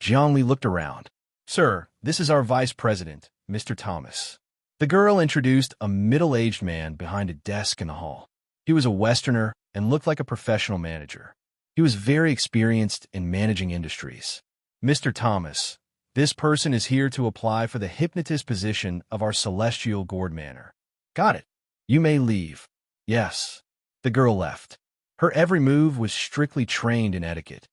Jiangli looked around. Sir, this is our vice president, Mr. Thomas. The girl introduced a middle-aged man behind a desk in the hall. He was a Westerner and looked like a professional manager. He was very experienced in managing industries. Mr. Thomas, this person is here to apply for the hypnotist position of our Celestial Gourd Manor. Got it. You may leave. Yes. The girl left. Her every move was strictly trained in etiquette.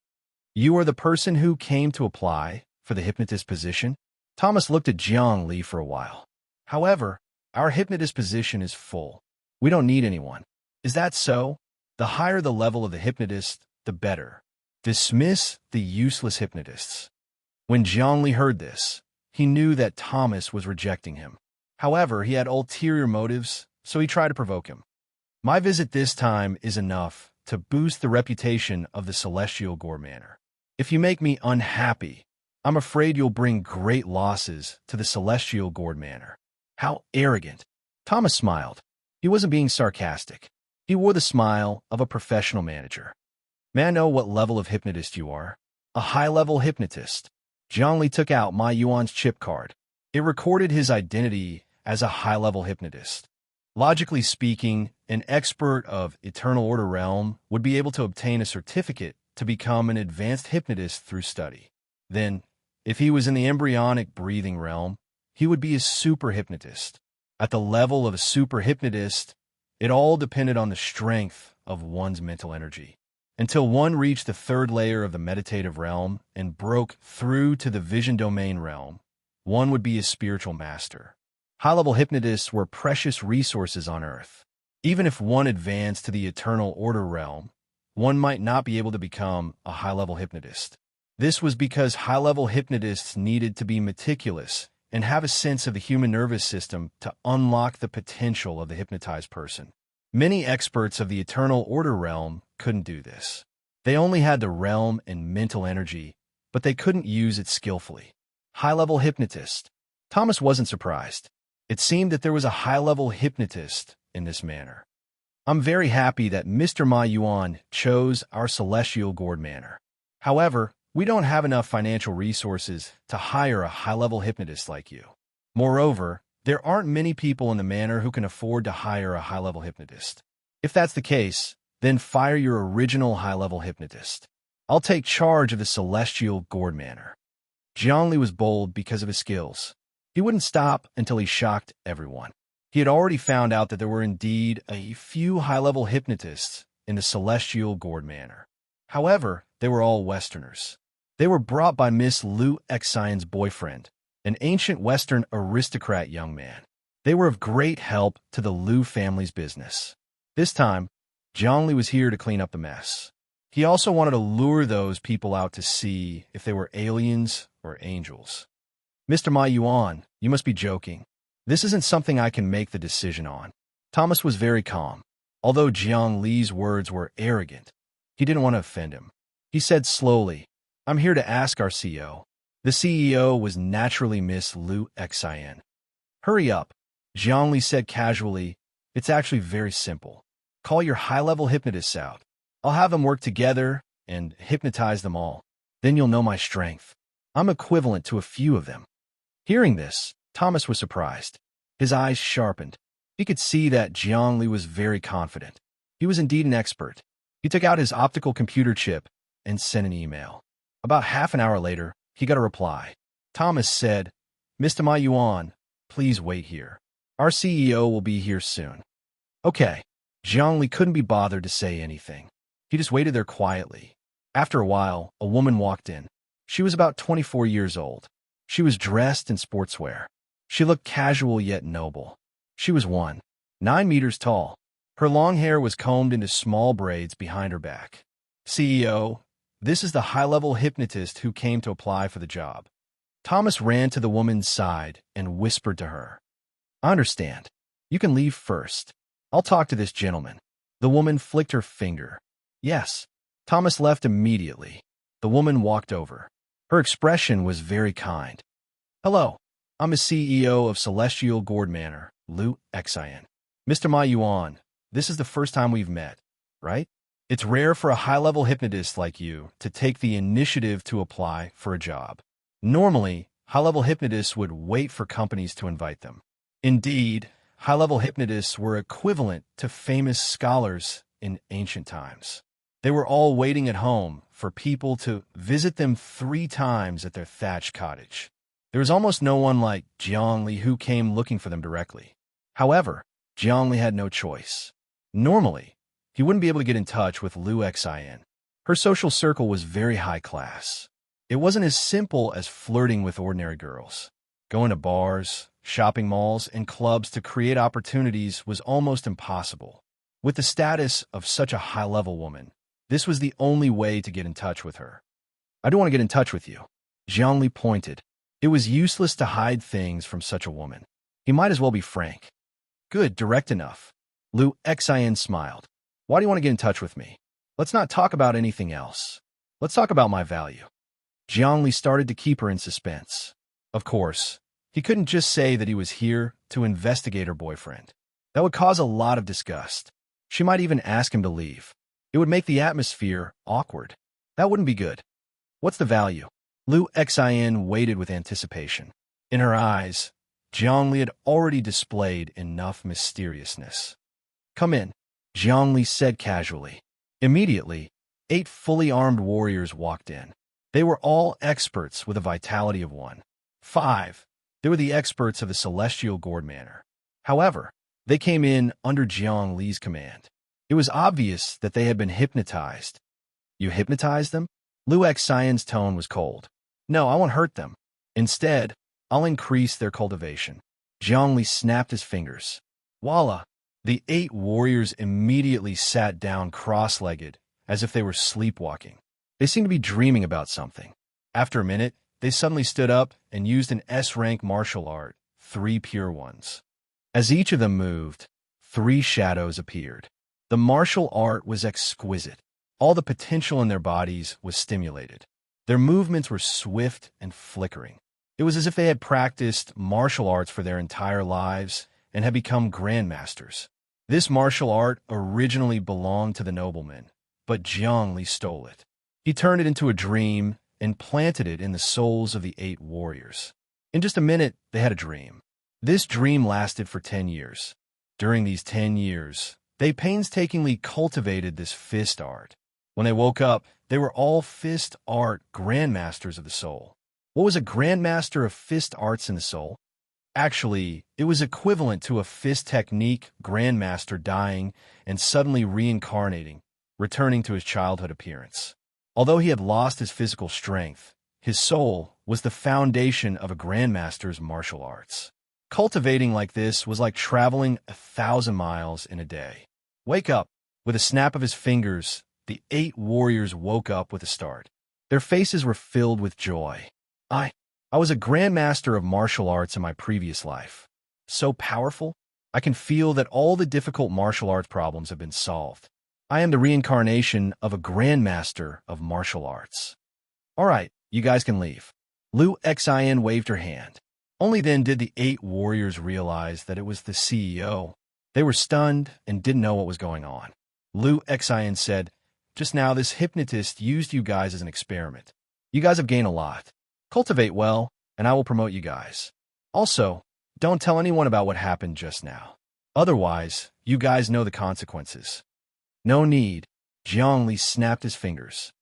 You are the person who came to apply for the hypnotist position? Thomas looked at Jiang Li for a while. However, our hypnotist position is full. We don't need anyone. Is that so? The higher the level of the hypnotist, the better. Dismiss the useless hypnotists. When Jiang Li heard this, he knew that Thomas was rejecting him. However, he had ulterior motives, so he tried to provoke him. My visit this time is enough to boost the reputation of the Celestial Gourd Manor. If you make me unhappy, I'm afraid you'll bring great losses to the Celestial Gourd Manor. How arrogant. Thomas smiled. He wasn't being sarcastic. He wore the smile of a professional manager. May I know what level of hypnotist you are? a high-level hypnotist. Zhongli took out Ma Yuan's chip card. It recorded his identity as a high-level hypnotist. Logically speaking, an expert of Eternal Order realm would be able to obtain a certificate to become an advanced hypnotist through study. Then, if he was in the embryonic breathing realm, he would be a super hypnotist. At the level of a super hypnotist, it all depended on the strength of one's mental energy. Until one reached the third layer of the meditative realm and broke through to the vision domain realm, one would be a spiritual master. High-level hypnotists were precious resources on Earth. Even if one advanced to the Eternal Order realm, one might not be able to become a high-level hypnotist. This was because high-level hypnotists needed to be meticulous and have a sense of the human nervous system to unlock the potential of the hypnotized person. Many experts of the Eternal Order realm couldn't do this. They only had the realm and mental energy, but they couldn't use it skillfully. High-level hypnotist. Thomas wasn't surprised. It seemed that there was a high-level hypnotist in this manner. I'm very happy that Mr. Ma Yuan chose our celestial gourd manor. However, we don't have enough financial resources to hire a high-level hypnotist like you. Moreover, there aren't many people in the manor who can afford to hire a high-level hypnotist. If that's the case, then fire your original high-level hypnotist. I'll take charge of the celestial gourd manor. Zhongli was bold because of his skills. He wouldn't stop until he shocked everyone. He had already found out that there were indeed a few high-level hypnotists in the celestial gourd manor. However, they were all Westerners. They were brought by Miss Liu Xian's boyfriend, an ancient Western aristocrat young man. They were of great help to the Liu family's business. This time, Zhongli was here to clean up the mess. He also wanted to lure those people out to see if they were aliens or angels. Mr. Ma Yuan, you must be joking. This isn't something I can make the decision on. Thomas was very calm. Although Jiang Li's words were arrogant, he didn't want to offend him. He said slowly, I'm here to ask our CEO. The CEO was naturally Miss Liu Xian. Hurry up, Jiang Li said casually. It's actually very simple. Call your high-level hypnotists out. I'll have them work together and hypnotize them all. Then you'll know my strength. I'm equivalent to a few of them. Hearing this, Thomas was surprised. His eyes sharpened. He could see that Jiang Li was very confident. He was indeed an expert. He took out his optical computer chip and sent an email. About half an hour later, he got a reply. Thomas said, Mr. Ma Yuan, please wait here. Our CEO will be here soon. Okay. Jiang Li couldn't be bothered to say anything. He just waited there quietly. After a while, a woman walked in. She was about 24 years old. She was dressed in sportswear. She looked casual yet noble. She was 9 meters tall. Her long hair was combed into small braids behind her back. CEO, this is the high-level hypnotist who came to apply for the job. Thomas ran to the woman's side and whispered to her. I understand. You can leave first. I'll talk to this gentleman. The woman flicked her finger. Yes. Thomas left immediately. The woman walked over. Her expression was very kind. Hello. I'm the CEO of Celestial Gourd Manor, Liu Xian. Mr. Ma Yuan, this is the first time we've met, right? It's rare for a high-level hypnotist like you to take the initiative to apply for a job. Normally, high-level hypnotists would wait for companies to invite them. Indeed, high-level hypnotists were equivalent to famous scholars in ancient times. They were all waiting at home for people to visit them 3 times at their thatched cottage. There was almost no one like Jiang Li who came looking for them directly. However, Jiang Li had no choice. Normally, he wouldn't be able to get in touch with Liu Xian. Her social circle was very high class. It wasn't as simple as flirting with ordinary girls. Going to bars, shopping malls, and clubs to create opportunities was almost impossible. With the status of such a high-level woman, this was the only way to get in touch with her. I don't want to get in touch with you. Jiang Li pointed. It was useless to hide things from such a woman. He might as well be frank. Good, direct enough. Liu Xian smiled. Why do you want to get in touch with me? Let's not talk about anything else. Let's talk about my value. Jiang Li started to keep her in suspense. Of course, he couldn't just say that he was here to investigate her boyfriend. That would cause a lot of disgust. She might even ask him to leave. It would make the atmosphere awkward. That wouldn't be good. What's the value? Lu Xin waited with anticipation. In her eyes, Zhongli had already displayed enough mysteriousness. Come in, Zhongli said casually. Immediately, 8 fully armed warriors walked in. They were all experts with a vitality of 1. 5. They were the experts of the celestial gourd manor. However, they came in under Jiang Li's command. It was obvious that they had been hypnotized. You hypnotized them? Lu Xion's tone was cold. No, I won't hurt them. Instead, I'll increase their cultivation. Jiang Li snapped his fingers. Voila! The 8 warriors immediately sat down cross-legged, as if they were sleepwalking. They seemed to be dreaming about something. After a minute, they suddenly stood up and used an S-rank martial art, 3 pure ones. As each of them moved, 3 shadows appeared. The martial art was exquisite. All the potential in their bodies was stimulated. Their movements were swift and flickering. It was as if they had practiced martial arts for their entire lives and had become grandmasters. This martial art originally belonged to the nobleman, but Jiang Li stole it. He turned it into a dream and planted it in the souls of the 8 warriors. In just a minute, they had a dream. This dream lasted for 10 years. During these 10 years, they painstakingly cultivated this fist art. When they woke up, they were all fist art grandmasters of the soul. What was a grandmaster of fist arts in the soul? Actually, it was equivalent to a fist technique grandmaster dying and suddenly reincarnating, returning to his childhood appearance. Although he had lost his physical strength, his soul was the foundation of a grandmaster's martial arts. Cultivating like this was like traveling 1,000 miles in a day. Wake up! With a snap of his fingers, the 8 warriors woke up with a start. Their faces were filled with joy. I was a grandmaster of martial arts in my previous life. So powerful, I can feel that all the difficult martial arts problems have been solved. I am the reincarnation of a grandmaster of martial arts. All right, you guys can leave. Lu Xin waved her hand. Only then did the 8 warriors realize that it was the CEO. They were stunned and didn't know what was going on. Lu Xin said, just now this hypnotist used you guys as an experiment. You guys have gained a lot. Cultivate well, and I will promote you guys. Also, don't tell anyone about what happened just now. Otherwise, you guys know the consequences. No need. Jiang Li snapped his fingers.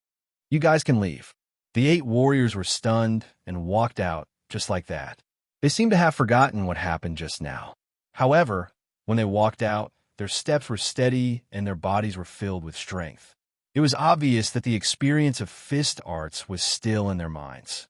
You guys can leave. The 8 warriors were stunned and walked out just like that. They seemed to have forgotten what happened just now. However, when they walked out, their steps were steady and their bodies were filled with strength. It was obvious that the experience of fist arts was still in their minds.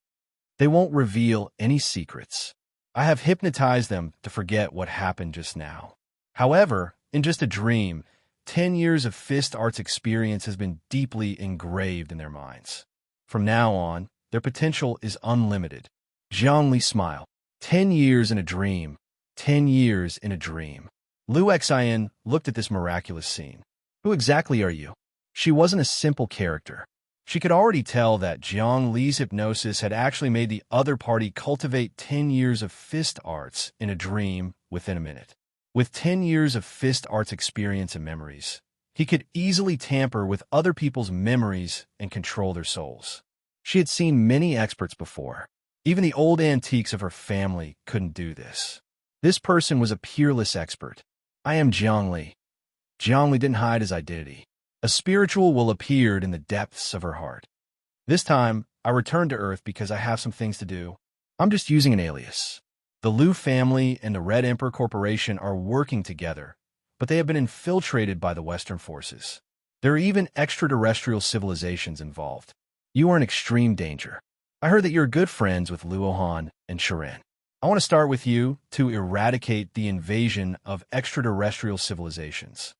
They won't reveal any secrets. I have hypnotized them to forget what happened just now. However, in just a dream, 10 years of fist arts experience has been deeply engraved in their minds. From now on, their potential is unlimited. Jiang Li smiled. 10 years in a dream. 10 years in a dream. Lu Xin looked at this miraculous scene. Who exactly are you? She wasn't a simple character. She could already tell that Jiang Li's hypnosis had actually made the other party cultivate 10 years of fist arts in a dream within a minute. With 10 years of fist arts experience and memories, he could easily tamper with other people's memories and control their souls. She had seen many experts before. Even the old antiques of her family couldn't do this. This person was a peerless expert. I am Jiang Li. Jiang Li didn't hide his identity. A spiritual will appeared in the depths of her heart. This time, I returned to Earth because I have some things to do. I'm just using an alias. The Liu family and the Red Emperor Corporation are working together, but they have been infiltrated by the Western forces. There are even extraterrestrial civilizations involved. You are in extreme danger. I heard that you're good friends with Luohan and Serene. I want to start with you to eradicate the invasion of extraterrestrial civilizations.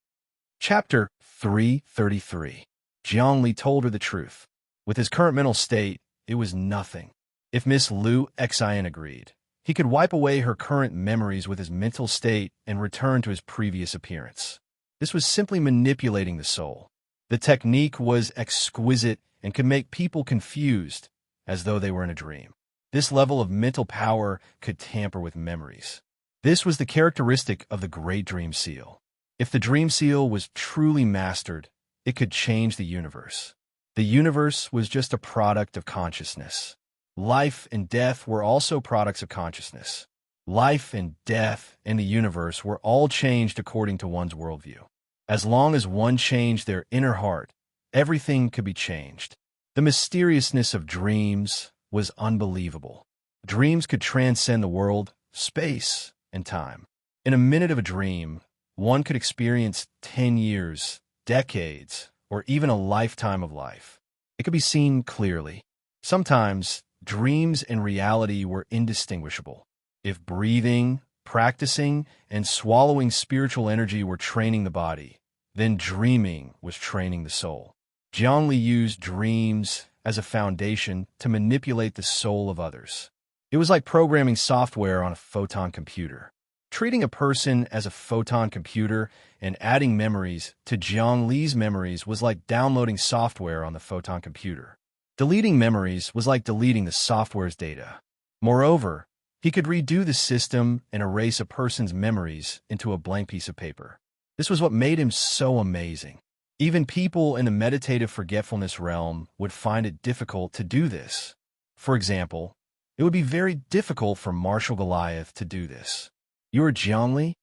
Chapter 333. Jiang Li told her the truth. With his current mental state, it was nothing. If Miss Lu Xin agreed, he could wipe away her current memories with his mental state and return to his previous appearance. This was simply manipulating the soul. The technique was exquisite and could make people confused, as though they were in a dream. This level of mental power could tamper with memories. This was the characteristic of the Great Dream Seal. If the Dream Seal was truly mastered, it could change the universe. The universe was just a product of consciousness. Life and death were also products of consciousness. Life and death and the universe were all changed according to one's worldview. As long as one changed their inner heart, everything could be changed. The mysteriousness of dreams was unbelievable. Dreams could transcend the world, space, and time. In a minute of a dream, one could experience 10 years, decades, or even a lifetime of life. It could be seen clearly. Sometimes, dreams and reality were indistinguishable. If breathing, practicing, and swallowing spiritual energy were training the body, then dreaming was training the soul. Zhongli used dreams as a foundation to manipulate the soul of others. It was like programming software on a photon computer. Treating a person as a photon computer and adding memories to Zhongli's memories was like downloading software on the photon computer. Deleting memories was like deleting the software's data. Moreover, he could redo the system and erase a person's memories into a blank piece of paper. This was what made him so amazing. Even people in the meditative forgetfulness realm would find it difficult to do this. For example, it would be very difficult for Marshal Goliath to do this. "You're Zhongli?"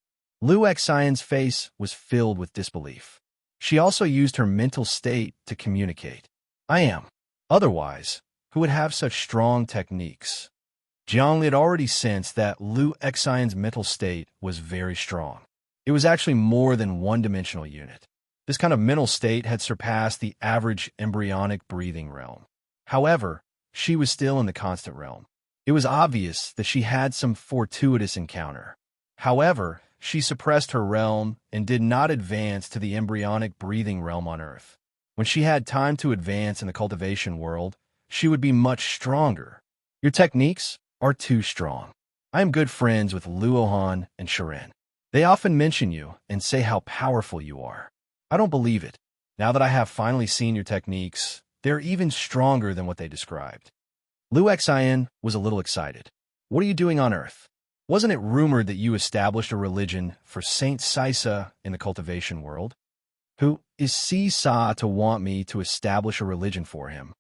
Liu Xian's face was filled with disbelief. She also used her mental state to communicate. "I am. Otherwise, who would have such strong techniques?" Zhongli had already sensed that Liu Xian's mental state was very strong. It was actually more than one-dimensional unit. This kind of mental state had surpassed the average embryonic breathing realm. However, she was still in the constant realm. It was obvious that she had some fortuitous encounter. However, she suppressed her realm and did not advance to the embryonic breathing realm on Earth. When she had time to advance in the cultivation world, she would be much stronger. "Your techniques are too strong. I am good friends with Luohan and Serene. They often mention you and say how powerful you are. I don't believe it. Now that I have finally seen your techniques, they're even stronger than what they described." Liu Xian was a little excited. "What are you doing on Earth? Wasn't it rumored that you established a religion for Saint Sisa in the cultivation world? Who is Sisa to want me to establish a religion for him?"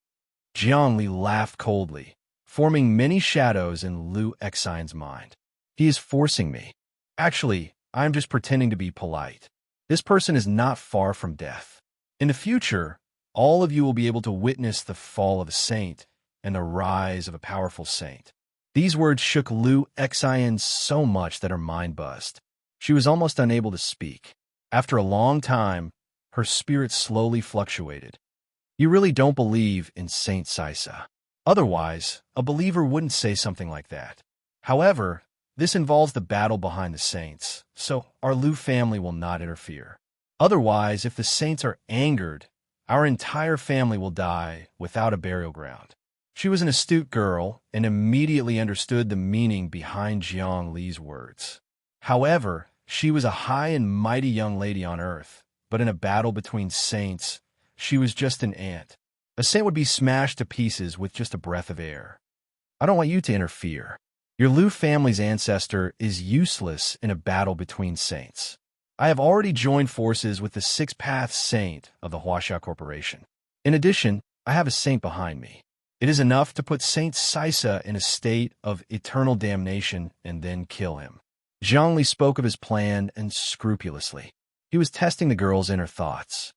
Zhongli laughed coldly, forming many shadows in Liu Xian's mind. "He is forcing me. Actually, I am just pretending to be polite. This person is not far from death. In the future, all of you will be able to witness the fall of a saint and the rise of a powerful saint." These words shook Liu Xian so much that her mind buzzed. She was almost unable to speak. After a long time, her spirit slowly fluctuated. "You really don't believe in Saint Sisa. Otherwise, a believer wouldn't say something like that. However, this involves the battle behind the saints, so our Liu family will not interfere. Otherwise, if the saints are angered, our entire family will die without a burial ground." She was an astute girl and immediately understood the meaning behind Jiang Li's words. However, she was a high and mighty young lady on Earth, but in a battle between saints, she was just an ant. A saint would be smashed to pieces with just a breath of air. "I don't want you to interfere. Your Liu family's ancestor is useless in a battle between saints. I have already joined forces with the Six Paths Saint of the Huaxia Corporation. In addition, I have a saint behind me. It is enough to put Saint Sisa in a state of eternal damnation and then kill him." Zhongli spoke of his plan unscrupulously. He was testing the girl's inner thoughts.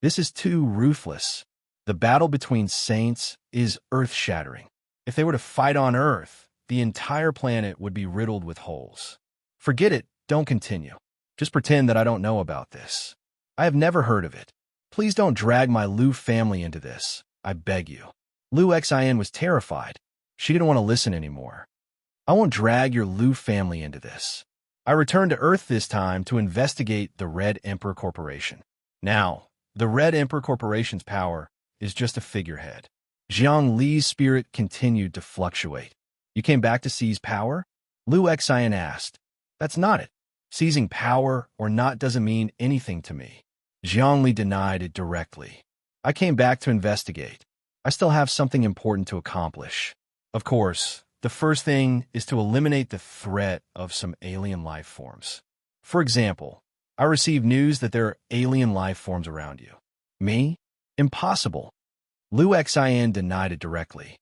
"This is too ruthless. The battle between saints is earth-shattering. If they were to fight on Earth, the entire planet would be riddled with holes. Forget it, don't continue. Just pretend that I don't know about this. I have never heard of it. Please don't drag my Liu family into this, I beg you." Liu Xian was terrified. She didn't want to listen anymore. "I won't drag your Liu family into this. I returned to Earth this time to investigate the Red Emperor Corporation. Now, the Red Emperor Corporation's power is just a figurehead." Jiang Li's spirit continued to fluctuate. "You came back to seize power?" Liu Xian asked. "That's not it. Seizing power or not doesn't mean anything to me." Jiang Li denied it directly. "I came back to investigate. I still have something important to accomplish. Of course, the first thing is to eliminate the threat of some alien life forms. For example, I received news that there are alien life forms around you." "Me? Impossible. Lu Xin denied it directly.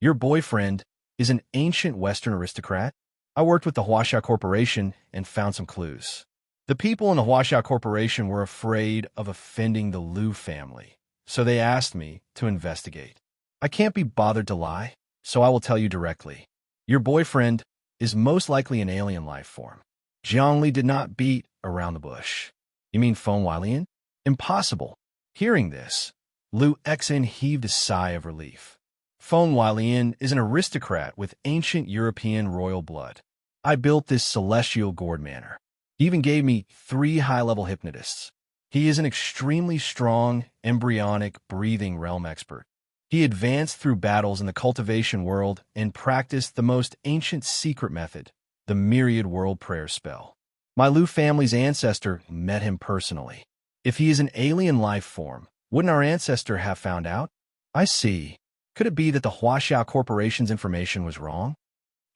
Your boyfriend is an ancient Western aristocrat? I worked with the Huaxia Corporation and found some clues. The people in the Huaxia Corporation were afraid of offending the Lu family, so they asked me to investigate. I can't be bothered to lie, so I will tell you directly. Your boyfriend is most likely an alien life form. Zhongli did not beat around the bush. You mean Feng Weilian? Impossible. Hearing this, Lu Xin heaved a sigh of relief. Feng Weilian is an aristocrat with ancient European royal blood. I built this celestial gourd manor. He even gave me 3 high-level hypnotists. He is an extremely strong, embryonic, breathing realm expert. He advanced through battles in the cultivation world and practiced the most ancient secret method, the myriad world prayer spell. My Lu family's ancestor met him personally. If he is an alien life form, wouldn't our ancestor have found out? I see. Could it be that the Huaxia Corporation's information was wrong?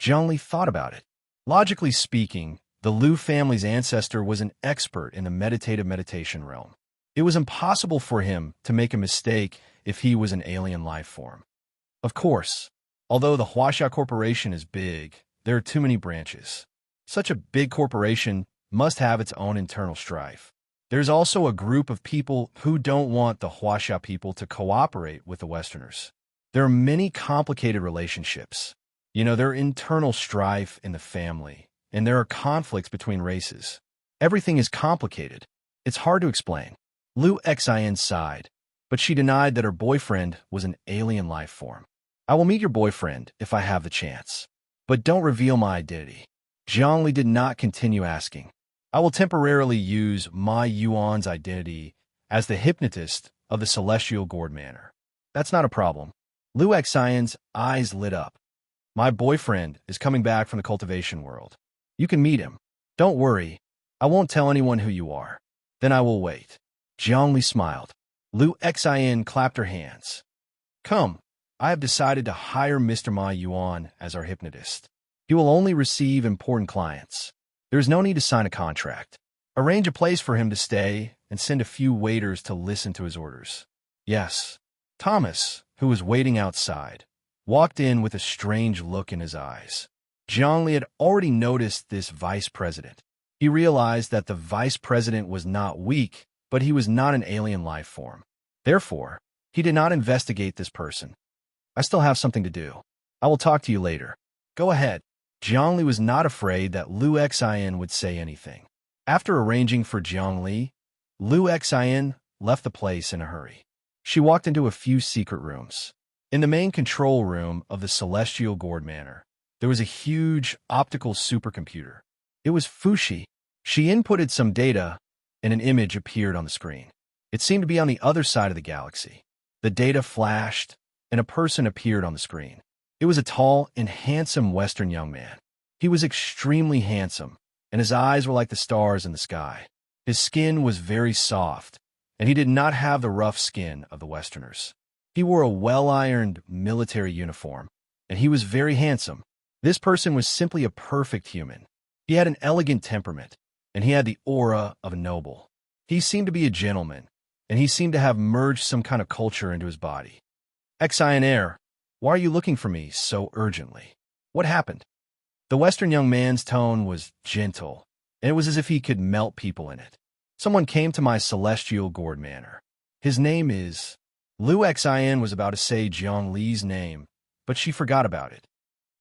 Zhongli thought about it. Logically speaking, the Lu family's ancestor was an expert in the meditative meditation realm. It was impossible for him to make a mistake if he was an alien life form. Of course, although the Huaxia Corporation is big, there are too many branches. Such a big corporation must have its own internal strife. There's also a group of people who don't want the Huaxia people to cooperate with the Westerners. There are many complicated relationships. There are internal strife in the family, and there are conflicts between races. Everything is complicated. It's hard to explain. Lu Xin sighed, but she denied that her boyfriend was an alien life form. I will meet your boyfriend if I have the chance, but don't reveal my identity. Zhongli did not continue asking. I will temporarily use Ma Yuan's identity as the hypnotist of the Celestial Gourd Manor. That's not a problem. Lu Xion's eyes lit up. My boyfriend is coming back from the cultivation world. You can meet him. Don't worry. I won't tell anyone who you are. Then I will wait. Zhongli smiled. Lu Xian clapped her hands. Come, I have decided to hire Mr. Ma Yuan as our hypnotist. He will only receive important clients. There is no need to sign a contract. Arrange a place for him to stay and send a few waiters to listen to his orders. Yes. Thomas, who was waiting outside, walked in with a strange look in his eyes. Zhongli had already noticed this vice president. He realized that the vice president was not weak, but he was not an alien life form. Therefore, he did not investigate this person. I still have something to do. I will talk to you later. Go ahead. Zhongli was not afraid that Lu Xian would say anything. After arranging for Zhongli, Lu Xian left the place in a hurry. She walked into a few secret rooms. In the main control room of the Celestial Gourd Manor, there was a huge optical supercomputer. It was Fushi. She inputted some data, and an image appeared on the screen. It seemed to be on the other side of the galaxy. The data flashed, and a person appeared on the screen. It was a tall and handsome Western young man. He was extremely handsome, and his eyes were like the stars in the sky. His skin was very soft, and he did not have the rough skin of the Westerners. He wore a well-ironed military uniform, and he was very handsome. This person was simply a perfect human. He had an elegant temperament, and he had the aura of a noble. He seemed to be a gentleman, and he seemed to have merged some kind of culture into his body. Xionaire, why are you looking for me so urgently? What happened? The Western young man's tone was gentle, and it was as if he could melt people in it. Someone came to my Celestial Gourd Manor. His name is... Lu Xian was about to say Jiang Li's name, but she forgot about it.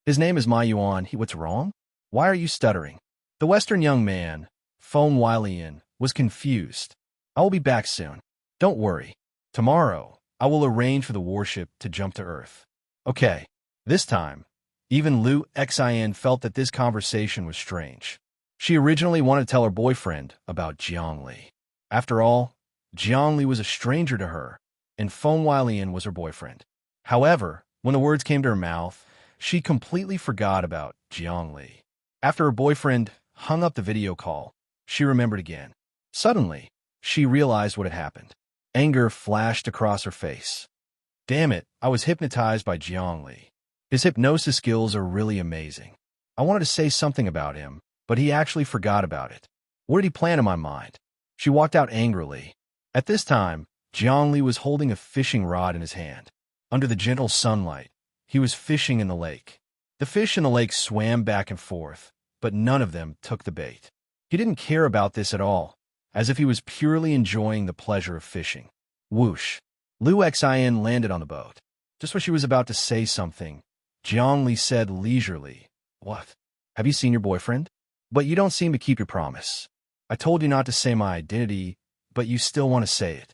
His name is Ma Yuan. What's wrong? Why are you stuttering? The Western young man, Feng Weilian, was confused. I will be back soon. Don't worry. Tomorrow, I will arrange for the warship to jump to Earth. Okay. This time, even Lu Xian felt that this conversation was strange. She originally wanted to tell her boyfriend about Jiang Li. After all, Jiang Li was a stranger to her, and Feng Weilian was her boyfriend. However, when the words came to her mouth, she completely forgot about Jiang Li. After her boyfriend hung up the video call, she remembered again. Suddenly, she realized what had happened. Anger flashed across her face. Damn it, I was hypnotized by Jiang Li. His hypnosis skills are really amazing. I wanted to say something about him, but he actually forgot about it. What did he plan in my mind? She walked out angrily. At this time, Jiangli was holding a fishing rod in his hand. Under the gentle sunlight, he was fishing in the lake. The fish in the lake swam back and forth, but none of them took the bait. He didn't care about this at all, as if he was purely enjoying the pleasure of fishing. Whoosh! Liu Xin landed on the boat. Just when she was about to say something, Jiangli said leisurely, "What? Have you seen your boyfriend? But you don't seem to keep your promise. I told you not to say my identity, but you still want to say it.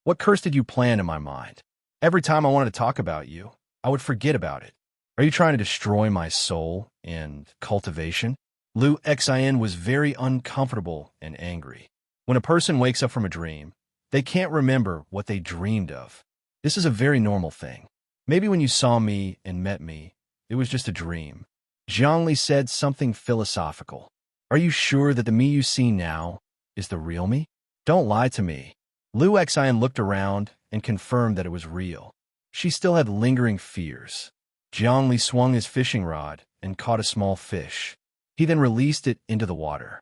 What curse did you plant in my mind? Every time I wanted to talk about you, I would forget about it. Are you trying to destroy my soul and cultivation?" Liu Xin was very uncomfortable and angry. When a person wakes up from a dream, they can't remember what they dreamed of. This is a very normal thing. Maybe when you saw me and met me, it was just a dream. Jiangli said something philosophical. Are you sure that the me you see now is the real me? Don't lie to me. Liu Xin looked around and confirmed that it was real. She still had lingering fears. Jiangli swung his fishing rod and caught a small fish. He then released it into the water.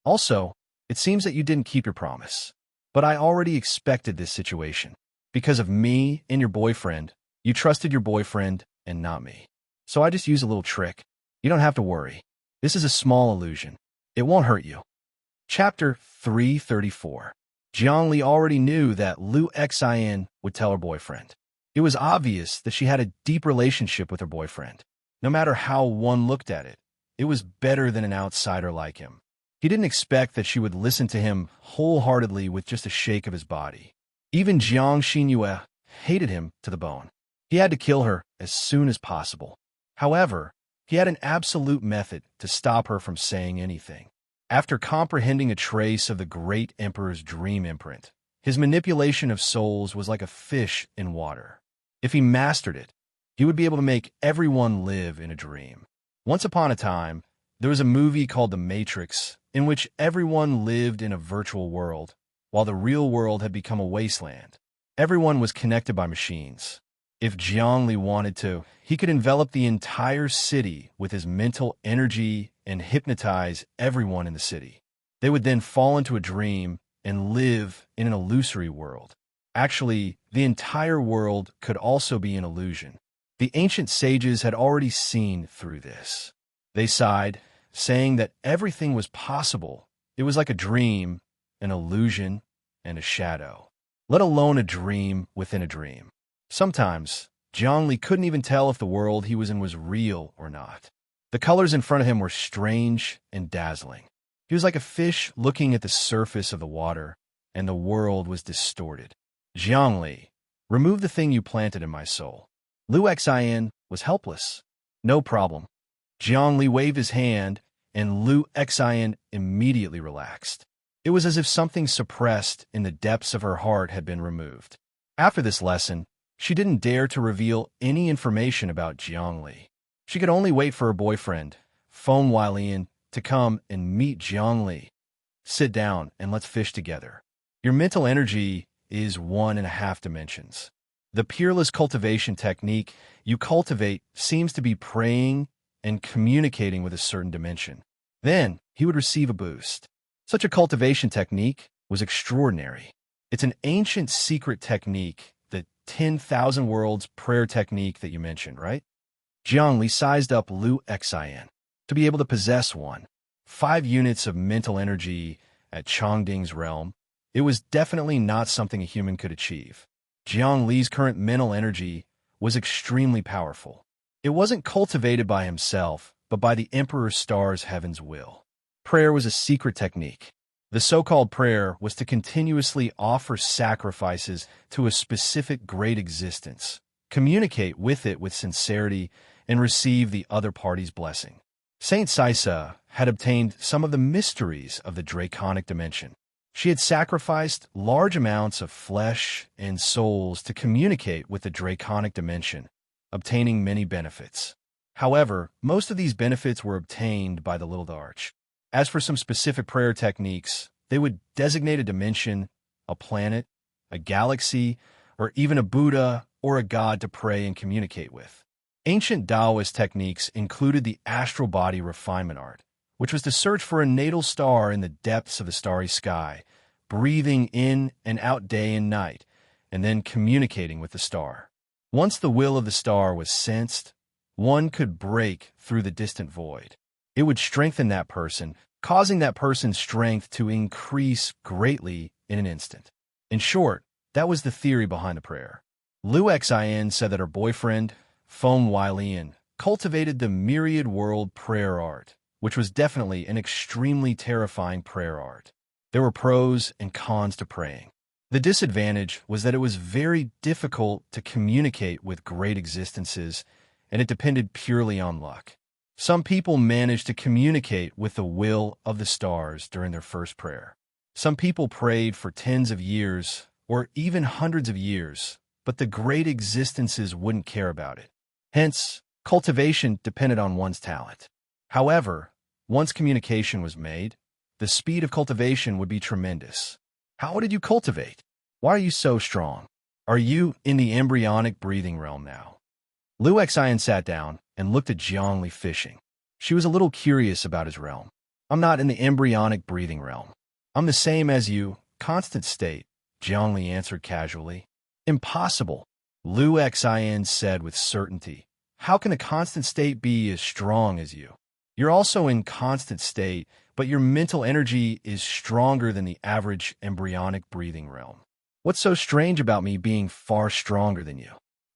Also, it seems that you didn't keep your promise. But I already expected this situation. Because of me and your boyfriend, you trusted your boyfriend and not me. So I just used a little trick. You don't have to worry. This is a small illusion. It won't hurt you. Chapter 334. Jiangli already knew that Liu Xin would tell her boyfriend. It was obvious that she had a deep relationship with her boyfriend. No matter how one looked at it, it was better than an outsider like him. He didn't expect that she would listen to him wholeheartedly with just a shake of his body. Even Jiang Xinyue hated him to the bone. He had to kill her as soon as possible. However, he had an absolute method to stop her from saying anything. After comprehending a trace of the great emperor's dream imprint, his manipulation of souls was like a fish in water. If he mastered it, he would be able to make everyone live in a dream. Once upon a time, there was a movie called The Matrix in which everyone lived in a virtual world, while the real world had become a wasteland. Everyone was connected by machines. If Jiangli wanted to, he could envelop the entire city with his mental energy and hypnotize everyone in the city. They would then fall into a dream and live in an illusory world. Actually, the entire world could also be an illusion. The ancient sages had already seen through this. They sighed, saying that everything was possible. It was like a dream, an illusion, and a shadow, let alone a dream within a dream. Sometimes, Jiangli couldn't even tell if the world he was in was real or not. The colors in front of him were strange and dazzling. He was like a fish looking at the surface of the water, and the world was distorted. Jiangli, remove the thing you planted in my soul. Liu Xin was helpless. No problem. Jiangli waved his hand, and Liu Xin immediately relaxed. It was as if something suppressed in the depths of her heart had been removed. After this lesson, she didn't dare to reveal any information about Jiangli. She could only wait for her boyfriend, Feng Weilian, to come and meet Jiangli. Sit down and let's fish together. Your mental energy is 1.5 dimensions. The peerless cultivation technique you cultivate seems to be praying and communicating with a certain dimension. Then he would receive a boost. Such a cultivation technique was extraordinary. It's an ancient secret technique, the 10,000 worlds prayer technique that you mentioned, right? Jiangli sized up Liu Xin to be able to possess one. 5 units of mental energy at Chongding's realm. It was definitely not something a human could achieve. Jiang Li's current mental energy was extremely powerful. It wasn't cultivated by himself, but by the Emperor Star's heaven's will. Prayer was a secret technique. The so-called prayer was to continuously offer sacrifices to a specific great existence, communicate with it with sincerity, and receive the other party's blessing. Saint Sisa had obtained some of the mysteries of the draconic dimension. She had sacrificed large amounts of flesh and souls to communicate with the draconic dimension, obtaining many benefits. However, most of these benefits were obtained by the Little Darch. As for some specific prayer techniques, they would designate a dimension, a planet, a galaxy, or even a Buddha or a god to pray and communicate with. Ancient Taoist techniques included the astral body refinement art, which was to search for a natal star in the depths of the starry sky, breathing in and out day and night, and then communicating with the star. Once the will of the star was sensed, one could break through the distant void. It would strengthen that person, causing that person's strength to increase greatly in an instant. In short, that was the theory behind the prayer. Lu Xin said that her boyfriend, Feng Weilian, cultivated the myriad world prayer art, which was definitely an extremely terrifying prayer art. There were pros and cons to praying. The disadvantage was that it was very difficult to communicate with great existences, and it depended purely on luck. Some people managed to communicate with the will of the stars during their first prayer. Some people prayed for tens of years, or even hundreds of years, but the great existences wouldn't care about it. Hence, cultivation depended on one's talent. However, once communication was made, the speed of cultivation would be tremendous. How did you cultivate? Why are you so strong? Are you in the embryonic breathing realm now? Lu Xian sat down and looked at Zhongli fishing. She was a little curious about his realm. I'm not in the embryonic breathing realm. I'm the same as you, constant state, Zhongli answered casually. Impossible, Lu Xian said with certainty. How can a constant state be as strong as you? You're also in constant state, but your mental energy is stronger than the average embryonic breathing realm. What's so strange about me being far stronger than you?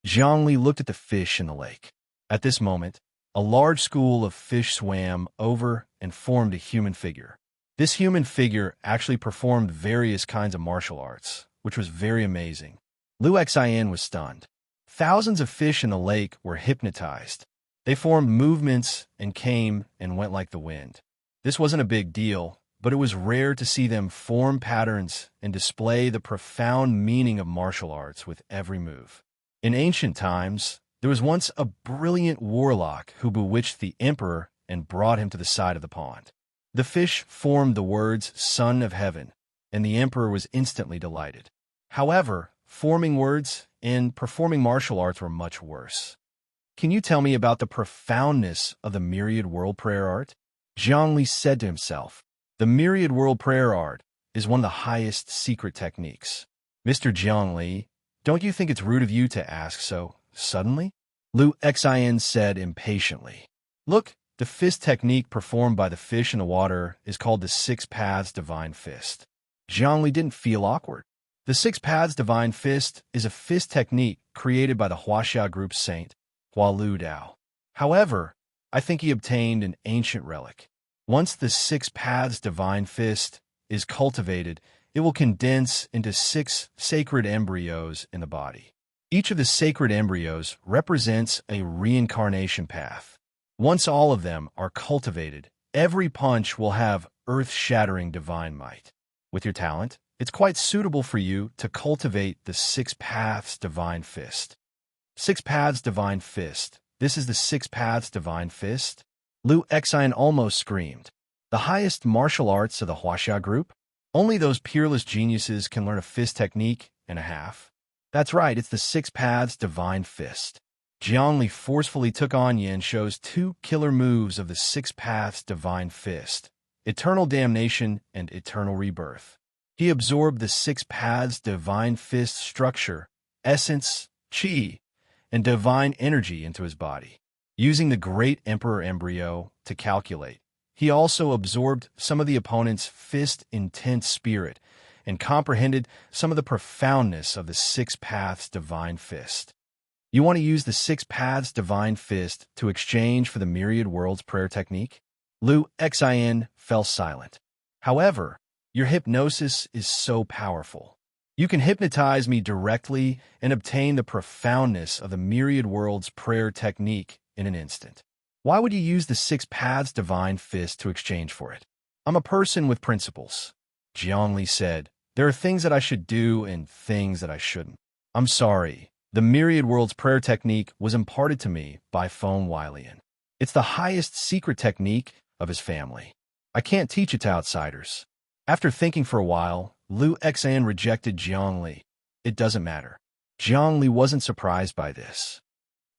Zhongli looked at the fish in the lake. At this moment, a large school of fish swam over and formed a human figure. This human figure actually performed various kinds of martial arts, which was very amazing. Lu Xian was stunned. Thousands of fish in the lake were hypnotized. They formed movements and came and went like the wind. This wasn't a big deal, but it was rare to see them form patterns and display the profound meaning of martial arts with every move. In ancient times, there was once a brilliant warlock who bewitched the emperor and brought him to the side of the pond. The fish formed the words "Son of Heaven," and the emperor was instantly delighted. However, forming words and performing martial arts were much worse. Can you tell me about the profoundness of the myriad world prayer art? Zhongli said to himself. The myriad world prayer art is one of the highest secret techniques. Mr. Zhongli, don't you think it's rude of you to ask so suddenly? Lu Xian said impatiently. Look, the fist technique performed by the fish in the water is called the Six Paths Divine Fist. Zhongli didn't feel awkward. The Six Paths Divine Fist is a fist technique created by the Huaxia Group's saint, Hualu Dao. However, I think he obtained an ancient relic. Once the Six Paths Divine Fist is cultivated, it will condense into 6 sacred embryos in the body. Each of the sacred embryos represents a reincarnation path. Once all of them are cultivated, every punch will have earth-shattering divine might. With your talent, it's quite suitable for you to cultivate the Six Paths Divine Fist. Six Paths Divine Fist. This is the Six Paths Divine Fist? Lu Xian almost screamed. The highest martial arts of the Huaxia Group? Only those peerless geniuses can learn a fist technique and a half. That's right, it's the Six Paths Divine Fist. Zhongli forcefully took on Yan Shou's 2 killer moves of the Six Paths Divine Fist, Eternal Damnation and Eternal Rebirth. He absorbed the Six Paths Divine Fist structure, essence, qi, and divine energy into his body. Using the Great Emperor Embryo to calculate, he also absorbed some of the opponent's fist intense spirit and comprehended some of the profoundness of the Six Paths Divine Fist. You want to use the Six Paths Divine Fist to exchange for the Myriad Worlds prayer technique? Lu Xian fell silent. However, your hypnosis is so powerful. You can hypnotize me directly and obtain the profoundness of the Myriad Worlds prayer technique in an instant. Why would you use the Six Paths Divine Fist to exchange for it? I'm a person with principles. Zhongli said, there are things that I should do and things that I shouldn't. I'm sorry. The Myriad Worlds prayer technique was imparted to me by Feng Weilian. It's the highest secret technique of his family. I can't teach it to outsiders. After thinking for a while, Lu Xian rejected Zhongli. It doesn't matter. Zhongli wasn't surprised by this.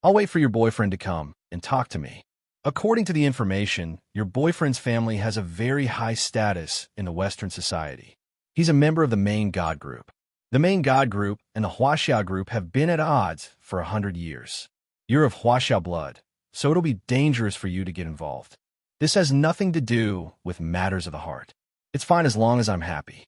I'll wait for your boyfriend to come and talk to me. According to the information, your boyfriend's family has a very high status in the Western society. He's a member of the main god group. The main god group and the Huaxia group have been at odds for 100 years. You're of Huaxia blood, so it'll be dangerous for you to get involved. This has nothing to do with matters of the heart. It's fine as long as I'm happy.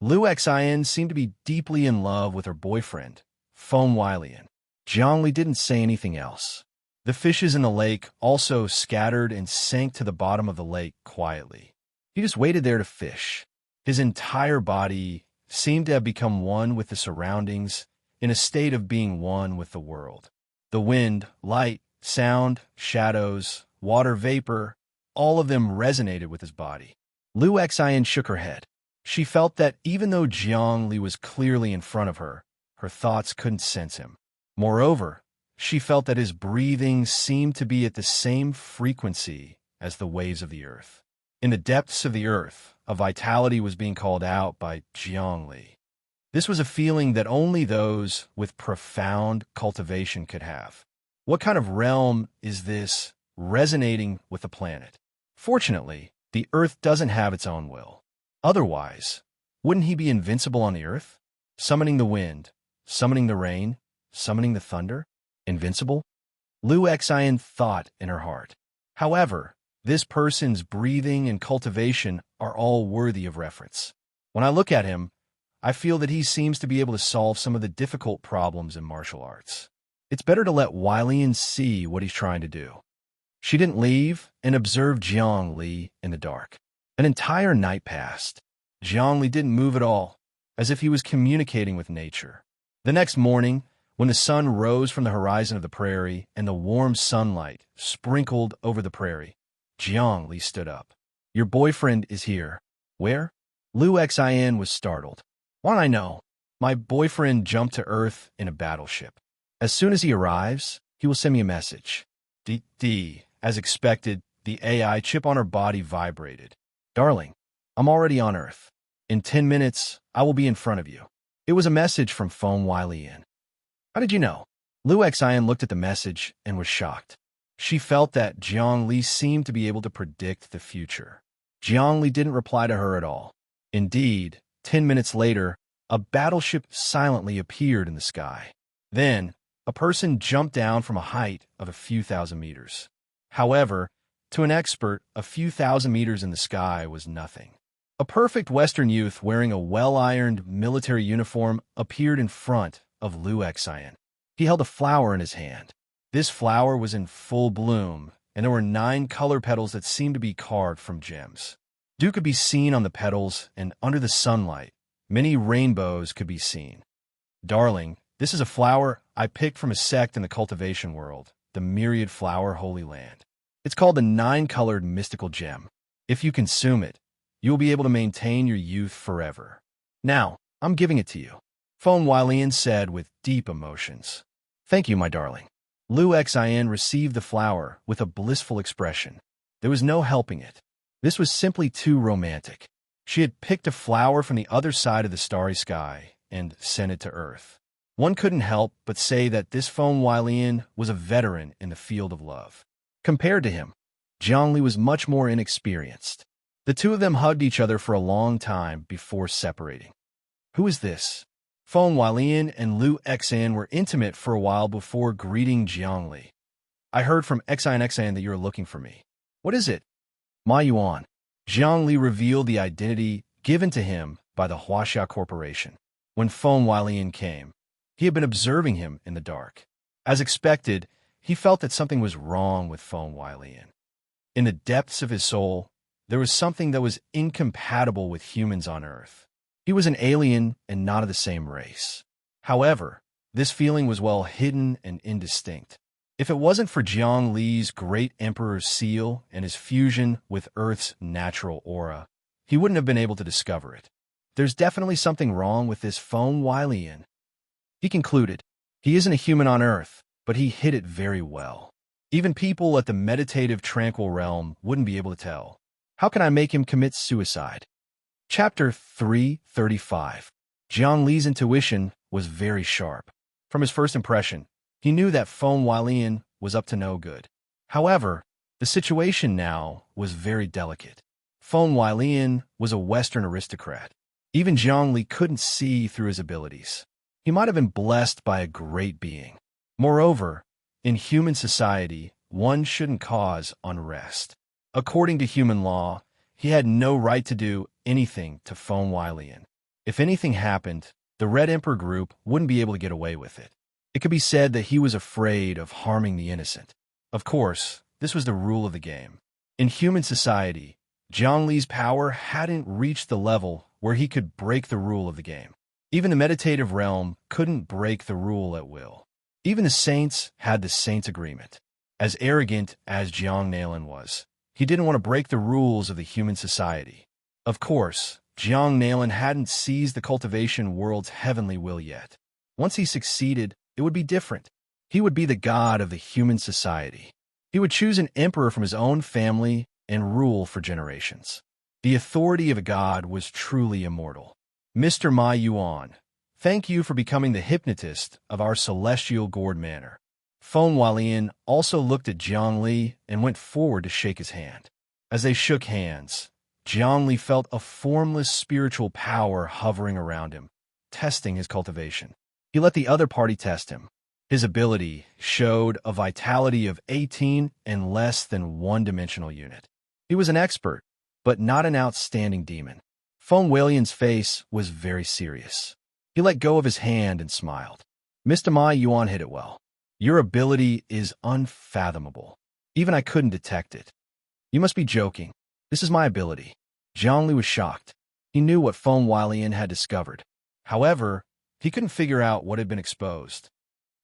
Liu Xian seemed to be deeply in love with her boyfriend, Feng Weilian. Zhongli didn't say anything else. The fishes in the lake also scattered and sank to the bottom of the lake quietly. He just waited there to fish. His entire body seemed to have become one with the surroundings, in a state of being one with the world. The wind, light, sound, shadows, water vapor, all of them resonated with his body. Liu Xian shook her head. She felt that even though Zhongli was clearly in front of her, her thoughts couldn't sense him. Moreover, she felt that his breathing seemed to be at the same frequency as the waves of the earth. In the depths of the earth, a vitality was being called out by Zhongli. This was a feeling that only those with profound cultivation could have. What kind of realm is this resonating with the planet? Fortunately, the earth doesn't have its own will. Otherwise, wouldn't he be invincible on the earth? Summoning the wind, summoning the rain, summoning the thunder? Invincible? Liu Xian thought in her heart. However, this person's breathing and cultivation are all worthy of reference. When I look at him, I feel that he seems to be able to solve some of the difficult problems in martial arts. It's better to let Weilian see what he's trying to do. She didn't leave and observed Zhongli in the dark. An entire night passed. Zhongli didn't move at all, as if he was communicating with nature. The next morning, when the sun rose from the horizon of the prairie and the warm sunlight sprinkled over the prairie, Zhongli stood up. Your boyfriend is here. Where? Liu Xian was startled. Why don't I know? My boyfriend jumped to Earth in a battleship. As soon as he arrives, he will send me a message. As expected, the AI chip on her body vibrated. Darling, I'm already on Earth. In 10 minutes, I will be in front of you. It was a message from Feng Weilian. How did you know? Liu Xian looked at the message and was shocked. She felt that Zhongli seemed to be able to predict the future. Zhongli didn't reply to her at all. Indeed, 10 minutes later, a battleship silently appeared in the sky. Then, a person jumped down from a height of a few thousand meters. However, to an expert, a few thousand meters in the sky was nothing. A perfect Western youth wearing a well-ironed military uniform appeared in front of Liu Xian. He held a flower in his hand. This flower was in full bloom, and there were 9 color petals that seemed to be carved from gems. Dew could be seen on the petals, and under the sunlight, many rainbows could be seen. Darling, this is a flower I picked from a sect in the cultivation world, the Myriad Flower Holy Land. It's called the 9-colored mystical gem. If you consume it, you will be able to maintain your youth forever. Now, I'm giving it to you. Feng Weilian said with deep emotions. Thank you, my darling. Liu Xian received the flower with a blissful expression. There was no helping it. This was simply too romantic. She had picked a flower from the other side of the starry sky and sent it to Earth. One couldn't help but say that this Feng Weilian was a veteran in the field of love. Compared to him, Zhongli was much more inexperienced. The two of them hugged each other for a long time before separating. Who is this? Feng Weilian and Liu Xian were intimate for a while before greeting Zhongli. I heard from Xian that you are looking for me. What is it? Ma Yuan. Zhongli revealed the identity given to him by the Huaxia Corporation. When Feng Weilian came, he had been observing him in the dark. As expected, he felt that something was wrong with Feng Weilian. In the depths of his soul, there was something that was incompatible with humans on Earth. He was an alien and not of the same race. However, this feeling was well hidden and indistinct. If it wasn't for Zhongli's great emperor's seal and his fusion with Earth's natural aura, he wouldn't have been able to discover it. There's definitely something wrong with this Feng Weilian. He concluded, he isn't a human on Earth, but he hid it very well. Even people at the meditative tranquil realm wouldn't be able to tell. How can I make him commit suicide? Chapter 335. Zhongli's intuition was very sharp. From his first impression, he knew that Feng Weilian was up to no good. However, the situation now was very delicate. Feng Weilian was a Western aristocrat. Even Zhongli couldn't see through his abilities. He might have been blessed by a great being. Moreover, in human society, one shouldn't cause unrest. According to human law, he had no right to do anything to Feng Weilian. If anything happened, the Red Emperor group wouldn't be able to get away with it. It could be said that he was afraid of harming the innocent. Of course, this was the rule of the game. In human society, Zhongli's power hadn't reached the level where he could break the rule of the game. Even the meditative realm couldn't break the rule at will. Even the saints had the saints' agreement. As arrogant as Jiang Nalan was, he didn't want to break the rules of the human society. Of course, Jiang Nalan hadn't seized the cultivation world's heavenly will yet. Once he succeeded, it would be different. He would be the god of the human society. He would choose an emperor from his own family and rule for generations. The authority of a god was truly immortal. Mr. Ma Yuan, thank you for becoming the hypnotist of our celestial gourd manor. Feng Weilian also looked at Zhongli and went forward to shake his hand. As they shook hands, Zhongli felt a formless spiritual power hovering around him, testing his cultivation. He let the other party test him. His ability showed a vitality of 18 and less than one-dimensional unit. He was an expert, but not an outstanding demon. Feng Weilian's face was very serious. He let go of his hand and smiled. Mr. Ma Yuan hit it well. Your ability is unfathomable. Even I couldn't detect it. You must be joking. This is my ability. Zhongli was shocked. He knew what Feng Weilian had discovered. However, he couldn't figure out what had been exposed.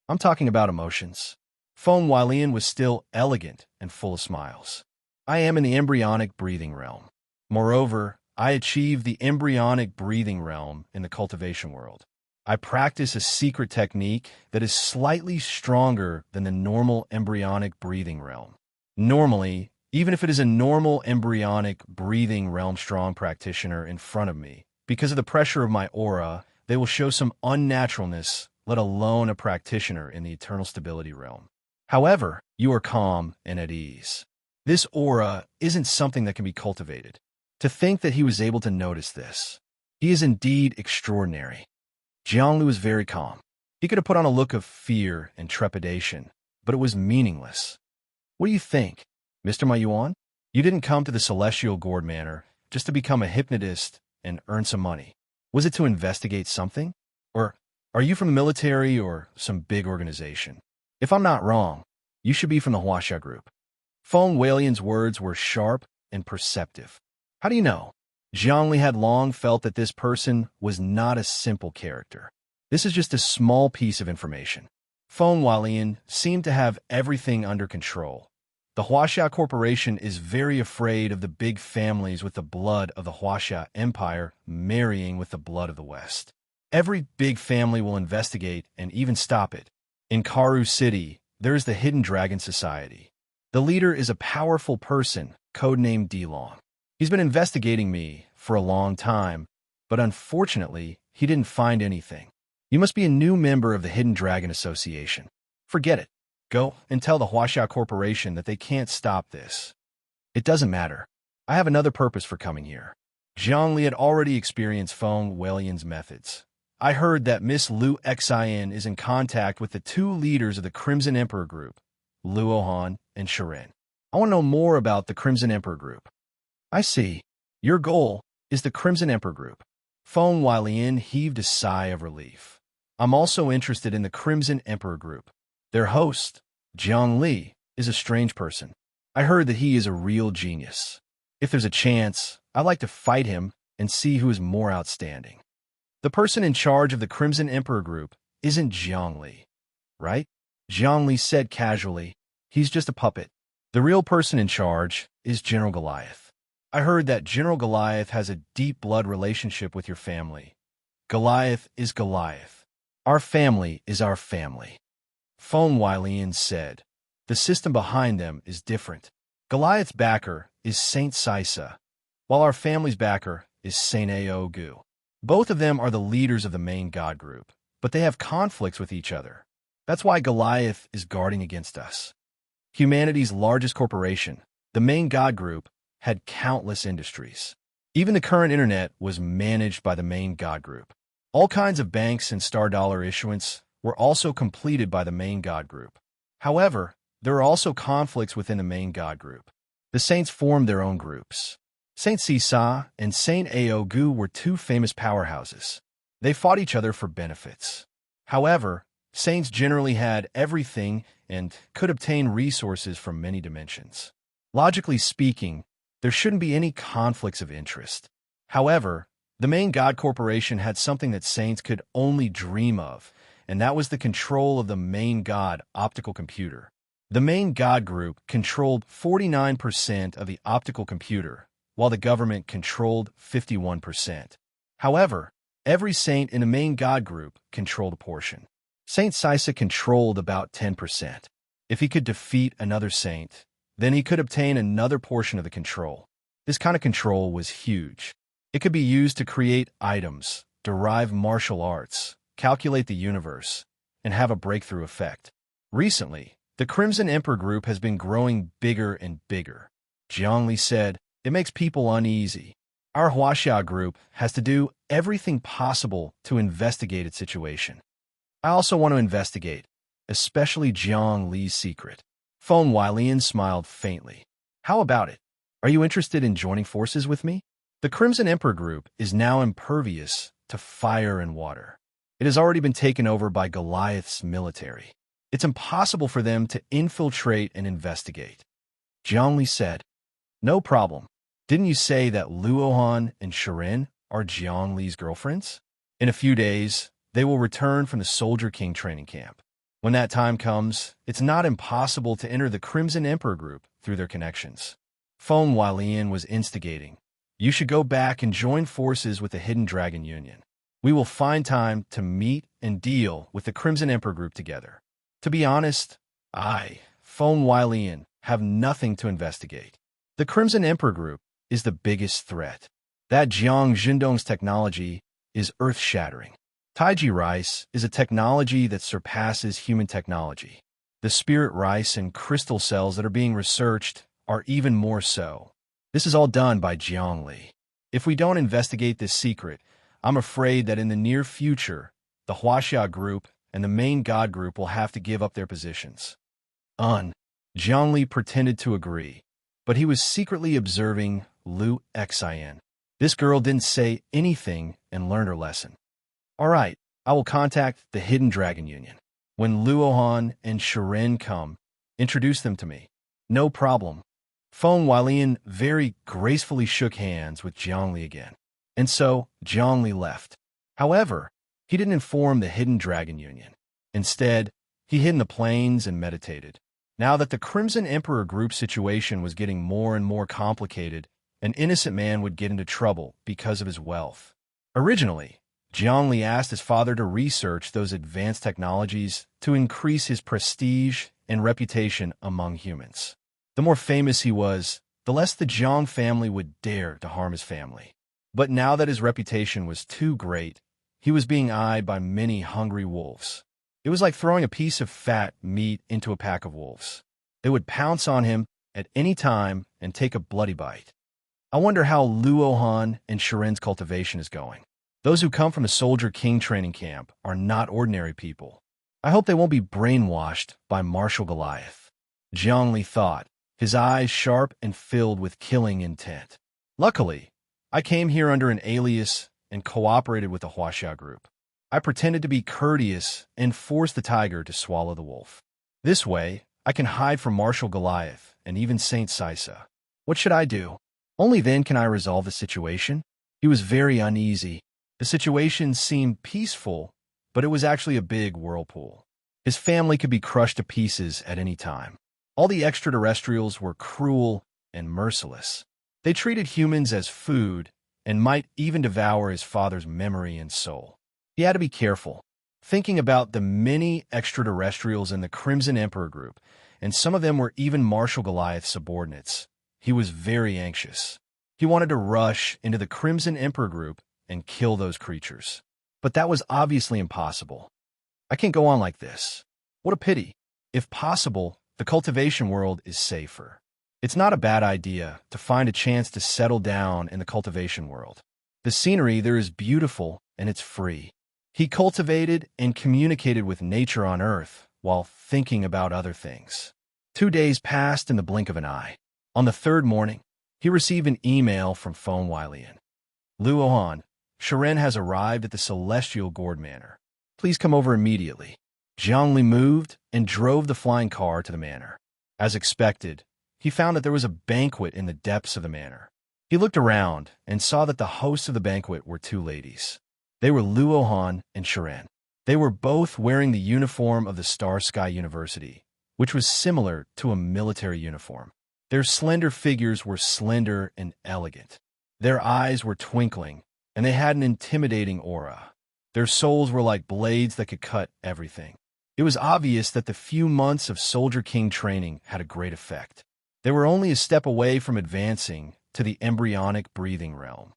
I'm talking about emotions. Feng Weilian was still elegant and full of smiles. I am in the embryonic breathing realm. Moreover, I achieved the embryonic breathing realm in the cultivation world. I practice a secret technique that is slightly stronger than the normal embryonic breathing realm. Normally, even if it is a normal embryonic breathing realm strong practitioner in front of me, because of the pressure of my aura, they will show some unnaturalness, let alone a practitioner in the eternal stability realm. However, you are calm and at ease. This aura isn't something that can be cultivated. To think that he was able to notice this. He is indeed extraordinary. Zhongli was very calm. He could have put on a look of fear and trepidation, but it was meaningless. What do you think, Mr. Ma Yuan? You didn't come to the Celestial Gourd Manor just to become a hypnotist and earn some money. Was it to investigate something? Or are you from the military or some big organization? If I'm not wrong, you should be from the Huaxia group. Feng Weilian's words were sharp and perceptive. How do you know? Zhongli had long felt that this person was not a simple character. This is just a small piece of information. Feng Weilian seemed to have everything under control. The Huaxia Corporation is very afraid of the big families with the blood of the Huaxia Empire marrying with the blood of the West. Every big family will investigate and even stop it. In Karu City, there is the Hidden Dragon Society. The leader is a powerful person, codenamed Dilong. He's been investigating me for a long time, but unfortunately, he didn't find anything. You must be a new member of the Hidden Dragon Association. Forget it. Go and tell the Huaxia Corporation that they can't stop this. It doesn't matter. I have another purpose for coming here. Zhongli had already experienced Feng Weilian's methods. I heard that Miss Liu Xin is in contact with the two leaders of the Crimson Emperor Group, Luohan and Serene. I want to know more about the Crimson Emperor Group. I see. Your goal is the Crimson Emperor Group. Feng Weilian heaved a sigh of relief. I'm also interested in the Crimson Emperor Group. Their host, Jiang Li, is a strange person. I heard that he is a real genius. If there's a chance, I'd like to fight him and see who is more outstanding. The person in charge of the Crimson Emperor Group isn't Jiang Li, right? Jiang Li said casually, he's just a puppet. The real person in charge is General Goliath. I heard that General Goliath has a deep blood relationship with your family. Goliath is Goliath. Our family is our family. Feng Weilian said. The system behind them is different. Goliath's backer is Saint Sisa, while our family's backer is Saint Ao Gu. Both of them are the leaders of the main god group, but they have conflicts with each other. That's why Goliath is guarding against us. Humanity's largest corporation, the main god group, had countless industries. Even the current internet was managed by the main God group. All kinds of banks and star dollar issuance were also completed by the main God group. However, there are also conflicts within the main God group. The saints formed their own groups. Saint Sisa and Saint Aogu were two famous powerhouses. They fought each other for benefits. However, saints generally had everything and could obtain resources from many dimensions. Logically speaking, there shouldn't be any conflicts of interest. However, the main God corporation had something that saints could only dream of, and that was the control of the main God optical computer. The main God group controlled 49% of the optical computer, while the government controlled 51%. However, every saint in the main God group controlled a portion. Saint Sisa controlled about 10%. If he could defeat another saint, then he could obtain another portion of the control. This kind of control was huge. It could be used to create items, derive martial arts, calculate the universe, and have a breakthrough effect. Recently, the Crimson Emperor group has been growing bigger and bigger. Zhongli said, "It makes people uneasy. Our Huaxia group has to do everything possible to investigate its situation. I also want to investigate, especially Jiang Li's secret." Feng Weilian smiled faintly. "How about it? Are you interested in joining forces with me?" The Crimson Emperor group is now impervious to fire and water. It has already been taken over by Goliath's military. It's impossible for them to infiltrate and investigate. Jiangli said, "No problem. Didn't you say that Luohan and Serene are Jiangli's girlfriends? In a few days, they will return from the Soldier King training camp. When that time comes, it's not impossible to enter the Crimson Emperor group through their connections." Feng Weilian was instigating. "You should go back and join forces with the Hidden Dragon Union. We will find time to meet and deal with the Crimson Emperor group together." To be honest, Feng Weilian, have nothing to investigate. The Crimson Emperor group is the biggest threat. That Jiang Zhendong's technology is earth-shattering. Taiji rice is a technology that surpasses human technology. The spirit rice and crystal cells that are being researched are even more so. This is all done by Jiang Li. If we don't investigate this secret, I'm afraid that in the near future, the Huaxia group and the main God group will have to give up their positions. Jiang Li pretended to agree, but he was secretly observing Lu Xian. This girl didn't say anything and learned her lesson. "All right, I will contact the Hidden Dragon Union. When Luohan and Serene come, introduce them to me." "No problem." Feng Weilian very gracefully shook hands with Jiang Li again, and so Jiang Li left. However, he didn't inform the Hidden Dragon Union. Instead, he hid in the plains and meditated. Now that the Crimson Emperor group situation was getting more and more complicated, an innocent man would get into trouble because of his wealth. Originally, Jiang Li asked his father to research those advanced technologies to increase his prestige and reputation among humans. The more famous he was, the less the Jiang family would dare to harm his family. But now that his reputation was too great, he was being eyed by many hungry wolves. It was like throwing a piece of fat meat into a pack of wolves. They would pounce on him at any time and take a bloody bite. I wonder how Luohan and Serene's cultivation is going. Those who come from the Soldier King training camp are not ordinary people. I hope they won't be brainwashed by Martial Goliath. Jiang Li thought, his eyes sharp and filled with killing intent. Luckily, I came here under an alias and cooperated with the Huaxia group. I pretended to be courteous and forced the tiger to swallow the wolf. This way, I can hide from Martial Goliath and even Saint Sisa. What should I do? Only then can I resolve the situation. He was very uneasy. The situation seemed peaceful, but it was actually a big whirlpool. His family could be crushed to pieces at any time. All the extraterrestrials were cruel and merciless. They treated humans as food and might even devour his father's memory and soul. He had to be careful, thinking about the many extraterrestrials in the Crimson Emperor group, and some of them were even Martial Goliath's subordinates. He was very anxious. He wanted to rush into the Crimson Emperor group and kill those creatures. But that was obviously impossible. I can't go on like this. What a pity. If possible, the cultivation world is safer. It's not a bad idea to find a chance to settle down in the cultivation world. The scenery there is beautiful and it's free. He cultivated and communicated with nature on Earth while thinking about other things. 2 days passed in the blink of an eye. On the third morning, he received an email from Feng Weilian. Luohan, Serene has arrived at the Celestial Gourd Manor. Please come over immediately. Jiangli moved and drove the flying car to the manor. As expected, he found that there was a banquet in the depths of the manor. He looked around and saw that the hosts of the banquet were two ladies. They were Luohan and Serene. They were both wearing the uniform of the Star Sky University, which was similar to a military uniform. Their slender figures were slender and elegant. Their eyes were twinkling, and they had an intimidating aura. Their souls were like blades that could cut everything. It was obvious that the few months of Soldier King training had a great effect. They were only a step away from advancing to the embryonic breathing realm.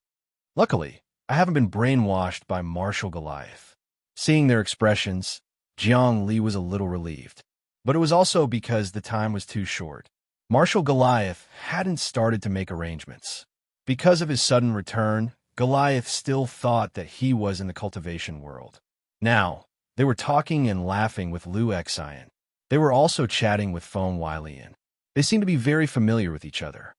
Luckily, I haven't been brainwashed by Martial Goliath. Seeing their expressions, Jiang Li was a little relieved. But it was also because the time was too short. Martial Goliath hadn't started to make arrangements. Because of his sudden return, Goliath still thought that he was in the cultivation world. Now, they were talking and laughing with Lu Xian. They were also chatting with Feng Weilian. They seemed to be very familiar with each other.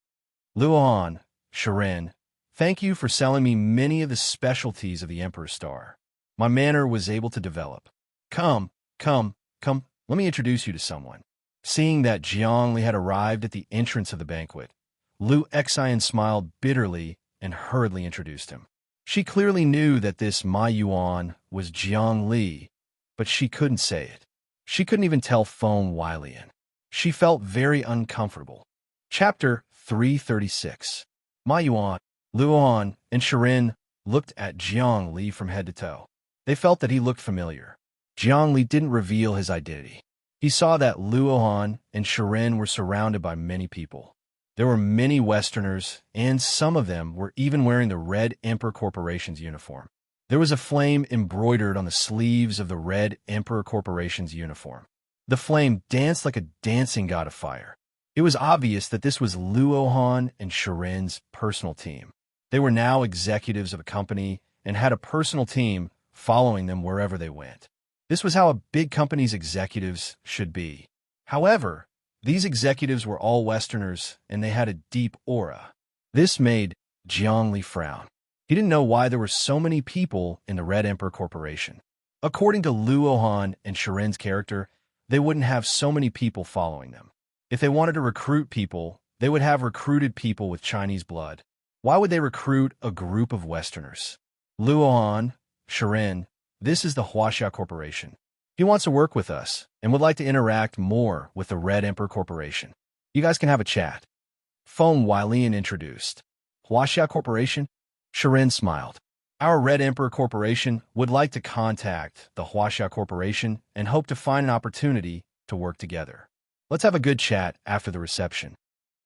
Luohan, Serene, thank you for selling me many of the specialties of the Emperor's Star. My manor was able to develop. Come, let me introduce you to someone. Seeing that Jiang Li had arrived at the entrance of the banquet, Lu Xian smiled bitterly and hurriedly introduced him. She clearly knew that this Ma Yuan was Jiang Li, but she couldn't say it. She couldn't even tell Feng Weilian. She felt very uncomfortable. Chapter 336. Ma Yuan, Luohan, and Serene looked at Jiang Li from head to toe. They felt that he looked familiar. Jiang Li didn't reveal his identity. He saw that Luohan and Serene were surrounded by many people. There were many Westerners, and some of them were even wearing the Red Emperor Corporation's uniform. There was a flame embroidered on the sleeves of the Red Emperor Corporation's uniform. The flame danced like a dancing god of fire. It was obvious that this was Luohan and Serene's personal team. They were now executives of a company and had a personal team following them wherever they went. This was how a big company's executives should be. However, these executives were all Westerners, and they had a deep aura. This made Jiang Li frown. He didn't know why there were so many people in the Red Emperor Corporation. According to Luohan and Serene's character, they wouldn't have so many people following them. If they wanted to recruit people, they would have recruited people with Chinese blood. Why would they recruit a group of Westerners? Luohan, Serene, this is the Huaxia Corporation. He wants to work with us and would like to interact more with the Red Emperor Corporation. You guys can have a chat. Feng Weilian introduced. Huaxia Corporation? Serene smiled. Our Red Emperor Corporation would like to contact the Huaxia Corporation and hope to find an opportunity to work together. Let's have a good chat after the reception.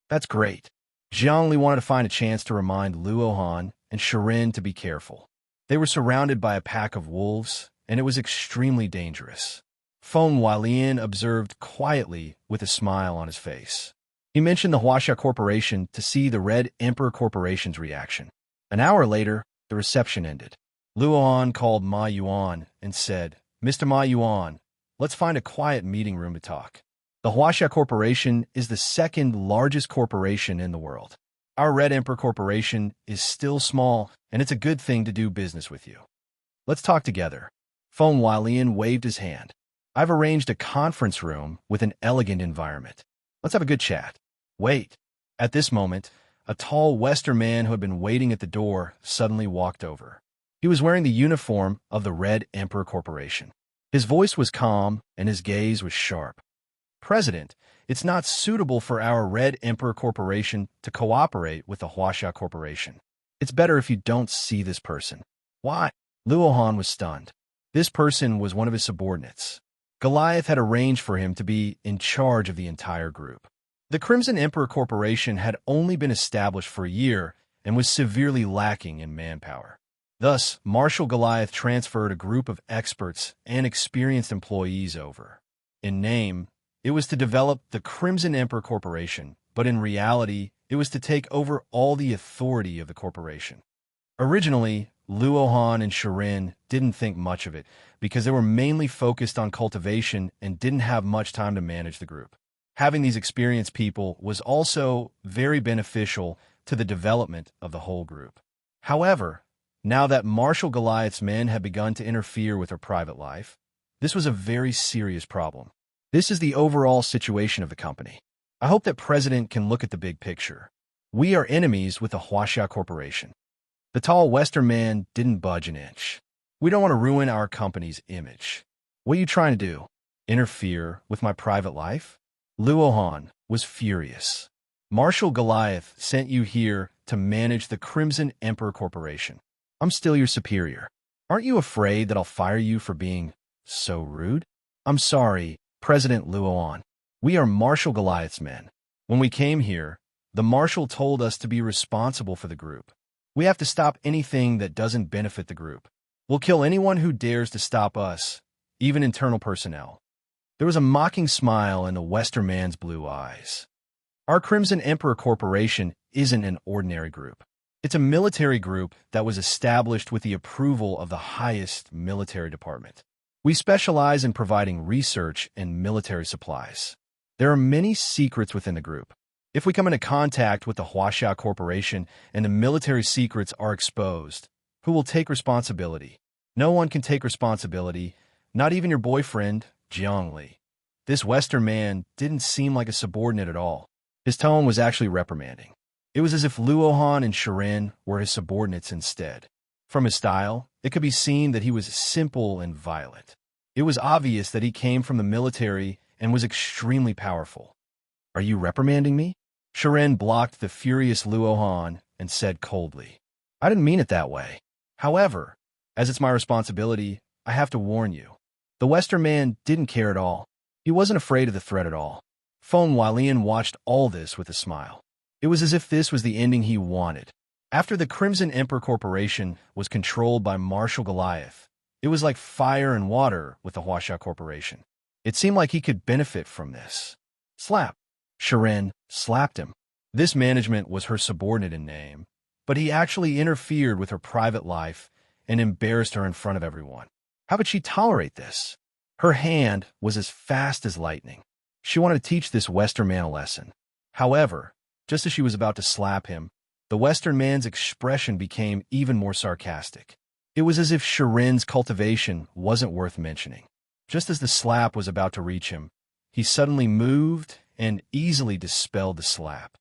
That's great. Jiang Li wanted to find a chance to remind Luohan and Serene to be careful. They were surrounded by a pack of wolves, and it was extremely dangerous. Feng Weilian observed quietly with a smile on his face. He mentioned the Huaxia Corporation to see the Red Emperor Corporation's reaction. An hour later, the reception ended. Luohan called Ma Yuan and said, Mr. Ma Yuan, let's find a quiet meeting room to talk. The Huaxia Corporation is the second largest corporation in the world. Our Red Emperor Corporation is still small, and it's a good thing to do business with you. Let's talk together. Feng Weilian waved his hand. I've arranged a conference room with an elegant environment. Let's have a good chat. Wait. At this moment, a tall Western man who had been waiting at the door suddenly walked over. He was wearing the uniform of the Red Emperor Corporation. His voice was calm, and his gaze was sharp. President, it's not suitable for our Red Emperor Corporation to cooperate with the Huaxia Corporation. It's better if you don't see this person. Why? Luohan was stunned. This person was one of his subordinates. Goliath had arranged for him to be in charge of the entire group. The Crimson Emperor Corporation had only been established for a year and was severely lacking in manpower. Thus, Marshal Goliath transferred a group of experts and experienced employees over. In name, it was to develop the Crimson Emperor Corporation but in reality, it was to take over all the authority of the corporation. Originally, Luohan and Serene didn't think much of it because they were mainly focused on cultivation and didn't have much time to manage the group. Having these experienced people was also very beneficial to the development of the whole group. However, now that Marshal Goliath's men had begun to interfere with her private life, this was a very serious problem. This is the overall situation of the company. I hope that President can look at the big picture. We are enemies with the Huaxia Corporation. The tall Western man didn't budge an inch. We don't want to ruin our company's image. What are you trying to do? Interfere with my private life? Luohan was furious. Marshal Goliath sent you here to manage the Crimson Emperor Corporation. I'm still your superior. Aren't you afraid that I'll fire you for being so rude? I'm sorry, President Luohan. We are Marshal Goliath's men. When we came here, the Marshal told us to be responsible for the group. We have to stop anything that doesn't benefit the group. We'll kill anyone who dares to stop us, even internal personnel. There was a mocking smile in the Western man's blue eyes. Our Crimson Emperor Corporation isn't an ordinary group. It's a military group that was established with the approval of the highest military department. We specialize in providing research and military supplies. There are many secrets within the group. If we come into contact with the Huaxia Corporation and the military secrets are exposed, who will take responsibility? No one can take responsibility, not even your boyfriend, Jiangli. This Western man didn't seem like a subordinate at all. His tone was actually reprimanding. It was as if Luohan and Serene were his subordinates instead. From his style, it could be seen that he was simple and violent. It was obvious that he came from the military and was extremely powerful. Are you reprimanding me? Serene blocked the furious Luohan and said coldly, I didn't mean it that way. However, as it's my responsibility, I have to warn you. The Western man didn't care at all. He wasn't afraid of the threat at all. Feng Hualian watched all this with a smile. It was as if this was the ending he wanted. After the Crimson Emperor Corporation was controlled by Marshal Goliath, it was like fire and water with the Huaxia Corporation. It seemed like he could benefit from this. Slap. Serene slapped him. This management was her subordinate in name, but he actually interfered with her private life and embarrassed her in front of everyone. How could she tolerate this? Her hand was as fast as lightning. She wanted to teach this Western man a lesson. However, just as she was about to slap him, the Western man's expression became even more sarcastic. It was as if Serene's cultivation wasn't worth mentioning. Just as the slap was about to reach him, he suddenly moved and easily dispelled the slap.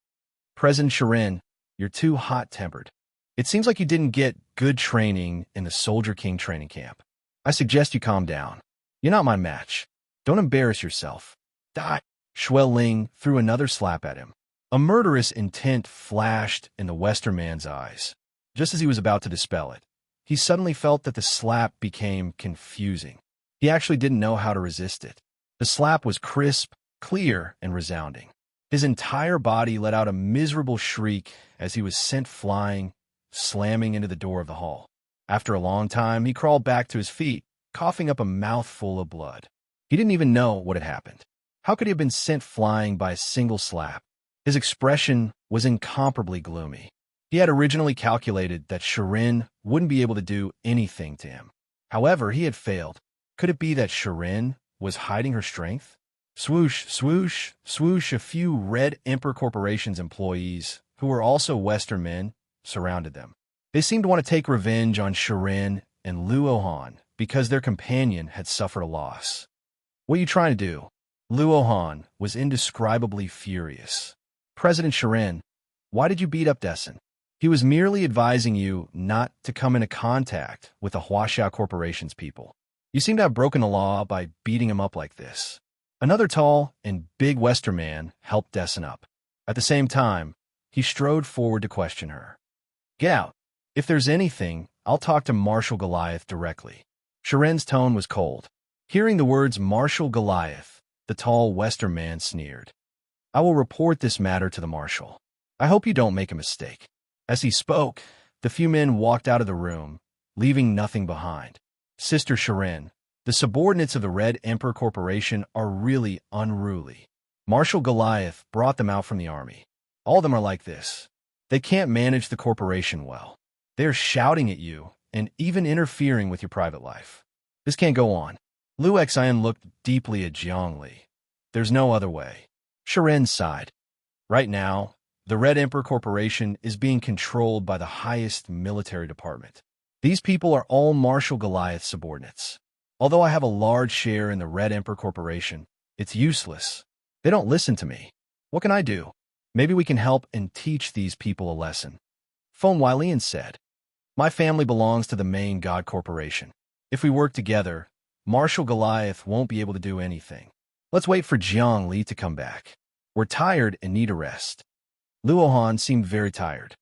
President Serene, you're too hot-tempered. It seems like you didn't get good training in the Soldier King training camp. I suggest you calm down. You're not my match. Don't embarrass yourself. Die. Shuai Ling threw another slap at him. A murderous intent flashed in the Western man's eyes. Just as he was about to dispel it, he suddenly felt that the slap became confusing. He actually didn't know how to resist it. The slap was crisp, clear, and resounding. His entire body let out a miserable shriek as he was sent flying, slamming into the door of the hall. After a long time, he crawled back to his feet, coughing up a mouthful of blood. He didn't even know what had happened. How could he have been sent flying by a single slap? His expression was incomparably gloomy. He had originally calculated that Serene wouldn't be able to do anything to him. However, he had failed. Could it be that Serene was hiding her strength? Swoosh, swoosh, swoosh. A few Red Emperor Corporation's employees, who were also Western men, surrounded them. They seemed to want to take revenge on Serene and Luohan because their companion had suffered a loss. What are you trying to do? Luohan was indescribably furious. President Serene, why did you beat up Dessen? He was merely advising you not to come into contact with the Huaxia Corporation's people. You seem to have broken the law by beating him up like this. Another tall and big Western man helped Dessen up. At the same time, he strode forward to question her. Get out. If there's anything, I'll talk to Marshal Goliath directly. Serene's tone was cold. Hearing the words Marshal Goliath, the tall Western man sneered. I will report this matter to the Marshal. I hope you don't make a mistake. As he spoke, the few men walked out of the room, leaving nothing behind. Sister Serene, the subordinates of the Red Emperor Corporation are really unruly. Marshal Goliath brought them out from the army. All of them are like this. They can't manage the corporation well. They're shouting at you and even interfering with your private life. This can't go on. Liu Xian looked deeply at Jiangli. There's no other way. Shiren sighed. Right now, the Red Emperor Corporation is being controlled by the highest military department. These people are all Marshal Goliath's subordinates. Although I have a large share in the Red Emperor Corporation, it's useless. They don't listen to me. What can I do? Maybe we can help and teach these people a lesson. Feng Weilian said, My family belongs to the main God Corporation. If we work together, Marshal Goliath won't be able to do anything. Let's wait for Jiangli to come back. We're tired and need a rest. Luohan seemed very tired.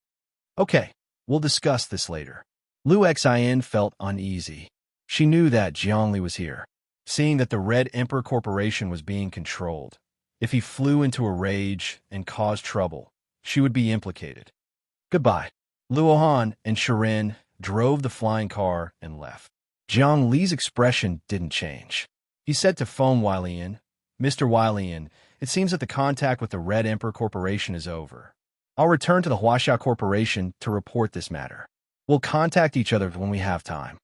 Okay, we'll discuss this later. Liu Xian felt uneasy. She knew that Jiangli was here. Seeing that the Red Emperor Corporation was being controlled, if he flew into a rage and caused trouble, she would be implicated. Goodbye. Luohan and Shiren drove the flying car and left. Jiang Li's expression didn't change. He said to Feng Weilian, Mr. Weilian, it seems that the contact with the Red Emperor Corporation is over. I'll return to the Huaxia Corporation to report this matter. We'll contact each other when we have time.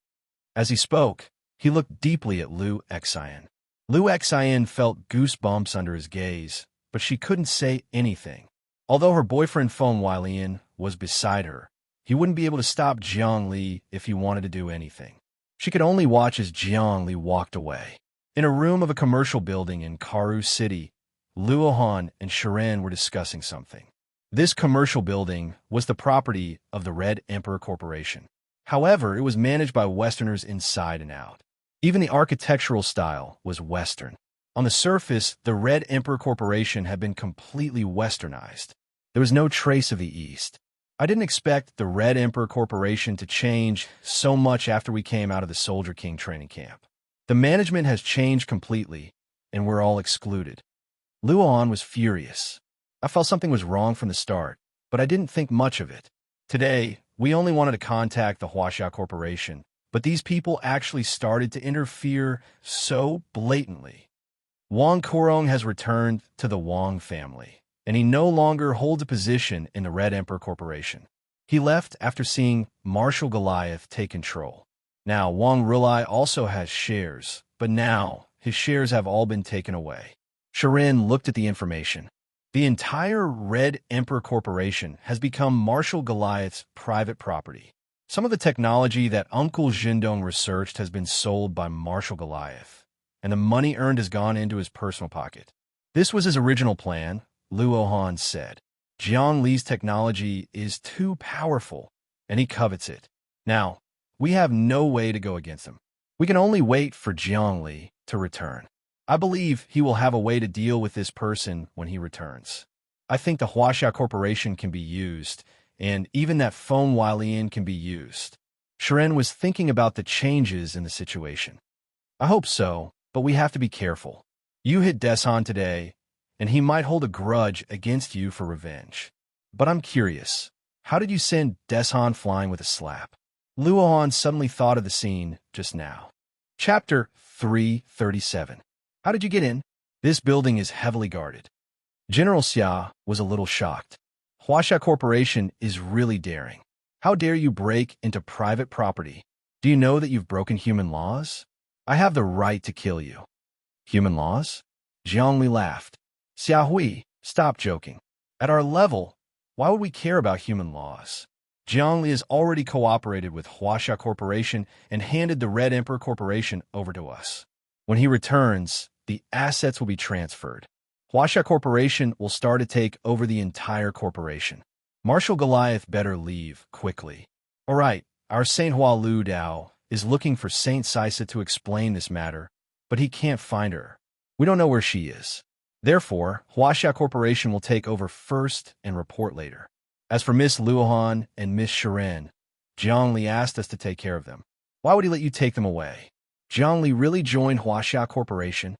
As he spoke, he looked deeply at Liu Xian. Liu Xian felt goosebumps under his gaze, but she couldn't say anything. Although her boyfriend Feng Weilian was beside her, he wouldn't be able to stop Jiang Li if he wanted to do anything. She could only watch as Jiang Li walked away. In a room of a commercial building in Karu City, Luohan and Shiren were discussing something. This commercial building was the property of the Red Emperor Corporation. However, it was managed by Westerners inside and out. Even the architectural style was Western. On the surface, the Red Emperor Corporation had been completely Westernized. There was no trace of the East. I didn't expect the Red Emperor Corporation to change so much after we came out of the Soldier King training camp. The management has changed completely, and we're all excluded. Luohan was furious. I felt something was wrong from the start, but I didn't think much of it. Today, we only wanted to contact the Huaxia Corporation, but these people actually started to interfere so blatantly. Wang Korong has returned to the Wang family, and he no longer holds a position in the Red Emperor Corporation. He left after seeing Marshal Goliath take control. Now, Wang Rulai also has shares, but now his shares have all been taken away. Shiren looked at the information. The entire Red Emperor Corporation has become Marshal Goliath's private property. Some of the technology that Uncle Jindong researched has been sold by Marshal Goliath, and the money earned has gone into his personal pocket. This was his original plan, Luohan said. Jiang Li's technology is too powerful, and he covets it. Now, we have no way to go against him. We can only wait for Jiang Li to return. I believe he will have a way to deal with this person when he returns. I think the Huaxia Corporation can be used, and even that Feng Weilian can be used. Shiren was thinking about the changes in the situation. I hope so, but we have to be careful. You hit Desan today, and he might hold a grudge against you for revenge. But I'm curious, how did you send Desan flying with a slap? Luohan suddenly thought of the scene just now. Chapter 337. How did you get in? This building is heavily guarded. General Xia was a little shocked. Huaxia Corporation is really daring. How dare you break into private property? Do you know that you've broken human laws? I have the right to kill you. Human laws? Jiangli laughed. Xia Hui, stop joking. At our level, why would we care about human laws? Jiangli has already cooperated with Huaxia Corporation and handed the Red Emperor Corporation over to us. When he returns, the assets will be transferred. Huaxia Corporation will start to take over the entire corporation. Marshal Goliath better leave quickly. All right, our Saint Hua Lu Dao is looking for Saint Sisa to explain this matter, but he can't find her. We don't know where she is. Therefore, Huaxia Corporation will take over first and report later. As for Miss Luohan and Miss Shiren, Jiang Li asked us to take care of them. Why would he let you take them away? Jiang Li really joined Huaxia Corporation?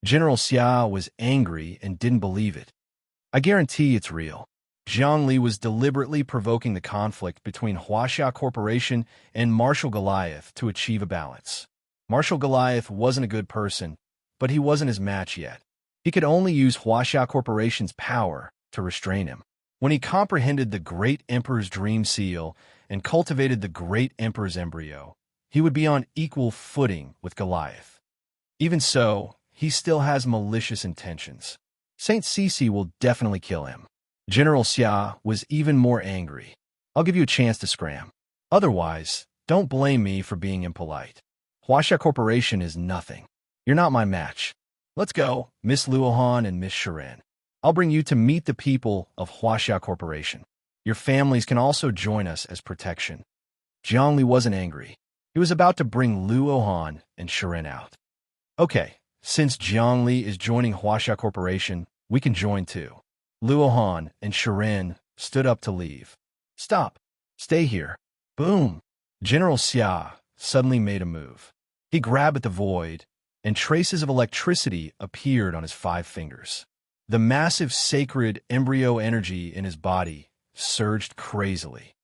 General Xia was angry and didn't believe it. I guarantee it's real. Jiang Li was deliberately provoking the conflict between Huaxia Corporation and Marshal Goliath to achieve a balance. Marshal Goliath wasn't a good person, but he wasn't his match yet. He could only use Huaxia Corporation's power to restrain him. When he comprehended the Great Emperor's dream seal and cultivated the Great Emperor's embryo, he would be on equal footing with Goliath. Even so, he still has malicious intentions. Saint Sisi will definitely kill him. General Xia was even more angry. I'll give you a chance to scram. Otherwise, don't blame me for being impolite. Huaxia Corporation is nothing. You're not my match. Let's go, Miss Luohan and Miss Serene. I'll bring you to meet the people of Huaxia Corporation. Your families can also join us as protection. Jiangli wasn't angry. He was about to bring Luohan and Serene out. Okay, since Jiangli is joining Huaxia Corporation, we can join too. Luohan and Serene stood up to leave. Stop. Stay here. Boom. General Xia suddenly made a move. He grabbed at the void, and traces of electricity appeared on his 5 fingers. The massive sacred embryo energy in his body surged crazily.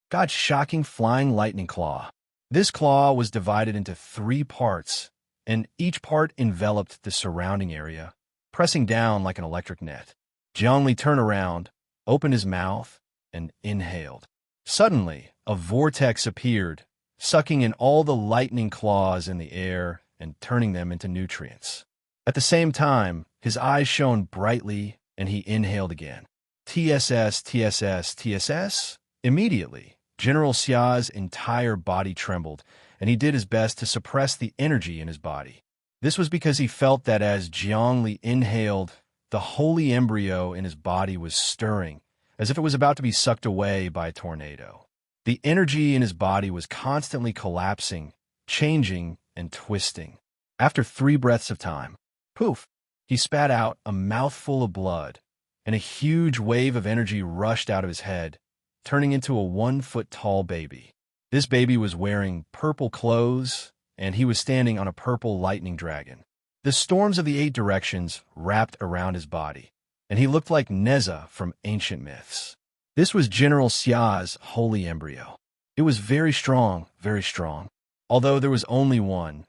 God's shocking flying lightning claw. This claw was divided into 3 parts, and each part enveloped the surrounding area, pressing down like an electric net. Jiangli turned around, opened his mouth, and inhaled. Suddenly, a vortex appeared, sucking in all the lightning claws in the air and turning them into nutrients. At the same time, his eyes shone brightly, and he inhaled again. TSS, TSS, TSS. Immediately, General Xia's entire body trembled, and he did his best to suppress the energy in his body. This was because he felt that as Jiangli inhaled, the holy embryo in his body was stirring, as if it was about to be sucked away by a tornado. The energy in his body was constantly collapsing, changing, and twisting. After 3 breaths of time, poof, he spat out a mouthful of blood, and a huge wave of energy rushed out of his head, turning into a 1-foot-tall baby. This baby was wearing purple clothes, and he was standing on a purple lightning dragon. The storms of the 8 directions wrapped around his body, and he looked like Neza from ancient myths. This was General Xia's holy embryo. It was very strong, very strong. Although there was only one,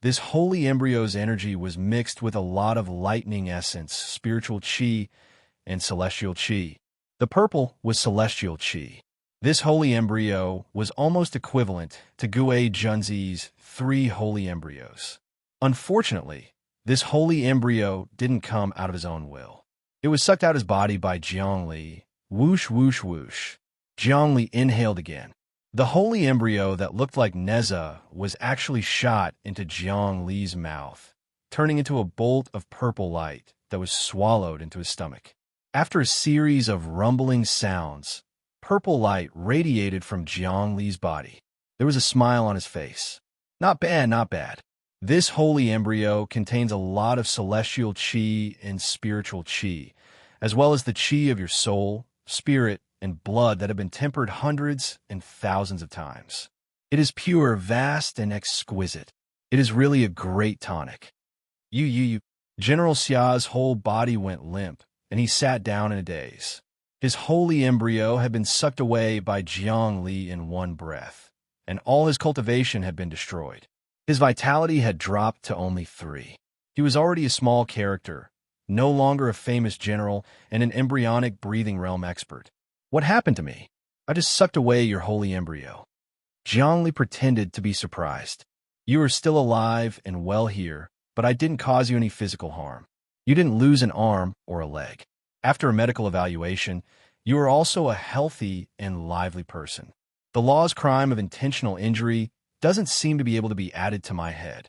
this holy embryo's energy was mixed with a lot of lightning essence, spiritual qi, and celestial qi. The purple was celestial qi. This holy embryo was almost equivalent to Gue Junzi's 3 holy embryos. Unfortunately, this holy embryo didn't come out of his own will. It was sucked out of his body by Jiangli. Whoosh, whoosh, whoosh. Jiangli inhaled again. The holy embryo that looked like Neza was actually shot into Jiangli's mouth, turning into a bolt of purple light that was swallowed into his stomach. After a series of rumbling sounds, purple light radiated from Jiangli's body. There was a smile on his face. Not bad, not bad. This holy embryo contains a lot of celestial qi and spiritual qi, as well as the qi of your soul, spirit, and blood that have been tempered hundreds and thousands of times. It is pure, vast, and exquisite. It is really a great tonic. General Xia's whole body went limp, and he sat down in a daze. His holy embryo had been sucked away by Jiangli in one breath, and all his cultivation had been destroyed. His vitality had dropped to only 3. He was already a small character, no longer a famous general, and an embryonic breathing realm expert. What happened to me? I just sucked away your holy embryo. Jiangli pretended to be surprised. You are still alive and well here, but I didn't cause you any physical harm. You didn't lose an arm or a leg. After a medical evaluation, you are also a healthy and lively person. The law's crime of intentional injury doesn't seem to be able to be added to my head.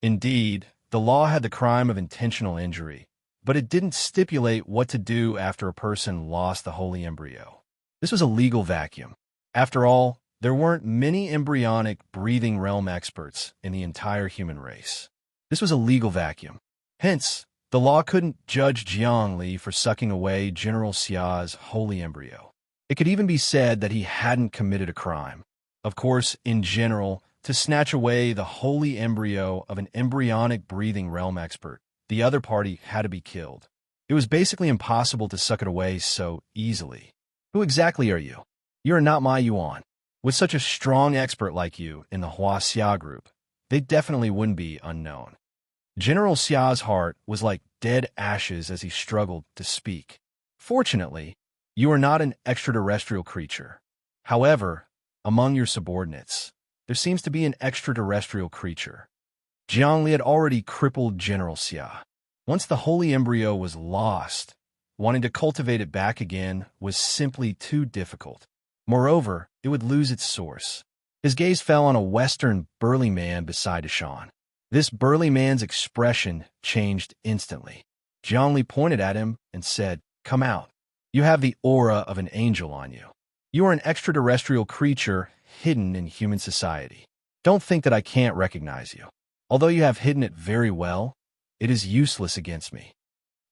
Indeed, the law had the crime of intentional injury, but it didn't stipulate what to do after a person lost the holy embryo. This was a legal vacuum. After all, there weren't many embryonic breathing realm experts in the entire human race. This was a legal vacuum. Hence, the law couldn't judge Jiangli for sucking away General Xia's holy embryo. It could even be said that he hadn't committed a crime. Of course, in general, to snatch away the holy embryo of an embryonic breathing realm expert, the other party had to be killed. It was basically impossible to suck it away so easily. Who exactly are you? You are not my Yuan. With such a strong expert like you in the Huaxia group, they definitely wouldn't be unknown. General Xia's heart was like dead ashes as he struggled to speak. Fortunately, you are not an extraterrestrial creature. However, among your subordinates, there seems to be an extraterrestrial creature. Jiangli had already crippled General Xia. Once the holy embryo was lost, wanting to cultivate it back again was simply too difficult. Moreover, it would lose its source. His gaze fell on a Western burly man beside Ashan. This burly man's expression changed instantly. Jiangli pointed at him and said, "Come out. You have the aura of an angel on you. You are an extraterrestrial creature hidden in human society. Don't think that I can't recognize you. Although you have hidden it very well, it is useless against me."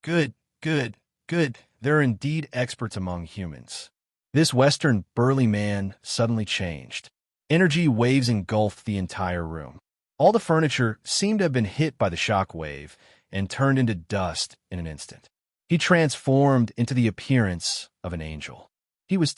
Good, good, good. There are indeed experts among humans. This Western burly man suddenly changed. Energy waves engulfed the entire room. All the furniture seemed to have been hit by the shock wave and turned into dust in an instant. He transformed into the appearance of an angel. He was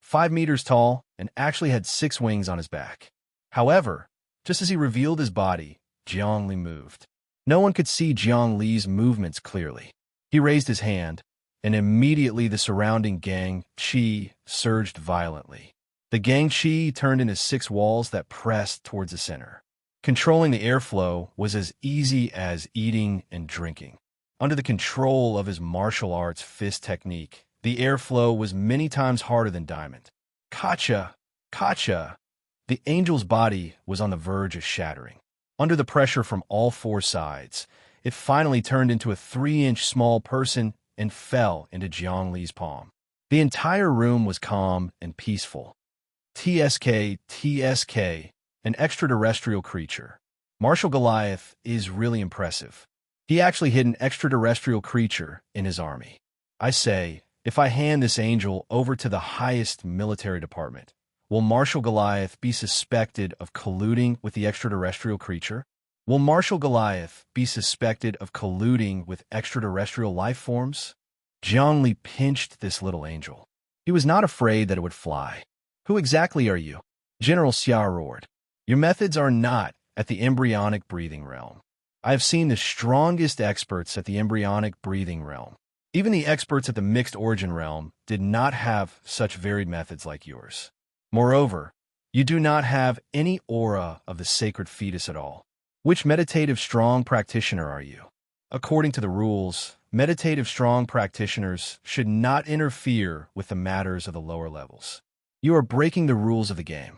5 meters tall and actually had 6 wings on his back. However, just as he revealed his body, Jiang Li moved. No one could see Jiang Li's movements clearly. He raised his hand, and immediately the surrounding gang qi surged violently. The gang qi turned into 6 walls that pressed towards the center. Controlling the airflow was as easy as eating and drinking. Under the control of his martial arts fist technique, the airflow was many times harder than diamond. Kacha! Kacha! The angel's body was on the verge of shattering. Under the pressure from all 4 sides, it finally turned into a 3-inch small person and fell into Jiang Li's palm. The entire room was calm and peaceful. TSK, TSK, an extraterrestrial creature. Marshal Goliath is really impressive. He actually hid an extraterrestrial creature in his army. I say, if I hand this angel over to the highest military department, will Marshal Goliath be suspected of colluding with the extraterrestrial creature? Will Marshal Goliath be suspected of colluding with extraterrestrial life forms? Jiang Li pinched this little angel. He was not afraid that it would fly. Who exactly are you? General Xia roared. Your methods are not at the embryonic breathing realm. I have seen the strongest experts at the embryonic breathing realm. Even the experts at the mixed origin realm did not have such varied methods like yours. Moreover, you do not have any aura of the sacred fetus at all. Which meditative strong practitioner are you? According to the rules, meditative strong practitioners should not interfere with the matters of the lower levels. You are breaking the rules of the game.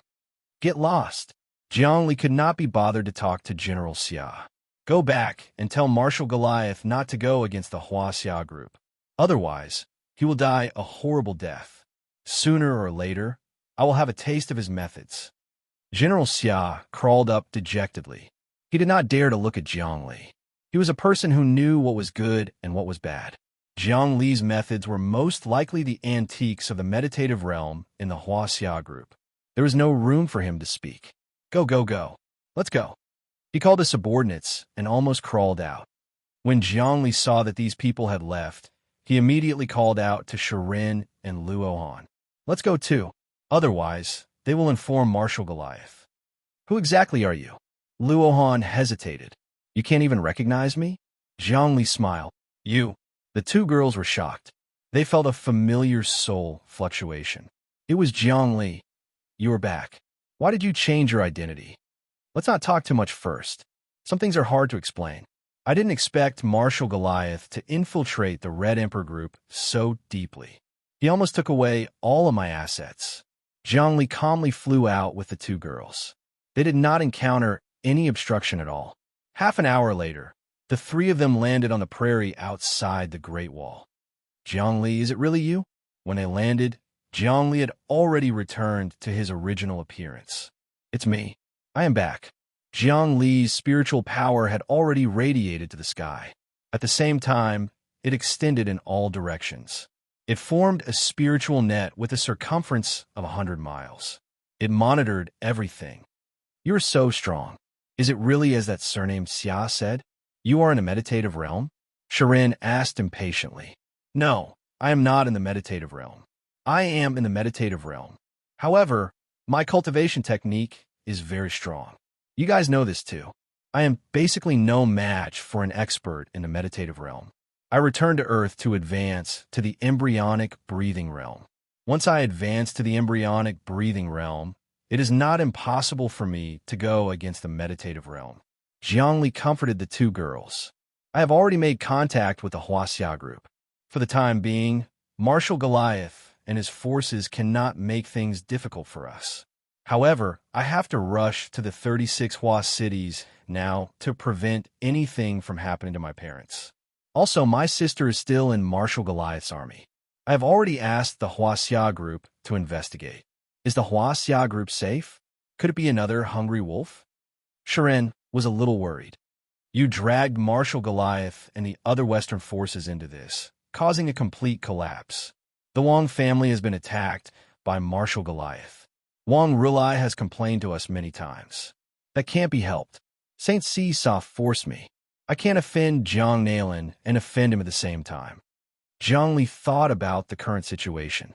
Get lost. Jiang Li could not be bothered to talk to General Xia. Go back and tell Marshal Goliath not to go against the Hua Xia group. Otherwise, he will die a horrible death. Sooner or later, I will have a taste of his methods. General Xia crawled up dejectedly. He did not dare to look at Jiang Li. He was a person who knew what was good and what was bad. Jiang Li's methods were most likely the antiques of the meditative realm in the Hua Xia group. There was no room for him to speak. Go, go, go. Let's go. He called his subordinates and almost crawled out. When Jiang Li saw that these people had left, he immediately called out to Serene and Luohan. Let's go too. Otherwise, they will inform Marshal Goliath. Who exactly are you? Luohan hesitated. You can't even recognize me? Jiang Li smiled. You. The 2 girls were shocked. They felt a familiar soul fluctuation. It was Jiang Li. You are back. Why did you change your identity? Let's not talk too much first. Some things are hard to explain. I didn't expect Marshal Goliath to infiltrate the Red Emperor group so deeply. He almost took away all of my assets. Jiang Li calmly flew out with the 2 girls. They did not encounter any obstruction at all. Half an hour later, the 3 of them landed on the prairie outside the Great Wall. Jiang Li, is it really you? When they landed, Jiang Li had already returned to his original appearance. It's me. I am back. Jiang Li's spiritual power had already radiated to the sky. At the same time, it extended in all directions. It formed a spiritual net with a circumference of 100 miles. It monitored everything. You are so strong. Is it really as that surnamed Xia said? You are in a meditative realm? Shirin asked impatiently. No, I am not in the meditative realm. I am in the meditative realm. However, my cultivation technique is very strong. You guys know this too. I am basically no match for an expert in the meditative realm. I return to Earth to advance to the embryonic breathing realm. Once I advance to the embryonic breathing realm, it is not impossible for me to go against the meditative realm. Zhongli comforted the two girls. I have already made contact with the Huaxia group. For the time being, Marshal Goliath and his forces cannot make things difficult for us. However, I have to rush to the 36 Hua cities now to prevent anything from happening to my parents. Also, my sister is still in Marshal Goliath's army. I have already asked the Huaxia group to investigate. Is the Huaxia group safe? Could it be another hungry wolf? Serene was a little worried. You dragged Marshal Goliath and the other Western forces into this, causing a complete collapse. The Wang family has been attacked by Marshal Goliath. Wang Rulai has complained to us many times. That can't be helped. Saint Seesaw forced me. I can't offend Zhang Nailin and offend him at the same time. Zhongli thought about the current situation.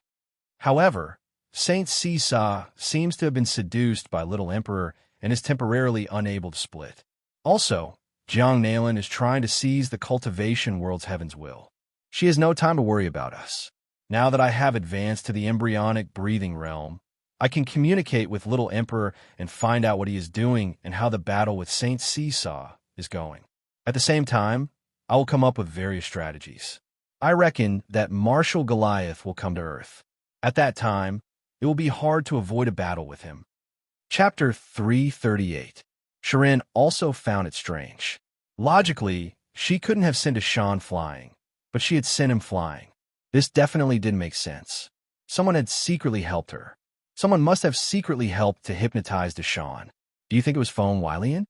However, Saint Seesaw seems to have been seduced by Little Emperor and is temporarily unable to split. Also, Zhang Nailin is trying to seize the cultivation world's heaven's will. She has no time to worry about us. Now that I have advanced to the embryonic breathing realm, I can communicate with Little Emperor and find out what he is doing and how the battle with Saint Seesaw is going. At the same time, I will come up with various strategies. I reckon that Marshal Goliath will come to Earth. At that time, it will be hard to avoid a battle with him. Chapter 338. Serene also found it strange. Logically, she couldn't have sent Deshaun flying, but she had sent him flying. This definitely didn't make sense. Someone had secretly helped her. Someone must have secretly helped to hypnotize Deshaun. Do you think it was Foam Wylian?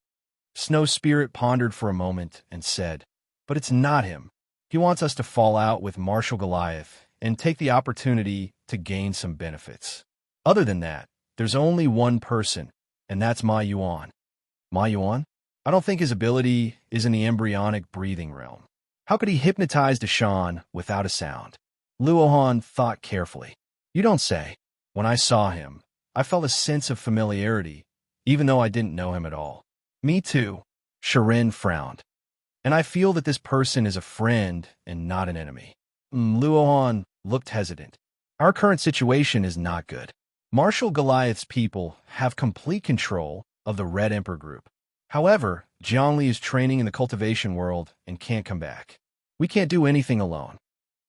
Snow Spirit pondered for a moment and said, but it's not him. He wants us to fall out with Marshal Goliath and take the opportunity to gain some benefits. Other than that, there's only one person, and that's Ma Yuan. Ma Yuan? I don't think his ability is in the embryonic breathing realm. How could he hypnotize Deshaun without a sound? Luohan thought carefully. You don't say. When I saw him, I felt a sense of familiarity, even though I didn't know him at all. Me too. Serene frowned. And I feel that this person is a friend and not an enemy. Luohan looked hesitant. Our current situation is not good. Marshal Goliath's people have complete control of the Red Emperor group. However, Zhongli is training in the cultivation world and can't come back. We can't do anything alone.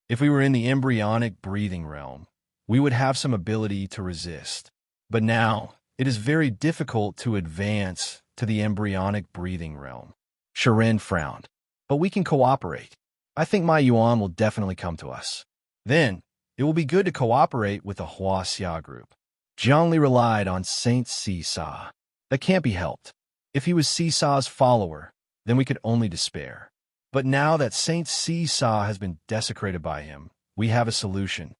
If we were in the embryonic breathing realm, we would have some ability to resist. But now, it is very difficult to advance to the embryonic breathing realm. Serene frowned. But we can cooperate. I think my Yuan will definitely come to us. Then, it will be good to cooperate with the Huaxia group. Zhongli relied on Saint Seesaw. That can't be helped. If he was Seesaw's follower, then we could only despair. But now that Saint Seesaw has been desecrated by him, we have a solution.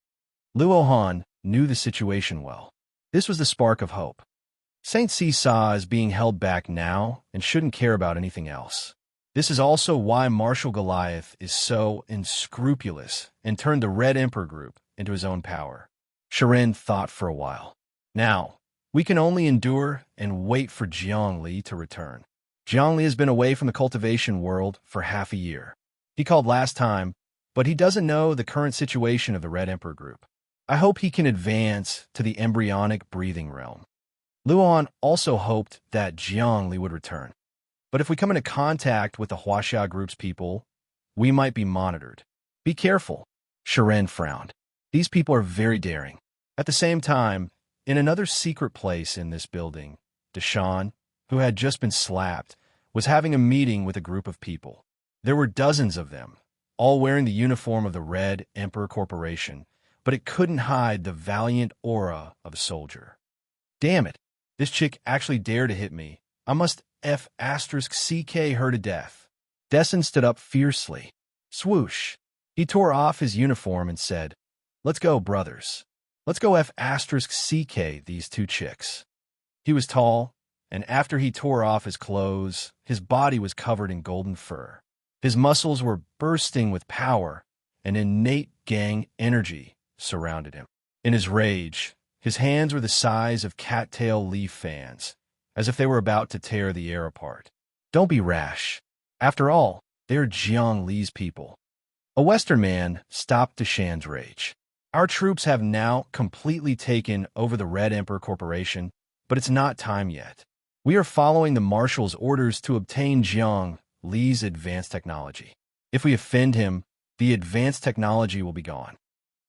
Luohan knew the situation well. This was the spark of hope. Saint Seesaw is being held back now and shouldn't care about anything else. This is also why Marshal Goliath is so unscrupulous and turned the Red Emperor group into his own power. Serene thought for a while. Now, we can only endure and wait for Zhongli to return. Zhongli has been away from the cultivation world for half a year. He called last time, but he doesn't know the current situation of the Red Emperor group. I hope he can advance to the embryonic breathing realm. Luohan also hoped that Zhongli would return. But if we come into contact with the Huaxia group's people, we might be monitored. Be careful. Serene frowned. These people are very daring. At the same time, in another secret place in this building, Deshaun, who had just been slapped, was having a meeting with a group of people. There were dozens of them, all wearing the uniform of the Red Emperor Corporation, but it couldn't hide the valiant aura of a soldier. Damn it, this chick actually dared to hit me. I must CK her to death. Dessen stood up fiercely. Swoosh. He tore off his uniform and said, "Let's go, brothers. Let's go CK these two chicks." He was tall, and after he tore off his clothes, his body was covered in golden fur. His muscles were bursting with power, and innate gang energy surrounded him. In his rage, his hands were the size of cattail leaf fans, as if they were about to tear the air apart. Don't be rash. After all, they're Jiang Li's people. A Western man stopped Deshan's rage. Our troops have now completely taken over the Red Emperor Corporation, but it's not time yet. We are following the Marshal's orders to obtain Jiang Li's advanced technology. If we offend him, the advanced technology will be gone.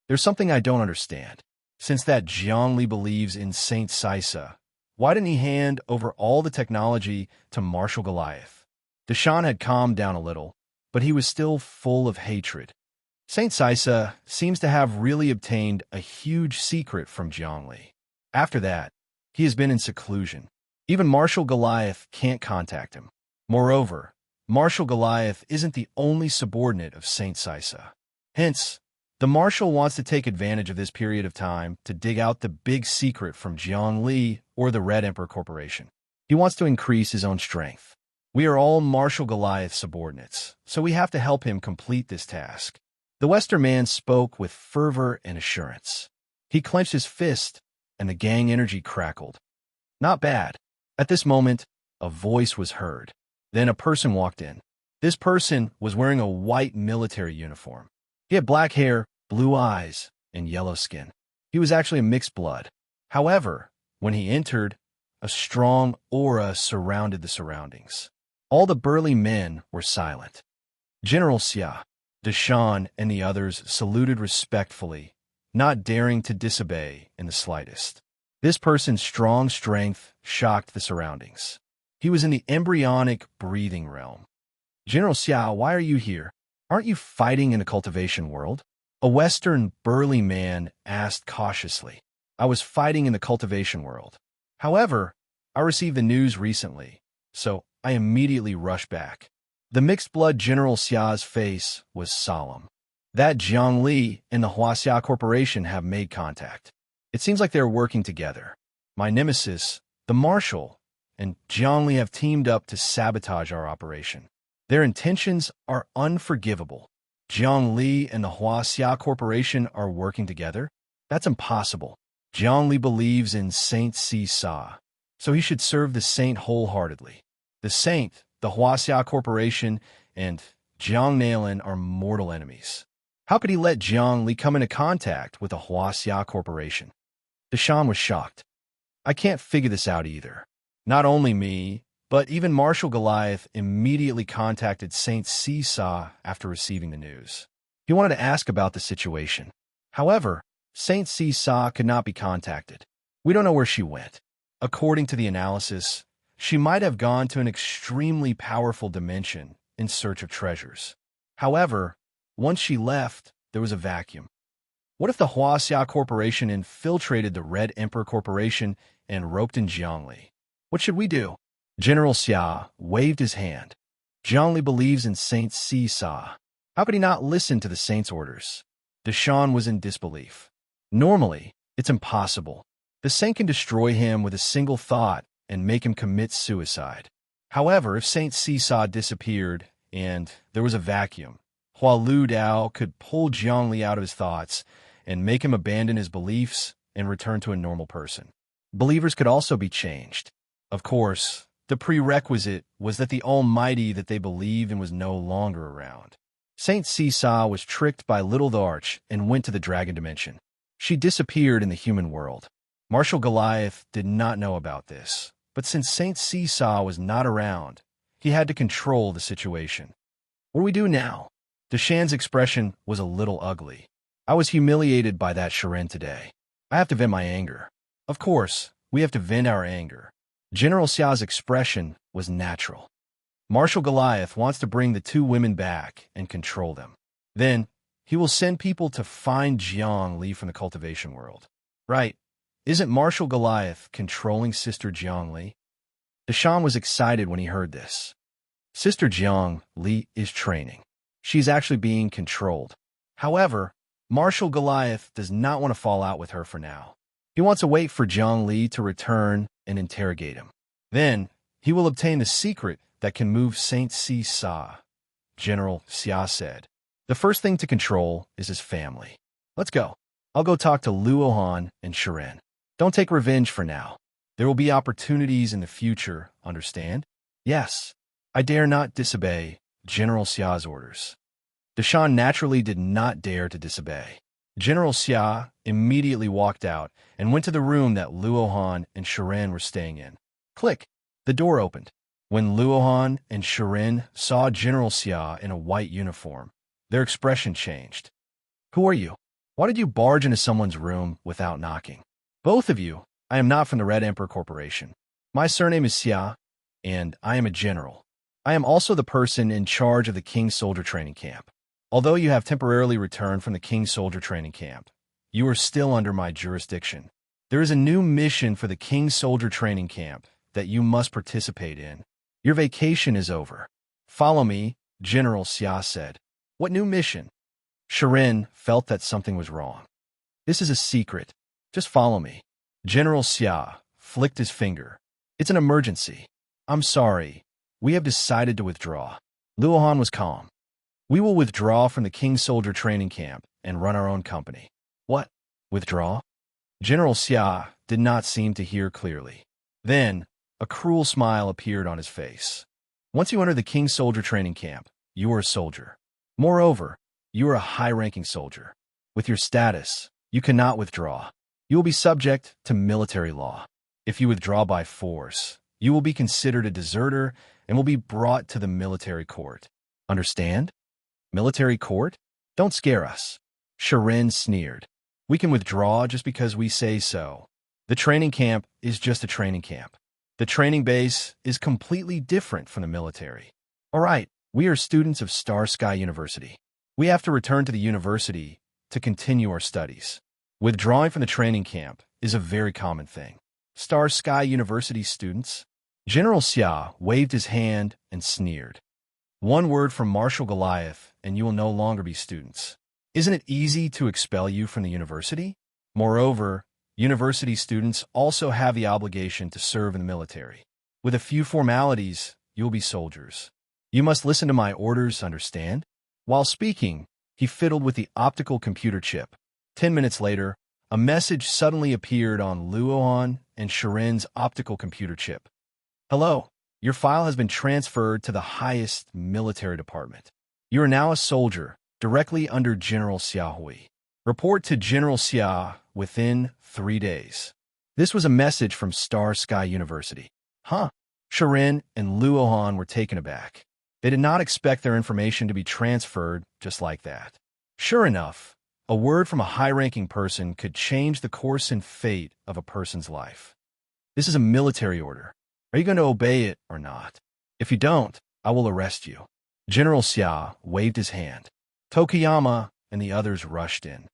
There's something I don't understand. Since that Jiang Li believes in Saint Sisa, why didn't he hand over all the technology to Marshal Goliath? Deshan had calmed down a little, but he was still full of hatred. Saint Sisa seems to have really obtained a huge secret from Jiang Li. After that, he has been in seclusion. Even Marshal Goliath can't contact him. Moreover, Marshal Goliath isn't the only subordinate of Saint Sisa. Hence, the Marshal wants to take advantage of this period of time to dig out the big secret from Jiang Li or the Red Emperor Corporation. He wants to increase his own strength. We are all Marshal Goliath's subordinates, so we have to help him complete this task. The Western man spoke with fervor and assurance. He clenched his fist, and the gang energy crackled. Not bad. At this moment, a voice was heard. Then a person walked in. This person was wearing a white military uniform. He had black hair, blue eyes, and yellow skin. He was actually a mixed blood. However, when he entered, a strong aura surrounded the surroundings. All the burly men were silent. General Xia, Deshan, and the others saluted respectfully, not daring to disobey in the slightest. This person's strong strength shocked the surroundings. He was in the embryonic breathing realm. General Xia, why are you here? Aren't you fighting in the cultivation world? A Western burly man asked cautiously. I was fighting in the cultivation world. However, I received the news recently, so I immediately rushed back. The mixed-blood General Xia's face was solemn. That Jiang Li and the Huaxia Corporation have made contact. It seems like they're working together. My nemesis, the Marshal, and Jiang Li have teamed up to sabotage our operation. Their intentions are unforgivable. Jiang Li and the Huaxia Corporation are working together? That's impossible. Jiang Li believes in Saint Sisa, so he should serve the saint wholeheartedly. The saint, the Huaxia Corporation, and Jiang Nailin are mortal enemies. How could he let Jiang Li come into contact with the Huaxia Corporation? Deshan was shocked. I can't figure this out either. Not only me, but even Marshal Goliath immediately contacted Saint Sisa after receiving the news. He wanted to ask about the situation. However, Saint Sisa could not be contacted. We don't know where she went. According to the analysis, she might have gone to an extremely powerful dimension in search of treasures. However, once she left, there was a vacuum. What if the Huaxia Corporation infiltrated the Red Emperor Corporation and roped in Jiang Li? What should we do? General Xia waved his hand. Jiang Li believes in Saint Sisa. How could he not listen to the saint's orders? Deshan was in disbelief. Normally, it's impossible. The saint can destroy him with a single thought and make him commit suicide. However, if Saint Sisa disappeared and there was a vacuum, Hua Lu Dao could pull Jiang Li out of his thoughts and make him abandon his beliefs and return to a normal person. Believers could also be changed. Of course, the prerequisite was that the Almighty that they believed in was no longer around. Saint Sisa was tricked by Little the Arch and went to the dragon dimension. She disappeared in the human world. Marshal Goliath did not know about this, but since Saint Sisa was not around, he had to control the situation. What do we do now? Deshan's expression was a little ugly. I was humiliated by that serene today. I have to vent my anger. Of course, we have to vent our anger. General Xia's expression was natural. Marshal Goliath wants to bring the two women back and control them. Then, he will send people to find Jiang Li from the cultivation world. Right. Isn't Marshal Goliath controlling Sister Jiang Li? Deshan was excited when he heard this. Sister Jiang Li is training. She's actually being controlled. However, Marshal Goliath does not want to fall out with her for now. He wants to wait for Jiang Li to return and interrogate him. Then, he will obtain the secret that can move Saint Sisa, General Xia said. The first thing to control is his family. Let's go. I'll go talk to Luohan and Shiren. Don't take revenge for now. There will be opportunities in the future, understand? Yes. I dare not disobey General Xia's orders. Deshan naturally did not dare to disobey. General Xia immediately walked out and went to the room that Luohan and Shiren were staying in. Click! The door opened. When Luohan and Shiren saw General Xia in a white uniform, their expression changed. Who are you? Why did you barge into someone's room without knocking? Both of you, I am not from the Red Emperor Corporation. My surname is Xia, and I am a general. I am also the person in charge of the King's Soldier Training Camp. Although you have temporarily returned from the King's Soldier Training Camp, you are still under my jurisdiction. There is a new mission for the King's Soldier Training Camp that you must participate in. Your vacation is over. Follow me, General Xia said. What new mission? Shiren felt that something was wrong. This is a secret. Just follow me. General Xia flicked his finger. It's an emergency. I'm sorry. We have decided to withdraw. Luohan was calm. We will withdraw from the King's Soldier Training Camp and run our own company. What? Withdraw? General Xia did not seem to hear clearly. Then, a cruel smile appeared on his face. Once you enter the King's Soldier Training Camp, you are a soldier. Moreover, you are a high-ranking soldier. With your status, you cannot withdraw. You will be subject to military law. If you withdraw by force, you will be considered a deserter and will be brought to the military court. Understand? Military court? Don't scare us. Shiren sneered. We can withdraw just because we say so. The training camp is just a training camp. The training base is completely different from the military. All right, we are students of Star Sky University. We have to return to the university to continue our studies. Withdrawing from the training camp is a very common thing. Star Sky University students? General Xia waved his hand and sneered. One word from Marshal Goliath and you will no longer be students. Isn't it easy to expel you from the university? Moreover, university students also have the obligation to serve in the military. With a few formalities, you will be soldiers. You must listen to my orders, understand? While speaking, he fiddled with the optical computer chip. 10 minutes later, a message suddenly appeared on Luohan and Shiren's optical computer chip. Hello, your file has been transferred to the highest military department. You are now a soldier, directly under General Xia Hui. Report to General Xia within 3 days. This was a message from Star Sky University. Huh? Shiren and Luohan were taken aback. They did not expect their information to be transferred just like that. Sure enough, a word from a high-ranking person could change the course and fate of a person's life. This is a military order. Are you going to obey it or not? If you don't, I will arrest you. General Xia waved his hand. Tokiyama and the others rushed in.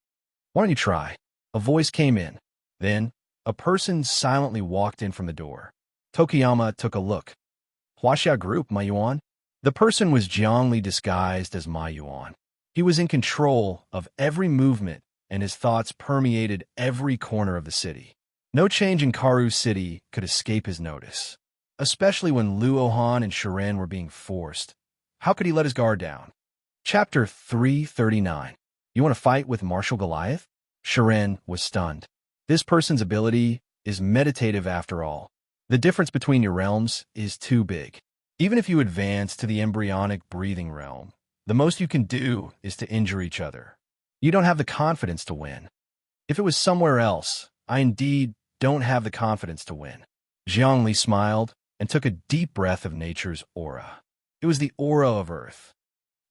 Why don't you try? A voice came in. Then, a person silently walked in from the door. Tokiyama took a look. Huaxia Group, Ma Yuan? The person was Jiangli disguised as Ma Yuan. He was in control of every movement, and his thoughts permeated every corner of the city. No change in Karu City could escape his notice, especially when Luohan and Shiren were being forced. How could he let his guard down? Chapter 339. You want to fight with Marshal Goliath? Shiren was stunned. This person's ability is meditative after all. The difference between your realms is too big. Even if you advance to the embryonic breathing realm, the most you can do is to injure each other. You don't have the confidence to win. If it was somewhere else, I indeed don't have the confidence to win. Jiangli smiled and took a deep breath of nature's aura. It was the aura of Earth.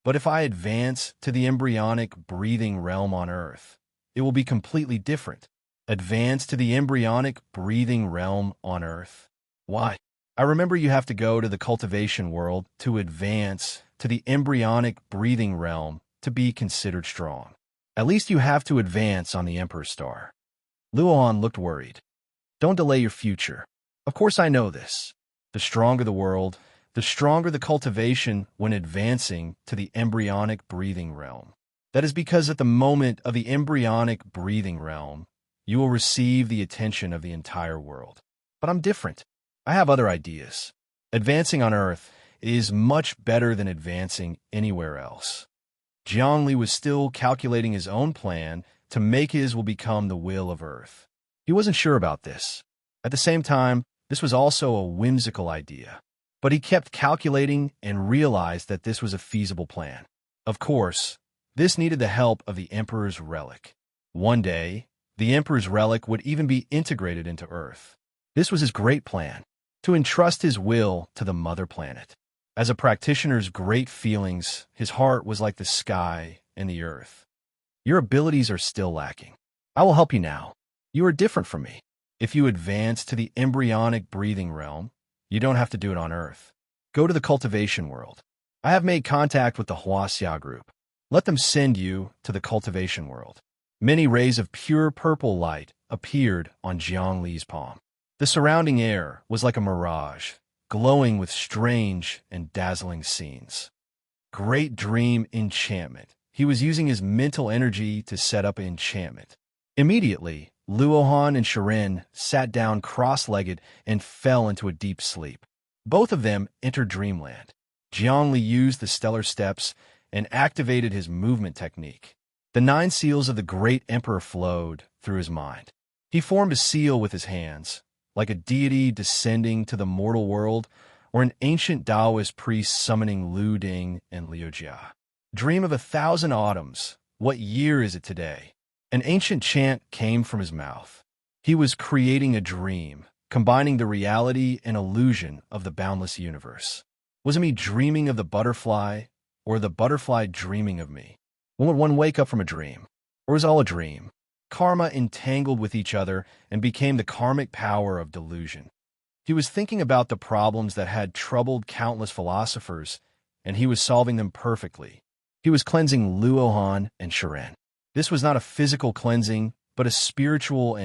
But if I advance to the embryonic breathing realm on Earth, it will be completely different. Advance to the embryonic breathing realm on Earth? Why? I remember you have to go to the cultivation world to advance to the embryonic breathing realm to be considered strong. At least you have to advance on the Emperor Star. Luohan looked worried. Don't delay your future. Of course I know this. The stronger the world, the stronger the cultivation when advancing to the embryonic breathing realm. That is because at the moment of the embryonic breathing realm, you will receive the attention of the entire world. But I'm different. I have other ideas. Advancing on Earth is much better than advancing anywhere else. Jiangli was still calculating his own plan to make his will become the will of Earth. He wasn't sure about this. At the same time, this was also a whimsical idea. But he kept calculating and realized that this was a feasible plan. Of course, this needed the help of the Emperor's relic. One day, the Emperor's relic would even be integrated into Earth. This was his great plan, to entrust his will to the mother planet. As a practitioner's great feelings, his heart was like the sky and the earth. Your abilities are still lacking. I will help you now. You are different from me. If you advance to the embryonic breathing realm, you don't have to do it on Earth. Go to the cultivation world. I have made contact with the Huaxia group. Let them send you to the cultivation world. Many rays of pure purple light appeared on Jiang Li's palm. The surrounding air was like a mirage, glowing with strange and dazzling scenes. Great dream enchantment. He was using his mental energy to set up enchantment. Immediately, Luohan and Serene sat down cross-legged and fell into a deep sleep. Both of them entered dreamland. Jiang Li used the stellar steps and activated his movement technique. The 9 seals of the great emperor flowed through his mind. He formed a seal with his hands, like a deity descending to the mortal world, or an ancient Taoist priest summoning Lu Ding and Liu Jia. Dream of 1,000 autumns. What year is it today? An ancient chant came from his mouth. He was creating a dream, combining the reality and illusion of the boundless universe. Was it me dreaming of the butterfly, or the butterfly dreaming of me? When would one wake up from a dream? Or is all a dream? Karma entangled with each other and became the karmic power of delusion. He was thinking about the problems that had troubled countless philosophers, and he was solving them perfectly. He was cleansing Luohan and Serene. This was not a physical cleansing, but a spiritual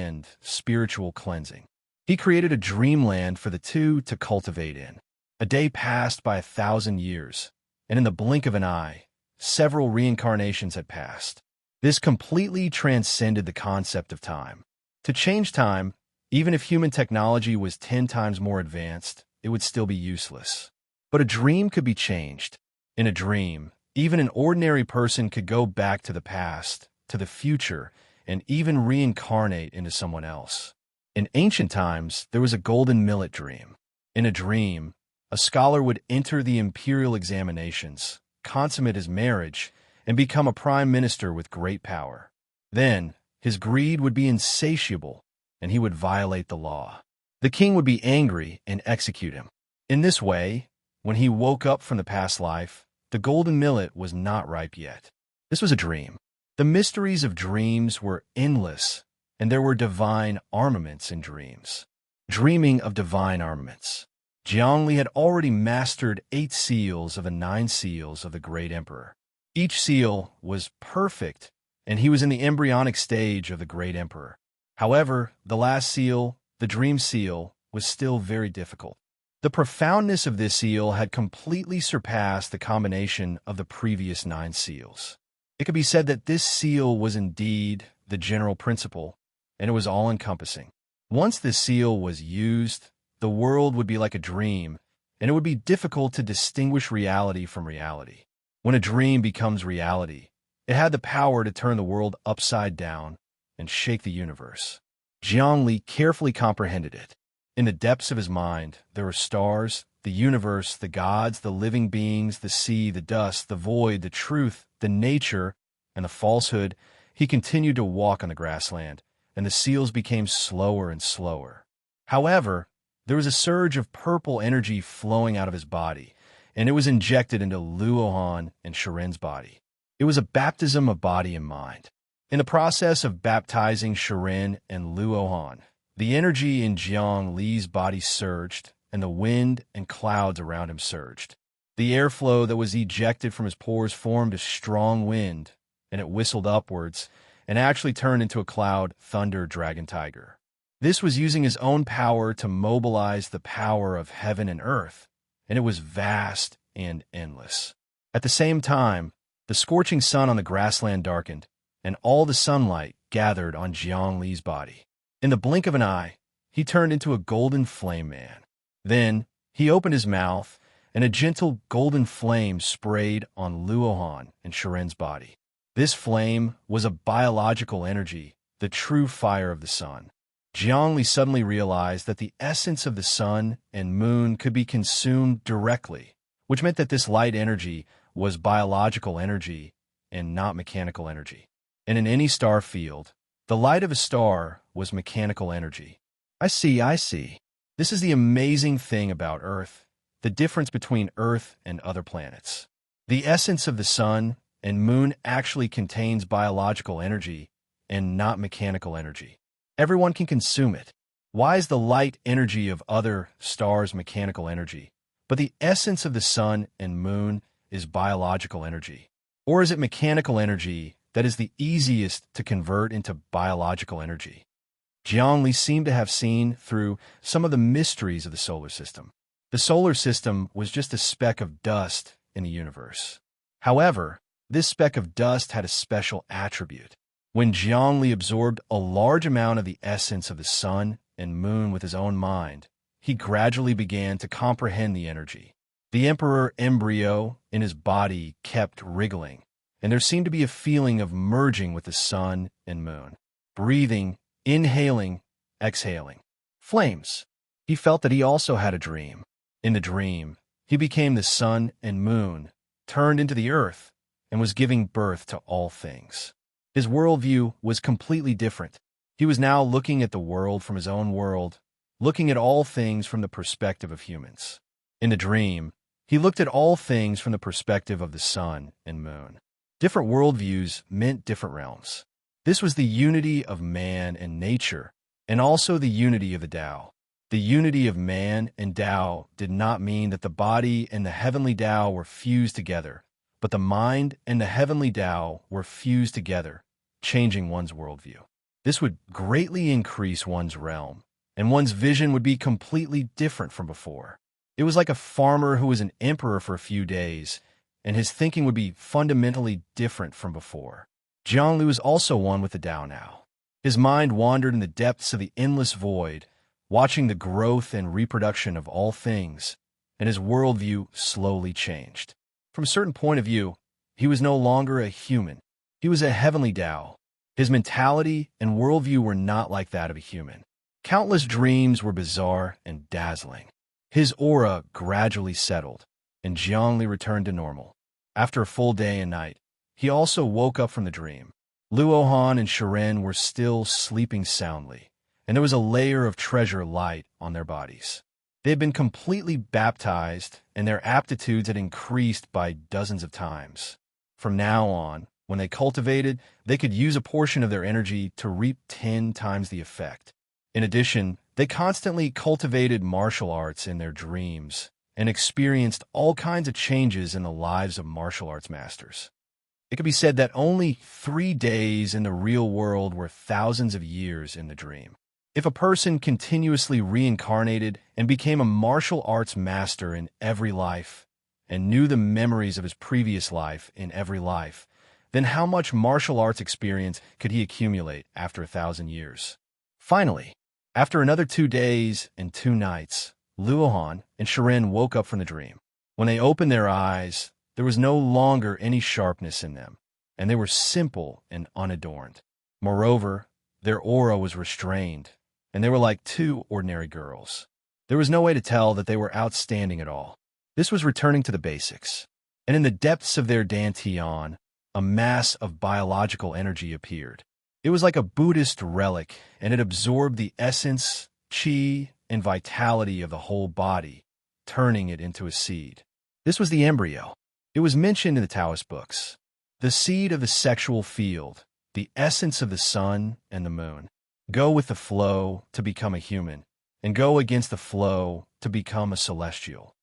cleansing. He created a dreamland for the two to cultivate in. A day passed by 1,000 years, and in the blink of an eye, several reincarnations had passed. This completely transcended the concept of time. To change time, even if human technology was 10 times more advanced, it would still be useless. But a dream could be changed. In a dream, even an ordinary person could go back to the past, to the future, and even reincarnate into someone else. In ancient times, there was a golden millet dream. In a dream, a scholar would enter the imperial examinations, consummate his marriage, and become a prime minister with great power. Then, his greed would be insatiable, and he would violate the law. The king would be angry and execute him. In this way, when he woke up from the past life, the golden millet was not ripe yet. This was a dream. The mysteries of dreams were endless, and there were divine armaments in dreams. Dreaming of divine armaments. Jiang Li had already mastered 8 seals of the 9 seals of the great emperor. Each seal was perfect, and he was in the embryonic stage of the great emperor. However, the last seal, the dream seal, was still very difficult. The profoundness of this seal had completely surpassed the combination of the previous 9 seals. It could be said that this seal was indeed the general principle, and it was all-encompassing. Once this seal was used, the world would be like a dream, and it would be difficult to distinguish reality from reality. When a dream becomes reality, it had the power to turn the world upside down and shake the universe. Jiang Li carefully comprehended it. In the depths of his mind, there were stars, the universe, the gods, the living beings, the sea, the dust, the void, the truth, the nature, and the falsehood. He continued to walk on the grassland, and the seals became slower and slower. However, there was a surge of purple energy flowing out of his body, and it was injected into Luohan and Serene's body. It was a baptism of body and mind. In the process of baptizing Serene and Luohan, the energy in Jiang Li's body surged, and the wind and clouds around him surged. The airflow that was ejected from his pores formed a strong wind, and it whistled upwards, and actually turned into a cloud, thunder, dragon, tiger. This was using his own power to mobilize the power of heaven and earth, and it was vast and endless. At the same time, the scorching sun on the grassland darkened, and all the sunlight gathered on Jiang Li's body. In the blink of an eye, he turned into a golden flame man. Then, he opened his mouth, and a gentle golden flame sprayed on Luohan and Serene's body. This flame was a biological energy, the true fire of the sun. Jiangli suddenly realized that the essence of the sun and moon could be consumed directly, which meant that this light energy was biological energy and not mechanical energy. And in any star field, the light of a star was mechanical energy. I see. This is the amazing thing about Earth, the difference between Earth and other planets. The essence of the sun and moon actually contains biological energy and not mechanical energy. Everyone can consume it. Why is the light energy of other stars mechanical energy, but the essence of the sun and moon is biological energy? Or is it mechanical energy that is the easiest to convert into biological energy? Jiangli seemed to have seen through some of the mysteries of the solar system. The solar system was just a speck of dust in the universe. However, this speck of dust had a special attribute. When Jiangli absorbed a large amount of the essence of the sun and moon with his own mind, he gradually began to comprehend the energy. The emperor embryo in his body kept wriggling, and there seemed to be a feeling of merging with the sun and moon. Breathing, inhaling, exhaling. Flames. He felt that he also had a dream. In the dream, he became the sun and moon, turned into the earth, and was giving birth to all things. His worldview was completely different. He was now looking at the world from his own world, looking at all things from the perspective of humans. In the dream, he looked at all things from the perspective of the sun and moon. Different worldviews meant different realms. This was the unity of man and nature, and also the unity of the Tao. The unity of man and Tao did not mean that the body and the heavenly Tao were fused together, but the mind and the heavenly Tao were fused together, changing one's worldview. This would greatly increase one's realm, and one's vision would be completely different from before. It was like a farmer who was an emperor for a few days, and his thinking would be fundamentally different from before. Jiangli was also one with the Tao now. His mind wandered in the depths of the endless void, watching the growth and reproduction of all things, and his worldview slowly changed. From a certain point of view, he was no longer a human. He was a heavenly Tao. His mentality and worldview were not like that of a human. Countless dreams were bizarre and dazzling. His aura gradually settled, and Jiangli returned to normal. After a full day and night, he also woke up from the dream. Luohan and Serene were still sleeping soundly, and there was a layer of treasure light on their bodies. They had been completely baptized, and their aptitudes had increased by dozens of times. From now on, when they cultivated, they could use a portion of their energy to reap 10 times the effect. In addition, they constantly cultivated martial arts in their dreams and experienced all kinds of changes in the lives of martial arts masters. It could be said that only 3 days in the real world were thousands of years in the dream. If a person continuously reincarnated and became a martial arts master in every life and knew the memories of his previous life in every life, then how much martial arts experience could he accumulate after 1,000 years? Finally, after another 2 days and 2 nights, Luohan and Serene woke up from the dream. When they opened their eyes, there was no longer any sharpness in them, and they were simple and unadorned. Moreover, their aura was restrained, and they were like 2 ordinary girls. There was no way to tell that they were outstanding at all. This was returning to the basics. And in the depths of their dantian, a mass of biological energy appeared. It was like a Buddhist relic, and it absorbed the essence, qi, and vitality of the whole body, turning it into a seed. This was the embryo. It was mentioned in the Taoist books. The seed of the sexual field, the essence of the sun and the moon. Go with the flow to become a human, and go against the flow to become a celestial.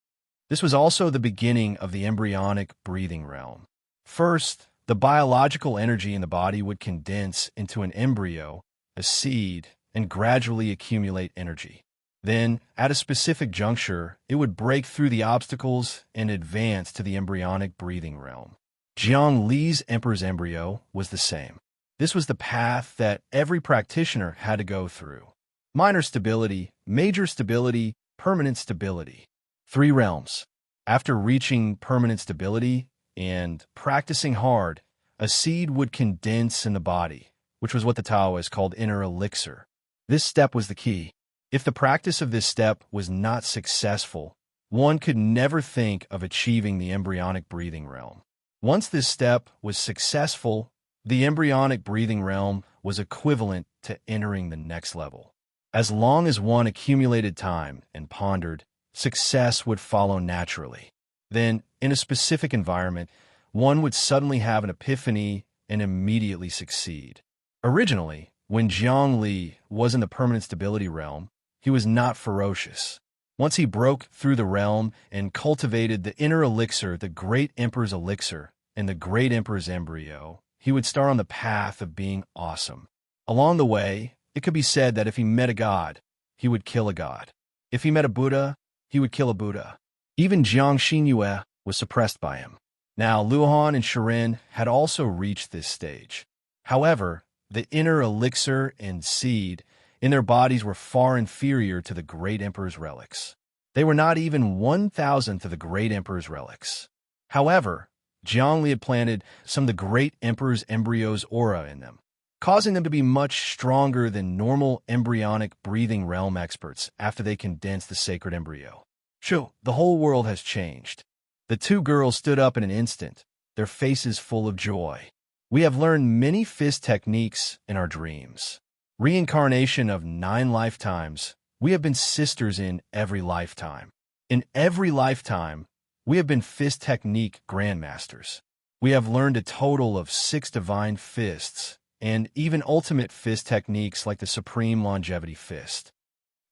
This was also the beginning of the embryonic breathing realm. First, the biological energy in the body would condense into an embryo, a seed, and gradually accumulate energy. Then, at a specific juncture, it would break through the obstacles and advance to the embryonic breathing realm. Jiang Li's emperor's embryo was the same. This was the path that every practitioner had to go through. Minor stability, major stability, permanent stability. 3 realms. After reaching permanent stability and practicing hard, a seed would condense in the body, which was what the Taoists called inner elixir. This step was the key. If the practice of this step was not successful, one could never think of achieving the embryonic breathing realm. Once this step was successful, the embryonic breathing realm was equivalent to entering the next level. As long as one accumulated time and pondered, success would follow naturally. Then, in a specific environment, one would suddenly have an epiphany and immediately succeed. Originally, when Zhang Li was in the permanent stability realm, he was not ferocious. Once he broke through the realm and cultivated the inner elixir, the Great Emperor's elixir, and the Great Emperor's embryo, he would start on the path of being awesome. Along the way, it could be said that if he met a god, he would kill a god. If he met a Buddha, he would kill a Buddha. Even Jiang Xinyue was suppressed by him. Now, Luohan and Serene had also reached this stage. However, the inner elixir and seed in their bodies were far inferior to the Great Emperor's relics. They were not even 1,000th of the Great Emperor's relics. However, Zhongli had planted some of the Great Emperor's embryo's aura in them, causing them to be much stronger than normal embryonic breathing realm experts after they condensed the sacred embryo. Shoo, the whole world has changed. The two girls stood up in an instant, their faces full of joy. We have learned many fist techniques in our dreams. Reincarnation of 9 lifetimes, we have been sisters in every lifetime. In every lifetime, we have been fist technique grandmasters. We have learned a total of 6 divine fists, and even ultimate fist techniques like the supreme longevity fist.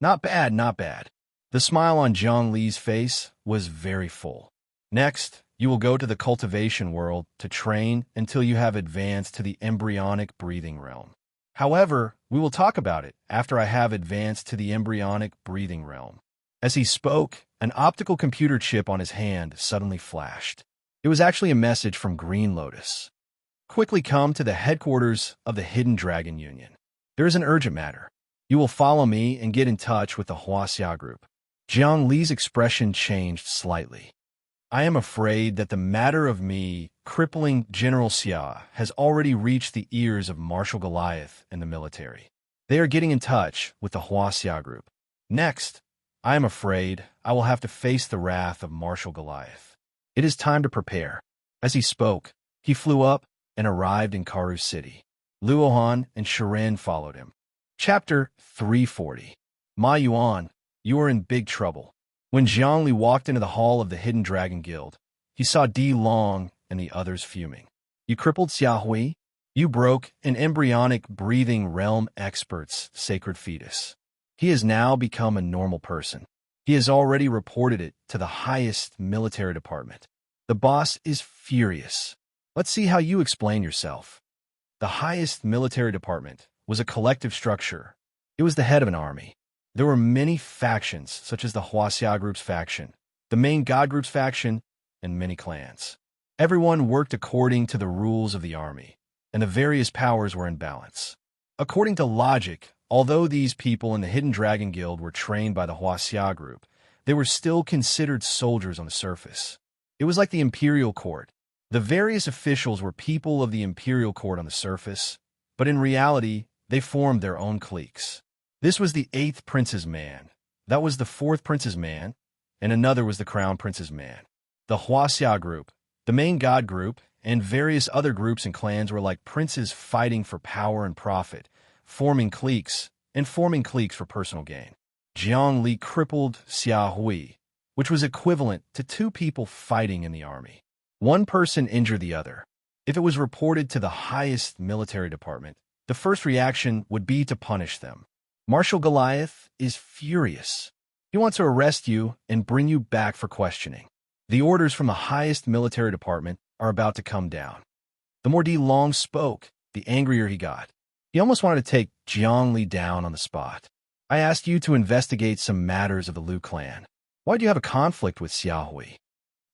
Not bad, not bad. The smile on Zhang Li's face was very full. Next, you will go to the cultivation world to train until you have advanced to the embryonic breathing realm. However, we will talk about it after I have advanced to the embryonic breathing realm. As he spoke, an optical computer chip on his hand suddenly flashed. It was actually a message from Green Lotus. Quickly come to the headquarters of the Hidden Dragon Union. There is an urgent matter. You will follow me and get in touch with the Huaxia group. Jiang Li's expression changed slightly. I am afraid that the matter of me crippling General Xia has already reached the ears of Marshal Goliath and the military. They are getting in touch with the Huaxia group. Next, I am afraid I will have to face the wrath of Marshal Goliath. It is time to prepare. As he spoke, he flew up and arrived in Karu City. Luohan and Shiren followed him. Chapter 340. Ma Yuan, you are in big trouble. When Zhongli walked into the hall of the Hidden Dragon Guild, he saw Di Long and the others fuming. You crippled Xia Hui? You broke an embryonic breathing realm expert's sacred fetus. He has now become a normal person. He has already reported it to the highest military department. The boss is furious. Let's see how you explain yourself. The highest military department was a collective structure. It was the head of an army. There were many factions, such as the Huaxia Group's faction, the main God Group's faction, and many clans. Everyone worked according to the rules of the army, and the various powers were in balance. According to logic, although these people in the Hidden Dragon Guild were trained by the Huaxia Group, they were still considered soldiers on the surface. It was like the Imperial Court. The various officials were people of the Imperial Court on the surface, but in reality, they formed their own cliques. This was the 8th Prince's man, that was the 4th Prince's man, and another was the Crown Prince's man. The Huaxia Group, the main God Group, and various other groups and clans were like princes fighting for power and profit, forming cliques for personal gain. Jiang Li crippled Xia Hui, which was equivalent to 2 people fighting in the army. One person injured the other. If it was reported to the highest military department, the first reaction would be to punish them. Marshal Goliath is furious. He wants to arrest you and bring you back for questioning. The orders from the highest military department are about to come down. The more Di Long spoke, the angrier he got. He almost wanted to take Jiang Li down on the spot. I asked you to investigate some matters of the Liu clan. Why do you have a conflict with Xia Hui?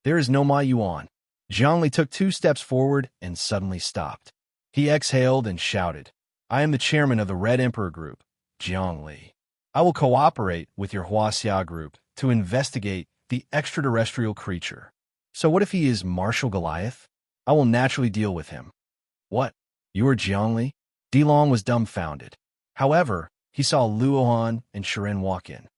There is no Ma Yuan. Jiang Li took 2 steps forward and suddenly stopped. He exhaled and shouted, I am the chairman of the Red Emperor Group, Jiang Li. I will cooperate with your Huaxia Group to investigate the extraterrestrial creature. So what if he is Marshal Goliath? I will naturally deal with him. What? You are Jiang Li? Di Long was dumbfounded. However, he saw Luohan and Serene walk in.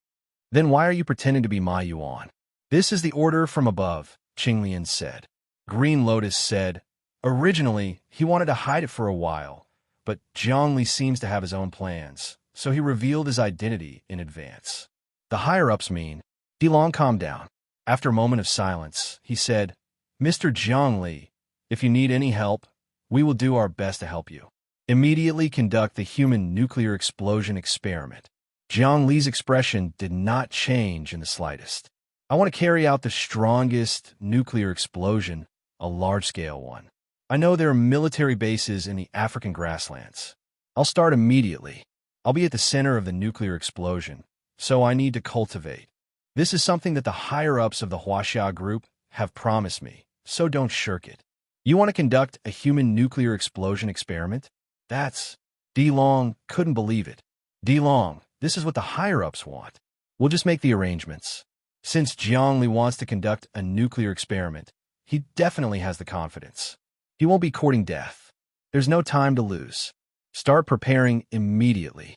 Then why are you pretending to be Ma Yuan? This is the order from above, Qinglian said. Green Lotus said, originally, he wanted to hide it for a while, but Zhongli seems to have his own plans, so he revealed his identity in advance. The higher-ups mean, Dilong calmed down. After a moment of silence, he said, Mr. Zhongli, if you need any help, we will do our best to help you. Immediately conduct the human nuclear explosion experiment. Jiang Li's expression did not change in the slightest. I want to carry out the strongest nuclear explosion, a large-scale one. I know there are military bases in the African grasslands. I'll start immediately. I'll be at the center of the nuclear explosion, so I need to cultivate. This is something that the higher-ups of the Huaxia group have promised me, so don't shirk it. You want to conduct a human nuclear explosion experiment? That's... Di Long couldn't believe it. Di Long, this is what the higher-ups want. We'll just make the arrangements. Since Jiangli wants to conduct a nuclear experiment, he definitely has the confidence. He won't be courting death. There's no time to lose. Start preparing immediately.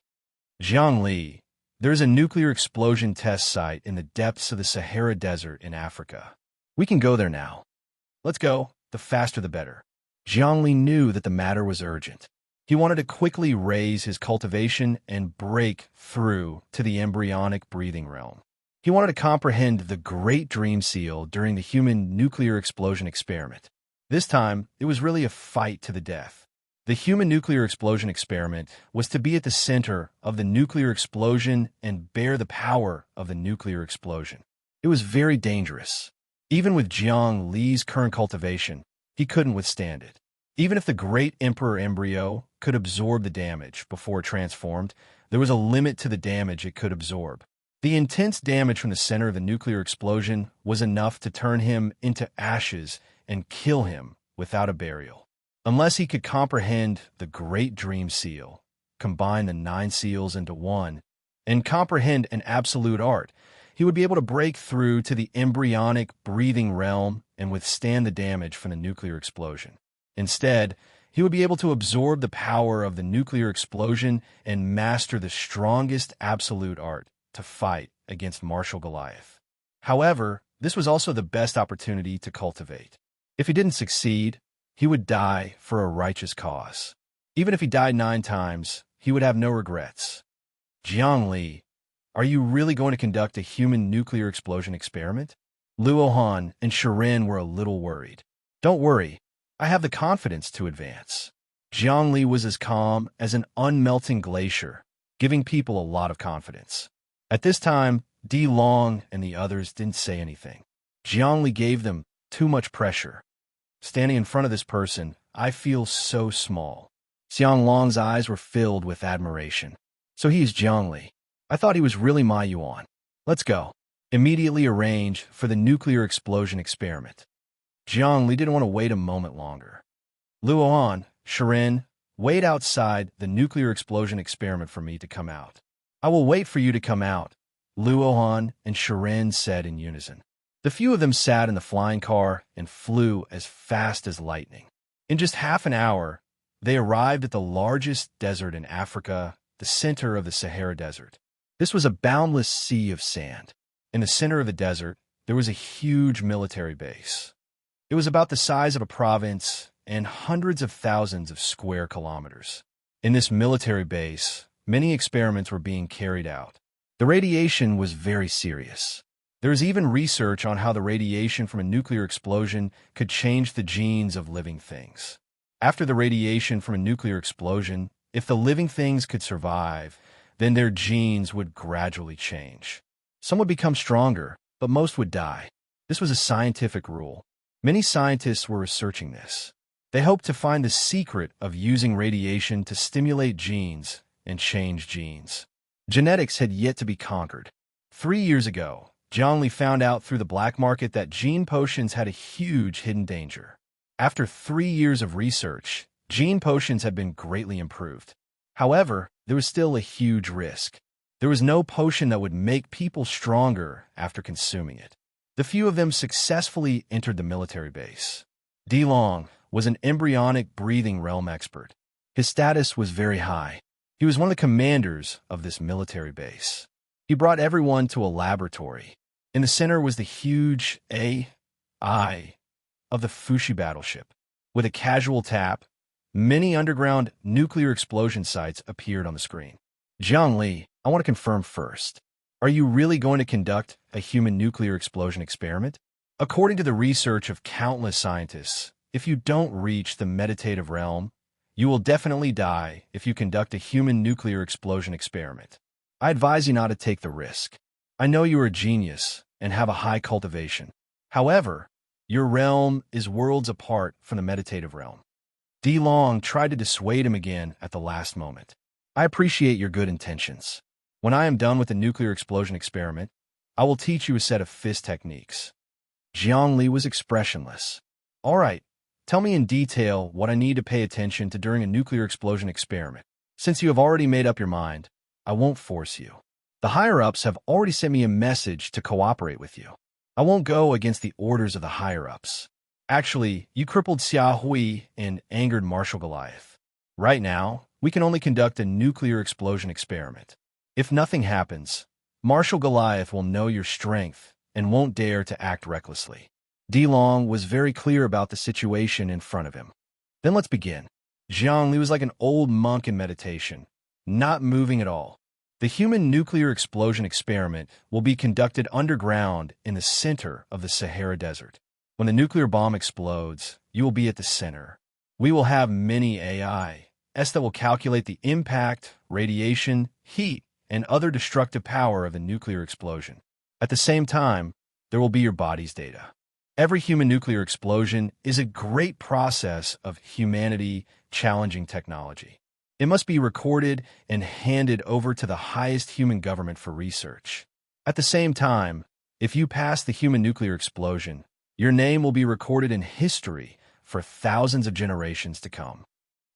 Jiangli, there's a nuclear explosion test site in the depths of the Sahara Desert in Africa. We can go there now. Let's go. The faster the better. Jiangli knew that the matter was urgent. He wanted to quickly raise his cultivation and break through to the embryonic breathing realm. He wanted to comprehend the great dream seal during the human nuclear explosion experiment. This time, it was really a fight to the death. The human nuclear explosion experiment was to be at the center of the nuclear explosion and bear the power of the nuclear explosion. It was very dangerous. Even with Jiang Li's current cultivation, he couldn't withstand it. Even if the great emperor embryo could absorb the damage before it transformed, there was a limit to the damage it could absorb. The intense damage from the center of the nuclear explosion was enough to turn him into ashes and kill him without a burial. Unless he could comprehend the great dream seal, combine the 9 seals into one, and comprehend an absolute art, he would be able to break through to the embryonic breathing realm and withstand the damage from the nuclear explosion. Instead, he would be able to absorb the power of the nuclear explosion and master the strongest absolute art to fight against Marshal Goliath. However, this was also the best opportunity to cultivate. If he didn't succeed, he would die for a righteous cause. Even if he died 9 times, he would have no regrets. Jiang Li, are you really going to conduct a human nuclear explosion experiment? Luohan and Serene were a little worried. Don't worry, I have the confidence to advance. Jiang Li was as calm as an unmelting glacier, giving people a lot of confidence. At this time, Di Long and the others didn't say anything. Jiang Li gave them too much pressure. Standing in front of this person, I feel so small. Xiang Long's eyes were filled with admiration. So he is Jiang Li. I thought he was really Ma Yuan. Let's go. Immediately arrange for the nuclear explosion experiment. Jiang Li didn't want to wait a moment longer. Luohan, Serene, wait outside the nuclear explosion experiment for me to come out. I will wait for you to come out, Luohan and Serene said in unison. The few of them sat in the flying car and flew as fast as lightning. In just half an hour, they arrived at the largest desert in Africa, the center of the Sahara Desert. This was a boundless sea of sand. In the center of the desert, there was a huge military base. It was about the size of a province and hundreds of thousands of square kilometers. In this military base, many experiments were being carried out. The radiation was very serious. There is even research on how the radiation from a nuclear explosion could change the genes of living things. After the radiation from a nuclear explosion, if the living things could survive, then their genes would gradually change. Some would become stronger, but most would die. This was a scientific rule. Many scientists were researching this. They hoped to find the secret of using radiation to stimulate genes and change genes. Genetics had yet to be conquered. 3 years ago, Jiang Li found out through the black market that gene potions had a huge hidden danger. After 3 years of research, gene potions had been greatly improved. However, there was still a huge risk. There was no potion that would make people stronger after consuming it. The few of them successfully entered the military base. Di Long was an embryonic breathing realm expert. His status was very high. He was one of the commanders of this military base. He brought everyone to a laboratory. In the center was the huge AI of the Fushi battleship. With a casual tap, many underground nuclear explosion sites appeared on the screen. Jiang Li, I want to confirm first. Are you really going to conduct a human nuclear explosion experiment? According to the research of countless scientists, if you don't reach the meditative realm, you will definitely die if you conduct a human nuclear explosion experiment. I advise you not to take the risk. I know you are a genius and have a high cultivation. However, your realm is worlds apart from the meditative realm. Di Long tried to dissuade him again at the last moment. I appreciate your good intentions. When I am done with the nuclear explosion experiment, I will teach you a set of fist techniques. Jiang Li was expressionless. All right, tell me in detail what I need to pay attention to during a nuclear explosion experiment. Since you have already made up your mind, I won't force you. The higher-ups have already sent me a message to cooperate with you. I won't go against the orders of the higher-ups. Actually, you crippled Xia Hui and angered Marshal Goliath. Right now, we can only conduct a nuclear explosion experiment. If nothing happens, Marshal Goliath will know your strength and won't dare to act recklessly. Di Long was very clear about the situation in front of him. Then let's begin. Jiang Li was like an old monk in meditation, not moving at all. The human nuclear explosion experiment will be conducted underground in the center of the Sahara Desert. When the nuclear bomb explodes, you will be at the center. We will have many AIs that will calculate the impact, radiation, heat, and other destructive power of the nuclear explosion. At the same time, there will be your body's data. Every human nuclear explosion is a great process of humanity challenging technology. It must be recorded and handed over to the highest human government for research. At the same time, if you pass the human nuclear explosion, your name will be recorded in history for thousands of generations to come.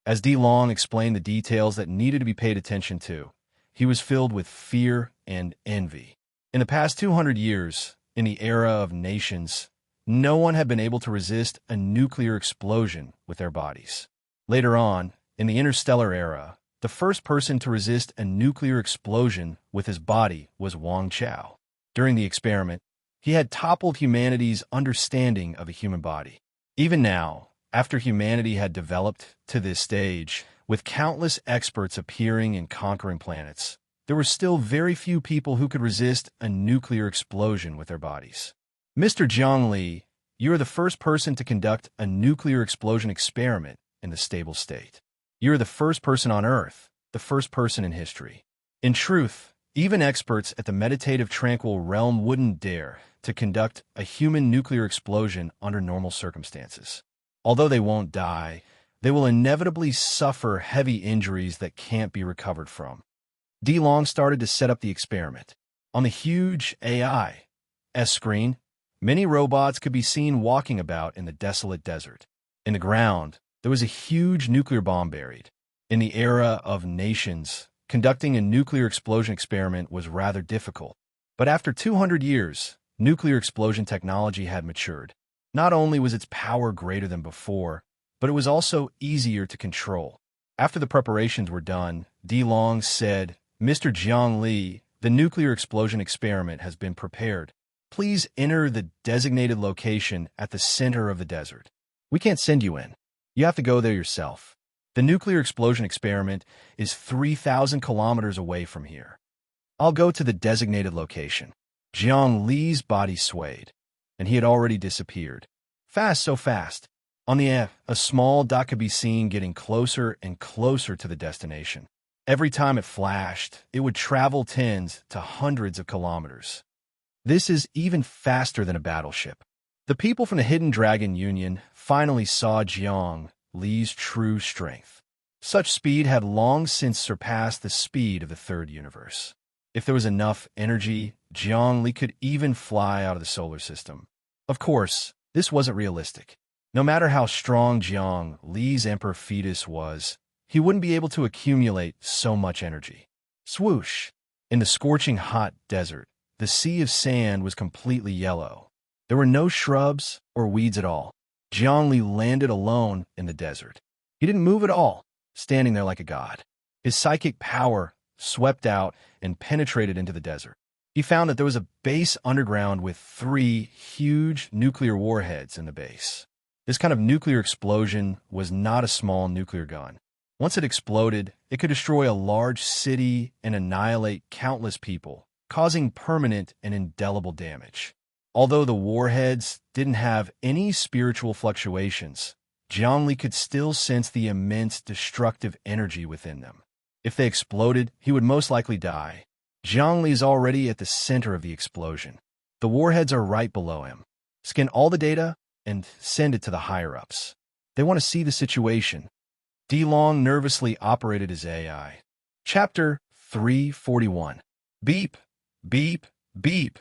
As Di Long explained the details that needed to be paid attention to, he was filled with fear and envy. In the past 200 years, in the era of nations, no one had been able to resist a nuclear explosion with their bodies. Later on, in the interstellar era, the first person to resist a nuclear explosion with his body was Wang Chao. During the experiment, he had toppled humanity's understanding of a human body. Even now, after humanity had developed to this stage, with countless experts appearing and conquering planets, there were still very few people who could resist a nuclear explosion with their bodies. Mr. Jiang Li, you are the first person to conduct a nuclear explosion experiment in the stable state. You are the first person on Earth, the first person in history. In truth, even experts at the meditative tranquil realm wouldn't dare to conduct a human nuclear explosion under normal circumstances. Although they won't die, they will inevitably suffer heavy injuries that can't be recovered from. Di Long started to set up the experiment. On the huge AI's screen, many robots could be seen walking about in the desolate desert. In the ground, there was a huge nuclear bomb buried. In the era of nations, conducting a nuclear explosion experiment was rather difficult. But after 200 years, nuclear explosion technology had matured. Not only was its power greater than before, but it was also easier to control. After the preparations were done, Di Long said, "Mr. Jiang Li, the nuclear explosion experiment has been prepared. Please enter the designated location at the center of the desert. We can't send you in. You have to go there yourself. The nuclear explosion experiment is 3,000 kilometers away from here." I'll go to the designated location. Jiang Li's body swayed, and he had already disappeared. Fast, so fast. On the air, a small dot could be seen getting closer and closer to the destination. Every time it flashed, it would travel tens to hundreds of kilometers. This is even faster than a battleship. The people from the Hidden Dragon Union finally saw Jiang Li's true strength. Such speed had long since surpassed the speed of the third universe. If there was enough energy, Jiang Li could even fly out of the solar system. Of course, this wasn't realistic. No matter how strong Jiang Li's emperor fetus was, he wouldn't be able to accumulate so much energy. Swoosh! In the scorching hot desert, the sea of sand was completely yellow. There were no shrubs or weeds at all. Jiang Li landed alone in the desert. He didn't move at all, standing there like a god. His psychic power swept out and penetrated into the desert. He found that there was a base underground with 3 huge nuclear warheads in the base. This kind of nuclear explosion was not a small nuclear gun. Once it exploded, it could destroy a large city and annihilate countless people, causing permanent and indelible damage. Although the warheads didn't have any spiritual fluctuations, Zhongli could still sense the immense destructive energy within them. If they exploded, he would most likely die. Zhongli is already at the center of the explosion. The warheads are right below him. Scan all the data and send it to the higher-ups. They want to see the situation. DeLong nervously operated his AI. Chapter 341. Beep, beep, beep.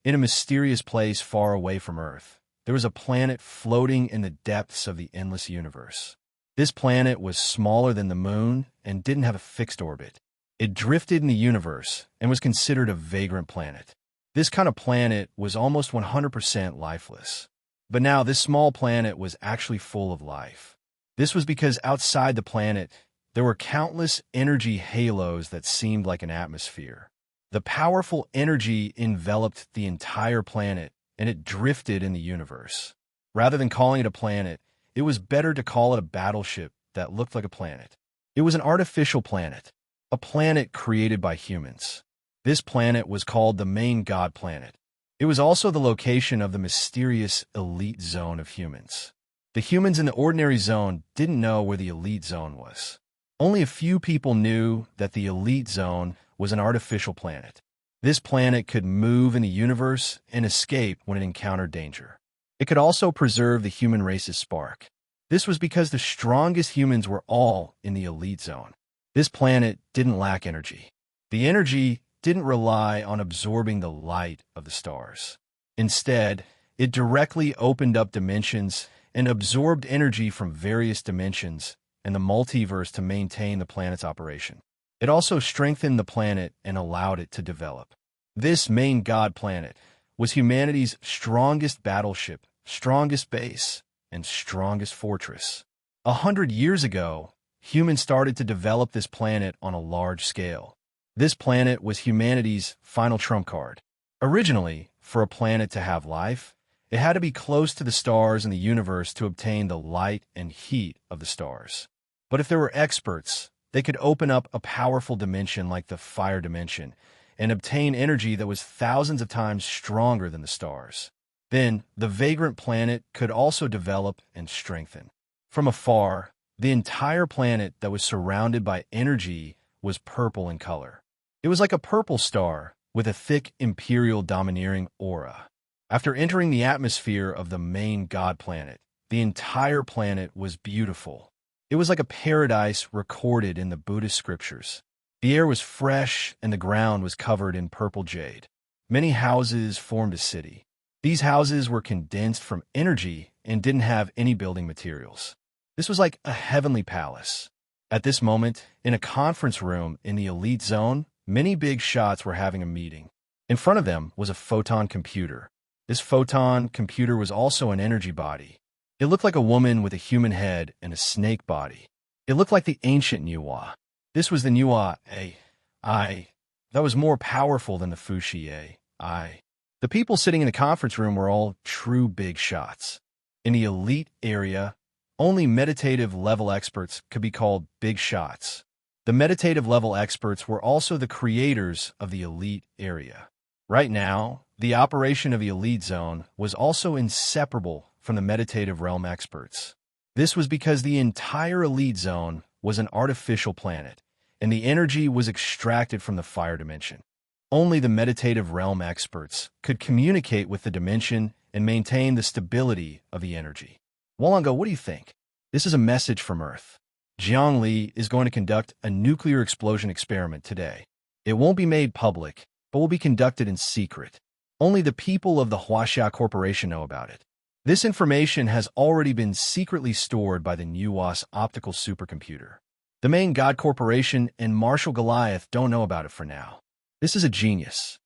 In a mysterious place far away from Earth, there was a planet floating in the depths of the endless universe. This planet was smaller than the moon and didn't have a fixed orbit. It drifted in the universe and was considered a vagrant planet. This kind of planet was almost 100% lifeless. But now this small planet was actually full of life. This was because outside the planet, there were countless energy halos that seemed like an atmosphere. The powerful energy enveloped the entire planet, and it drifted in the universe. Rather than calling it a planet, it was better to call it a battleship that looked like a planet. It was an artificial planet, a planet created by humans. This planet was called the main god planet. It was also the location of the mysterious elite zone of humans. The humans in the ordinary zone didn't know where the elite zone was. Only a few people knew that the elite zone was an artificial planet. This planet could move in the universe and escape when it encountered danger. It could also preserve the human race's spark. This was because the strongest humans were all in the elite zone. This planet didn't lack energy. The energy didn't rely on absorbing the light of the stars. Instead, it directly opened up dimensions and absorbed energy from various dimensions and the multiverse to maintain the planet's operation. It also strengthened the planet and allowed it to develop. This main god planet was humanity's strongest battleship, strongest base, and strongest fortress. 100 years ago, humans started to develop this planet on a large scale. This planet was humanity's final trump card. Originally, for a planet to have life, it had to be close to the stars in the universe to obtain the light and heat of the stars. But if there were experts, they could open up a powerful dimension like the fire dimension and obtain energy that was thousands of times stronger than the stars. Then, the vagrant planet could also develop and strengthen. From afar, the entire planet that was surrounded by energy was purple in color. It was like a purple star with a thick imperial domineering aura. After entering the atmosphere of the main god planet, the entire planet was beautiful. It was like a paradise recorded in the Buddhist scriptures. The air was fresh and the ground was covered in purple jade. Many houses formed a city. These houses were condensed from energy and didn't have any building materials. This was like a heavenly palace. At this moment, in a conference room in the elite zone, many big shots were having a meeting. In front of them was a photon computer. This photon computer was also an energy body. It looked like a woman with a human head and a snake body. It looked like the ancient Nuwa. This was the Nuwa AI that was more powerful than the Fushi AI. The people sitting in the conference room were all true big shots. In the elite area, only meditative level experts could be called big shots. The meditative level experts were also the creators of the elite area. Right now, the operation of the elite zone was also inseparable from the meditative realm experts. This was because the entire elite zone was an artificial planet, and the energy was extracted from the fire dimension. Only the meditative realm experts could communicate with the dimension and maintain the stability of the energy. Walongo, what do you think? This is a message from Earth. Zhongli is going to conduct a nuclear explosion experiment today. It won't be made public, but will be conducted in secret. Only the people of the Huaxia Corporation know about it. This information has already been secretly stored by the Nuwas optical supercomputer. The main God Corporation and Marshal Goliath don't know about it for now. This is a genius.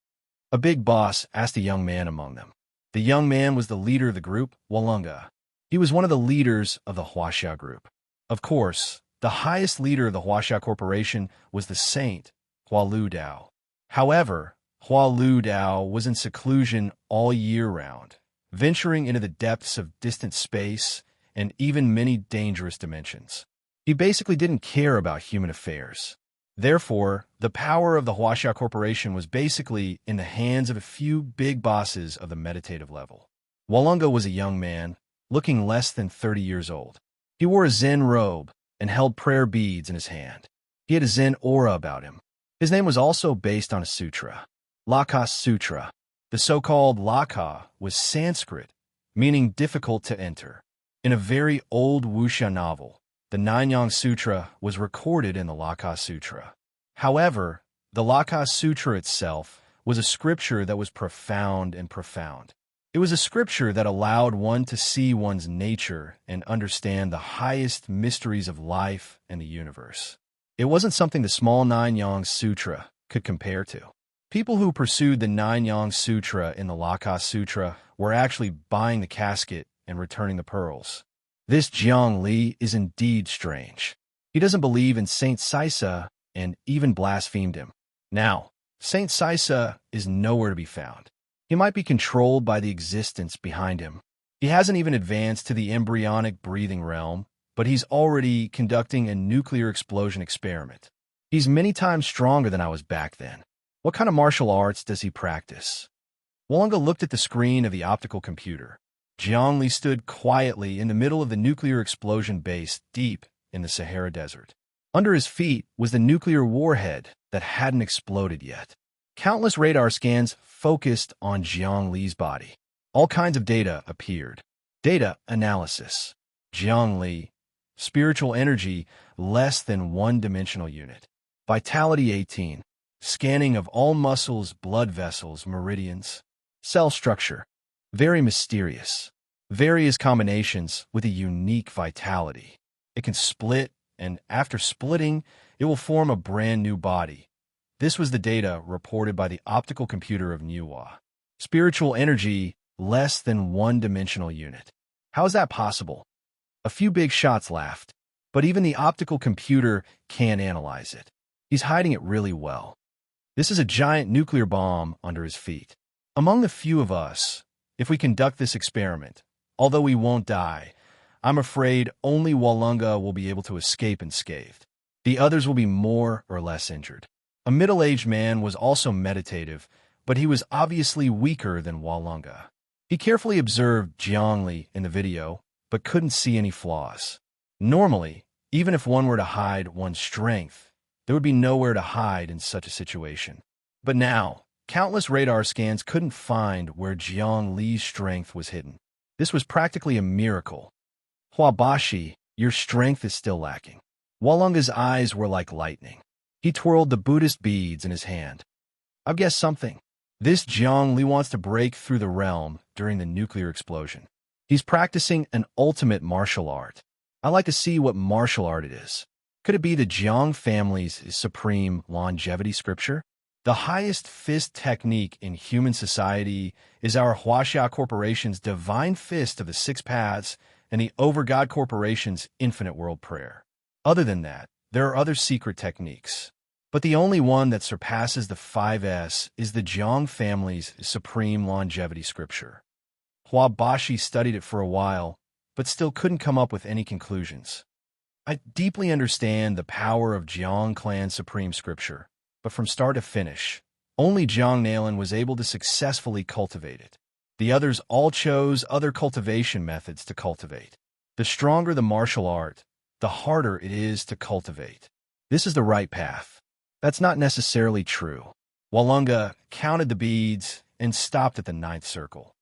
A big boss asked a young man among them. The young man was the leader of the group, Walunga. He was one of the leaders of the Huaxia group. Of course, The highest leader of the Huaxia Corporation was the saint, Hua Lu Dao. However, Hua Lu Dao was in seclusion all year round, venturing into the depths of distant space and even many dangerous dimensions. He basically didn't care about human affairs. Therefore, the power of the Huaxia Corporation was basically in the hands of a few big bosses of the meditative level. Walunga was a young man, looking less than 30 years old. He wore a Zen robe and held prayer beads in his hand. He had a Zen aura about him. His name was also based on a sutra, Laka Sutra. The so-called Laka was Sanskrit, meaning difficult to enter. In a very old wuxia novel, the Nine-Yang Sutra was recorded in the Laka Sutra. However, the Laka Sutra itself was a scripture that was profound and profound. It was a scripture that allowed one to see one's nature and understand the highest mysteries of life and the universe. It wasn't something the small Nine-Yang Sutra could compare to. People who pursued the Nine-Yang Sutra in the Laka Sutra were actually buying the casket and returning the pearls. This Jiang Li is indeed strange. He doesn't believe in Saint Sisa and even blasphemed him. Now, Saint Sisa is nowhere to be found. He might be controlled by the existence behind him. He hasn't even advanced to the embryonic breathing realm, but he's already conducting a nuclear explosion experiment. He's many times stronger than I was back then. What kind of martial arts does he practice? Walunga looked at the screen of the optical computer. Jiang Li stood quietly in the middle of the nuclear explosion base deep in the Sahara Desert. Under his feet was the nuclear warhead that hadn't exploded yet. Countless radar scans focused on Jiang Li's body. All kinds of data appeared. Data analysis. Jiang Li. Spiritual energy less than one-dimensional unit. Vitality 18. Scanning of all muscles, blood vessels, meridians. Cell structure. Very mysterious. Various combinations with a unique vitality. It can split, and after splitting, it will form a brand new body. This was the data reported by the optical computer of Niwa. Spiritual energy less than one-dimensional unit. How is that possible? A few big shots laughed, but even the optical computer can't analyze it. He's hiding it really well. This is a giant nuclear bomb under his feet. Among the few of us, if we conduct this experiment, although we won't die, I'm afraid only Walunga will be able to escape unscathed. The others will be more or less injured. A middle-aged man was also meditative, but he was obviously weaker than Walunga. He carefully observed Jiang Li in the video, but couldn't see any flaws. Normally, even if one were to hide one's strength, there would be nowhere to hide in such a situation. But now, countless radar scans couldn't find where Jiang Li's strength was hidden. This was practically a miracle. Huabashi, your strength is still lacking. Walunga's eyes were like lightning. He twirled the Buddhist beads in his hand. I've guessed something. This Jiang Li wants to break through the realm during the nuclear explosion. He's practicing an ultimate martial art. I like to see what martial art it is. Could it be the Jiang family's supreme longevity scripture? The highest fist technique in human society is our Huaxia Corporation's Divine Fist of the Six Paths and the Over-God Corporation's Infinite World Prayer. Other than that, there are other secret techniques. But the only one that surpasses the 5S is the Jiang family's supreme longevity scripture. Huabashi studied it for a while, but still couldn't come up with any conclusions. I deeply understand the power of Jiang clan's supreme scripture, but from start to finish, only Jiang Nalan was able to successfully cultivate it. The others all chose other cultivation methods to cultivate. The stronger the martial art, the harder it is to cultivate. This is the right path. That's not necessarily true. Walunga counted the beads and stopped at the 9th circle.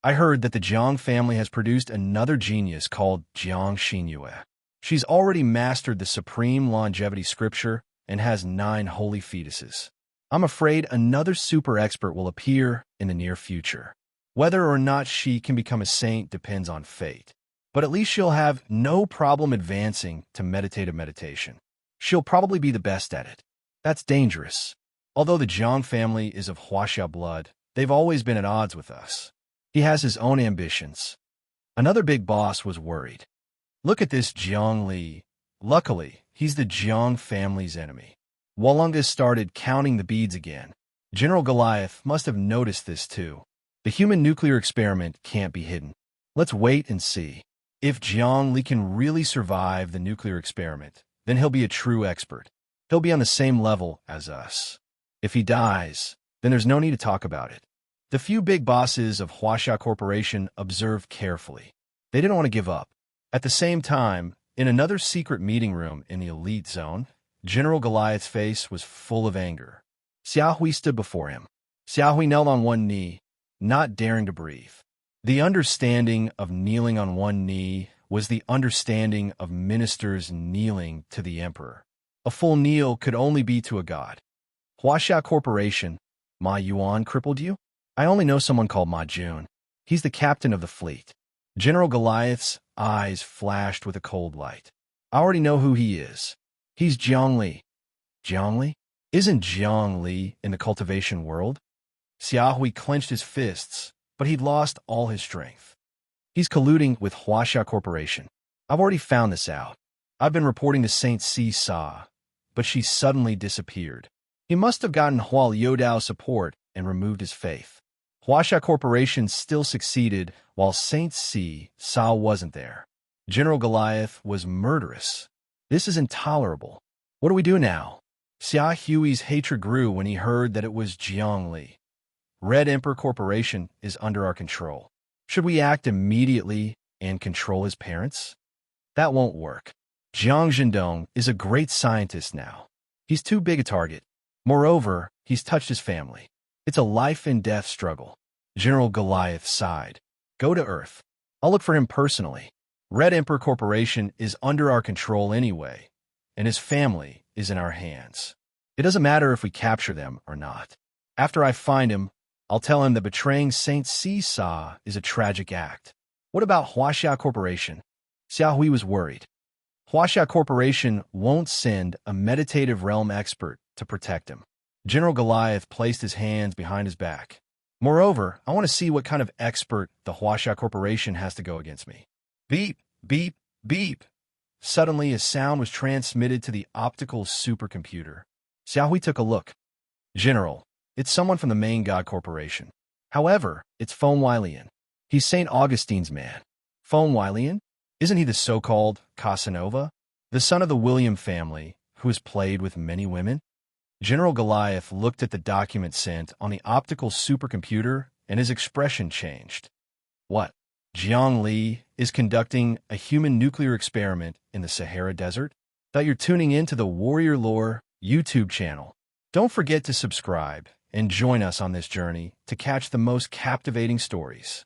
I heard that the Jiang family has produced another genius called Jiang Xinyue. She's already mastered the supreme longevity scripture and has 9 holy fetuses. I'm afraid another super expert will appear in the near future. Whether or not she can become a saint depends on fate. But at least she'll have no problem advancing to meditative meditation. She'll probably be the best at it. That's dangerous. Although the Jiang family is of Huaxia blood, they've always been at odds with us. He has his own ambitions. Another big boss was worried. Look at this Jiang Li. Luckily, he's the Jiang family's enemy. Walunga started counting the beads again. General Goliath must have noticed this too. The human nuclear experiment can't be hidden. Let's wait and see. If Jiang Li can really survive the nuclear experiment, then he'll be a true expert. He'll be on the same level as us. If he dies, then there's no need to talk about it. The few big bosses of Huaxia Corporation observed carefully. They didn't want to give up. At the same time, in another secret meeting room in the elite zone, General Goliath's face was full of anger. Xiaohui stood before him. Xiaohui knelt on one knee, not daring to breathe. The understanding of kneeling on one knee was the understanding of ministers kneeling to the emperor. A full kneel could only be to a god. Huaxia Corporation, Ma Yuan crippled you? I only know someone called Ma Jun. He's the captain of the fleet. General Goliath's eyes flashed with a cold light. I already know who he is. He's Jiang Li. Jiang Li? Isn't Jiang Li in the cultivation world? Xiaohui clenched his fists, but he'd lost all his strength. He's colluding with Huaxia Corporation. I've already found this out. I've been reporting to Saint Si Sa, but she suddenly disappeared. He must have gotten Hua Liudao's support and removed his faith. Huaxia Corporation still succeeded while Saint Si Sa wasn't there. General Goliath was murderous. This is intolerable. What do we do now? Xia Hui's hatred grew when he heard that it was Jiang Li. Red Emperor Corporation is under our control. Should we act immediately and control his parents? That won't work. Jiang Zhendong is a great scientist now. He's too big a target. Moreover, he's touched his family. It's a life-and-death struggle. General Goliath sighed. Go to Earth. I'll look for him personally. Red Emperor Corporation is under our control anyway, and his family is in our hands. It doesn't matter if we capture them or not. After I find him, I'll tell him that betraying Saint Si Sa is a tragic act. What about Huaxia Corporation? Xiaohui was worried. Huaxia Corporation won't send a meditative realm expert to protect him. General Goliath placed his hands behind his back. Moreover, I want to see what kind of expert the Huaxia Corporation has to go against me. Beep, beep, beep. Suddenly, a sound was transmitted to the optical supercomputer. Xiaohui took a look. General, it's someone from the main god corporation. However, it's Feng Weilian. He's St. Augustine's man. Feng Weilian? Isn't he the so-called Casanova? The son of the William family, who has played with many women? General Goliath looked at the document sent on the optical supercomputer, and his expression changed. What? Jiang Li is conducting a human nuclear experiment in the Sahara Desert? Thought you're tuning in to the Warrior Lore YouTube channel. Don't forget to subscribe and join us on this journey to catch the most captivating stories.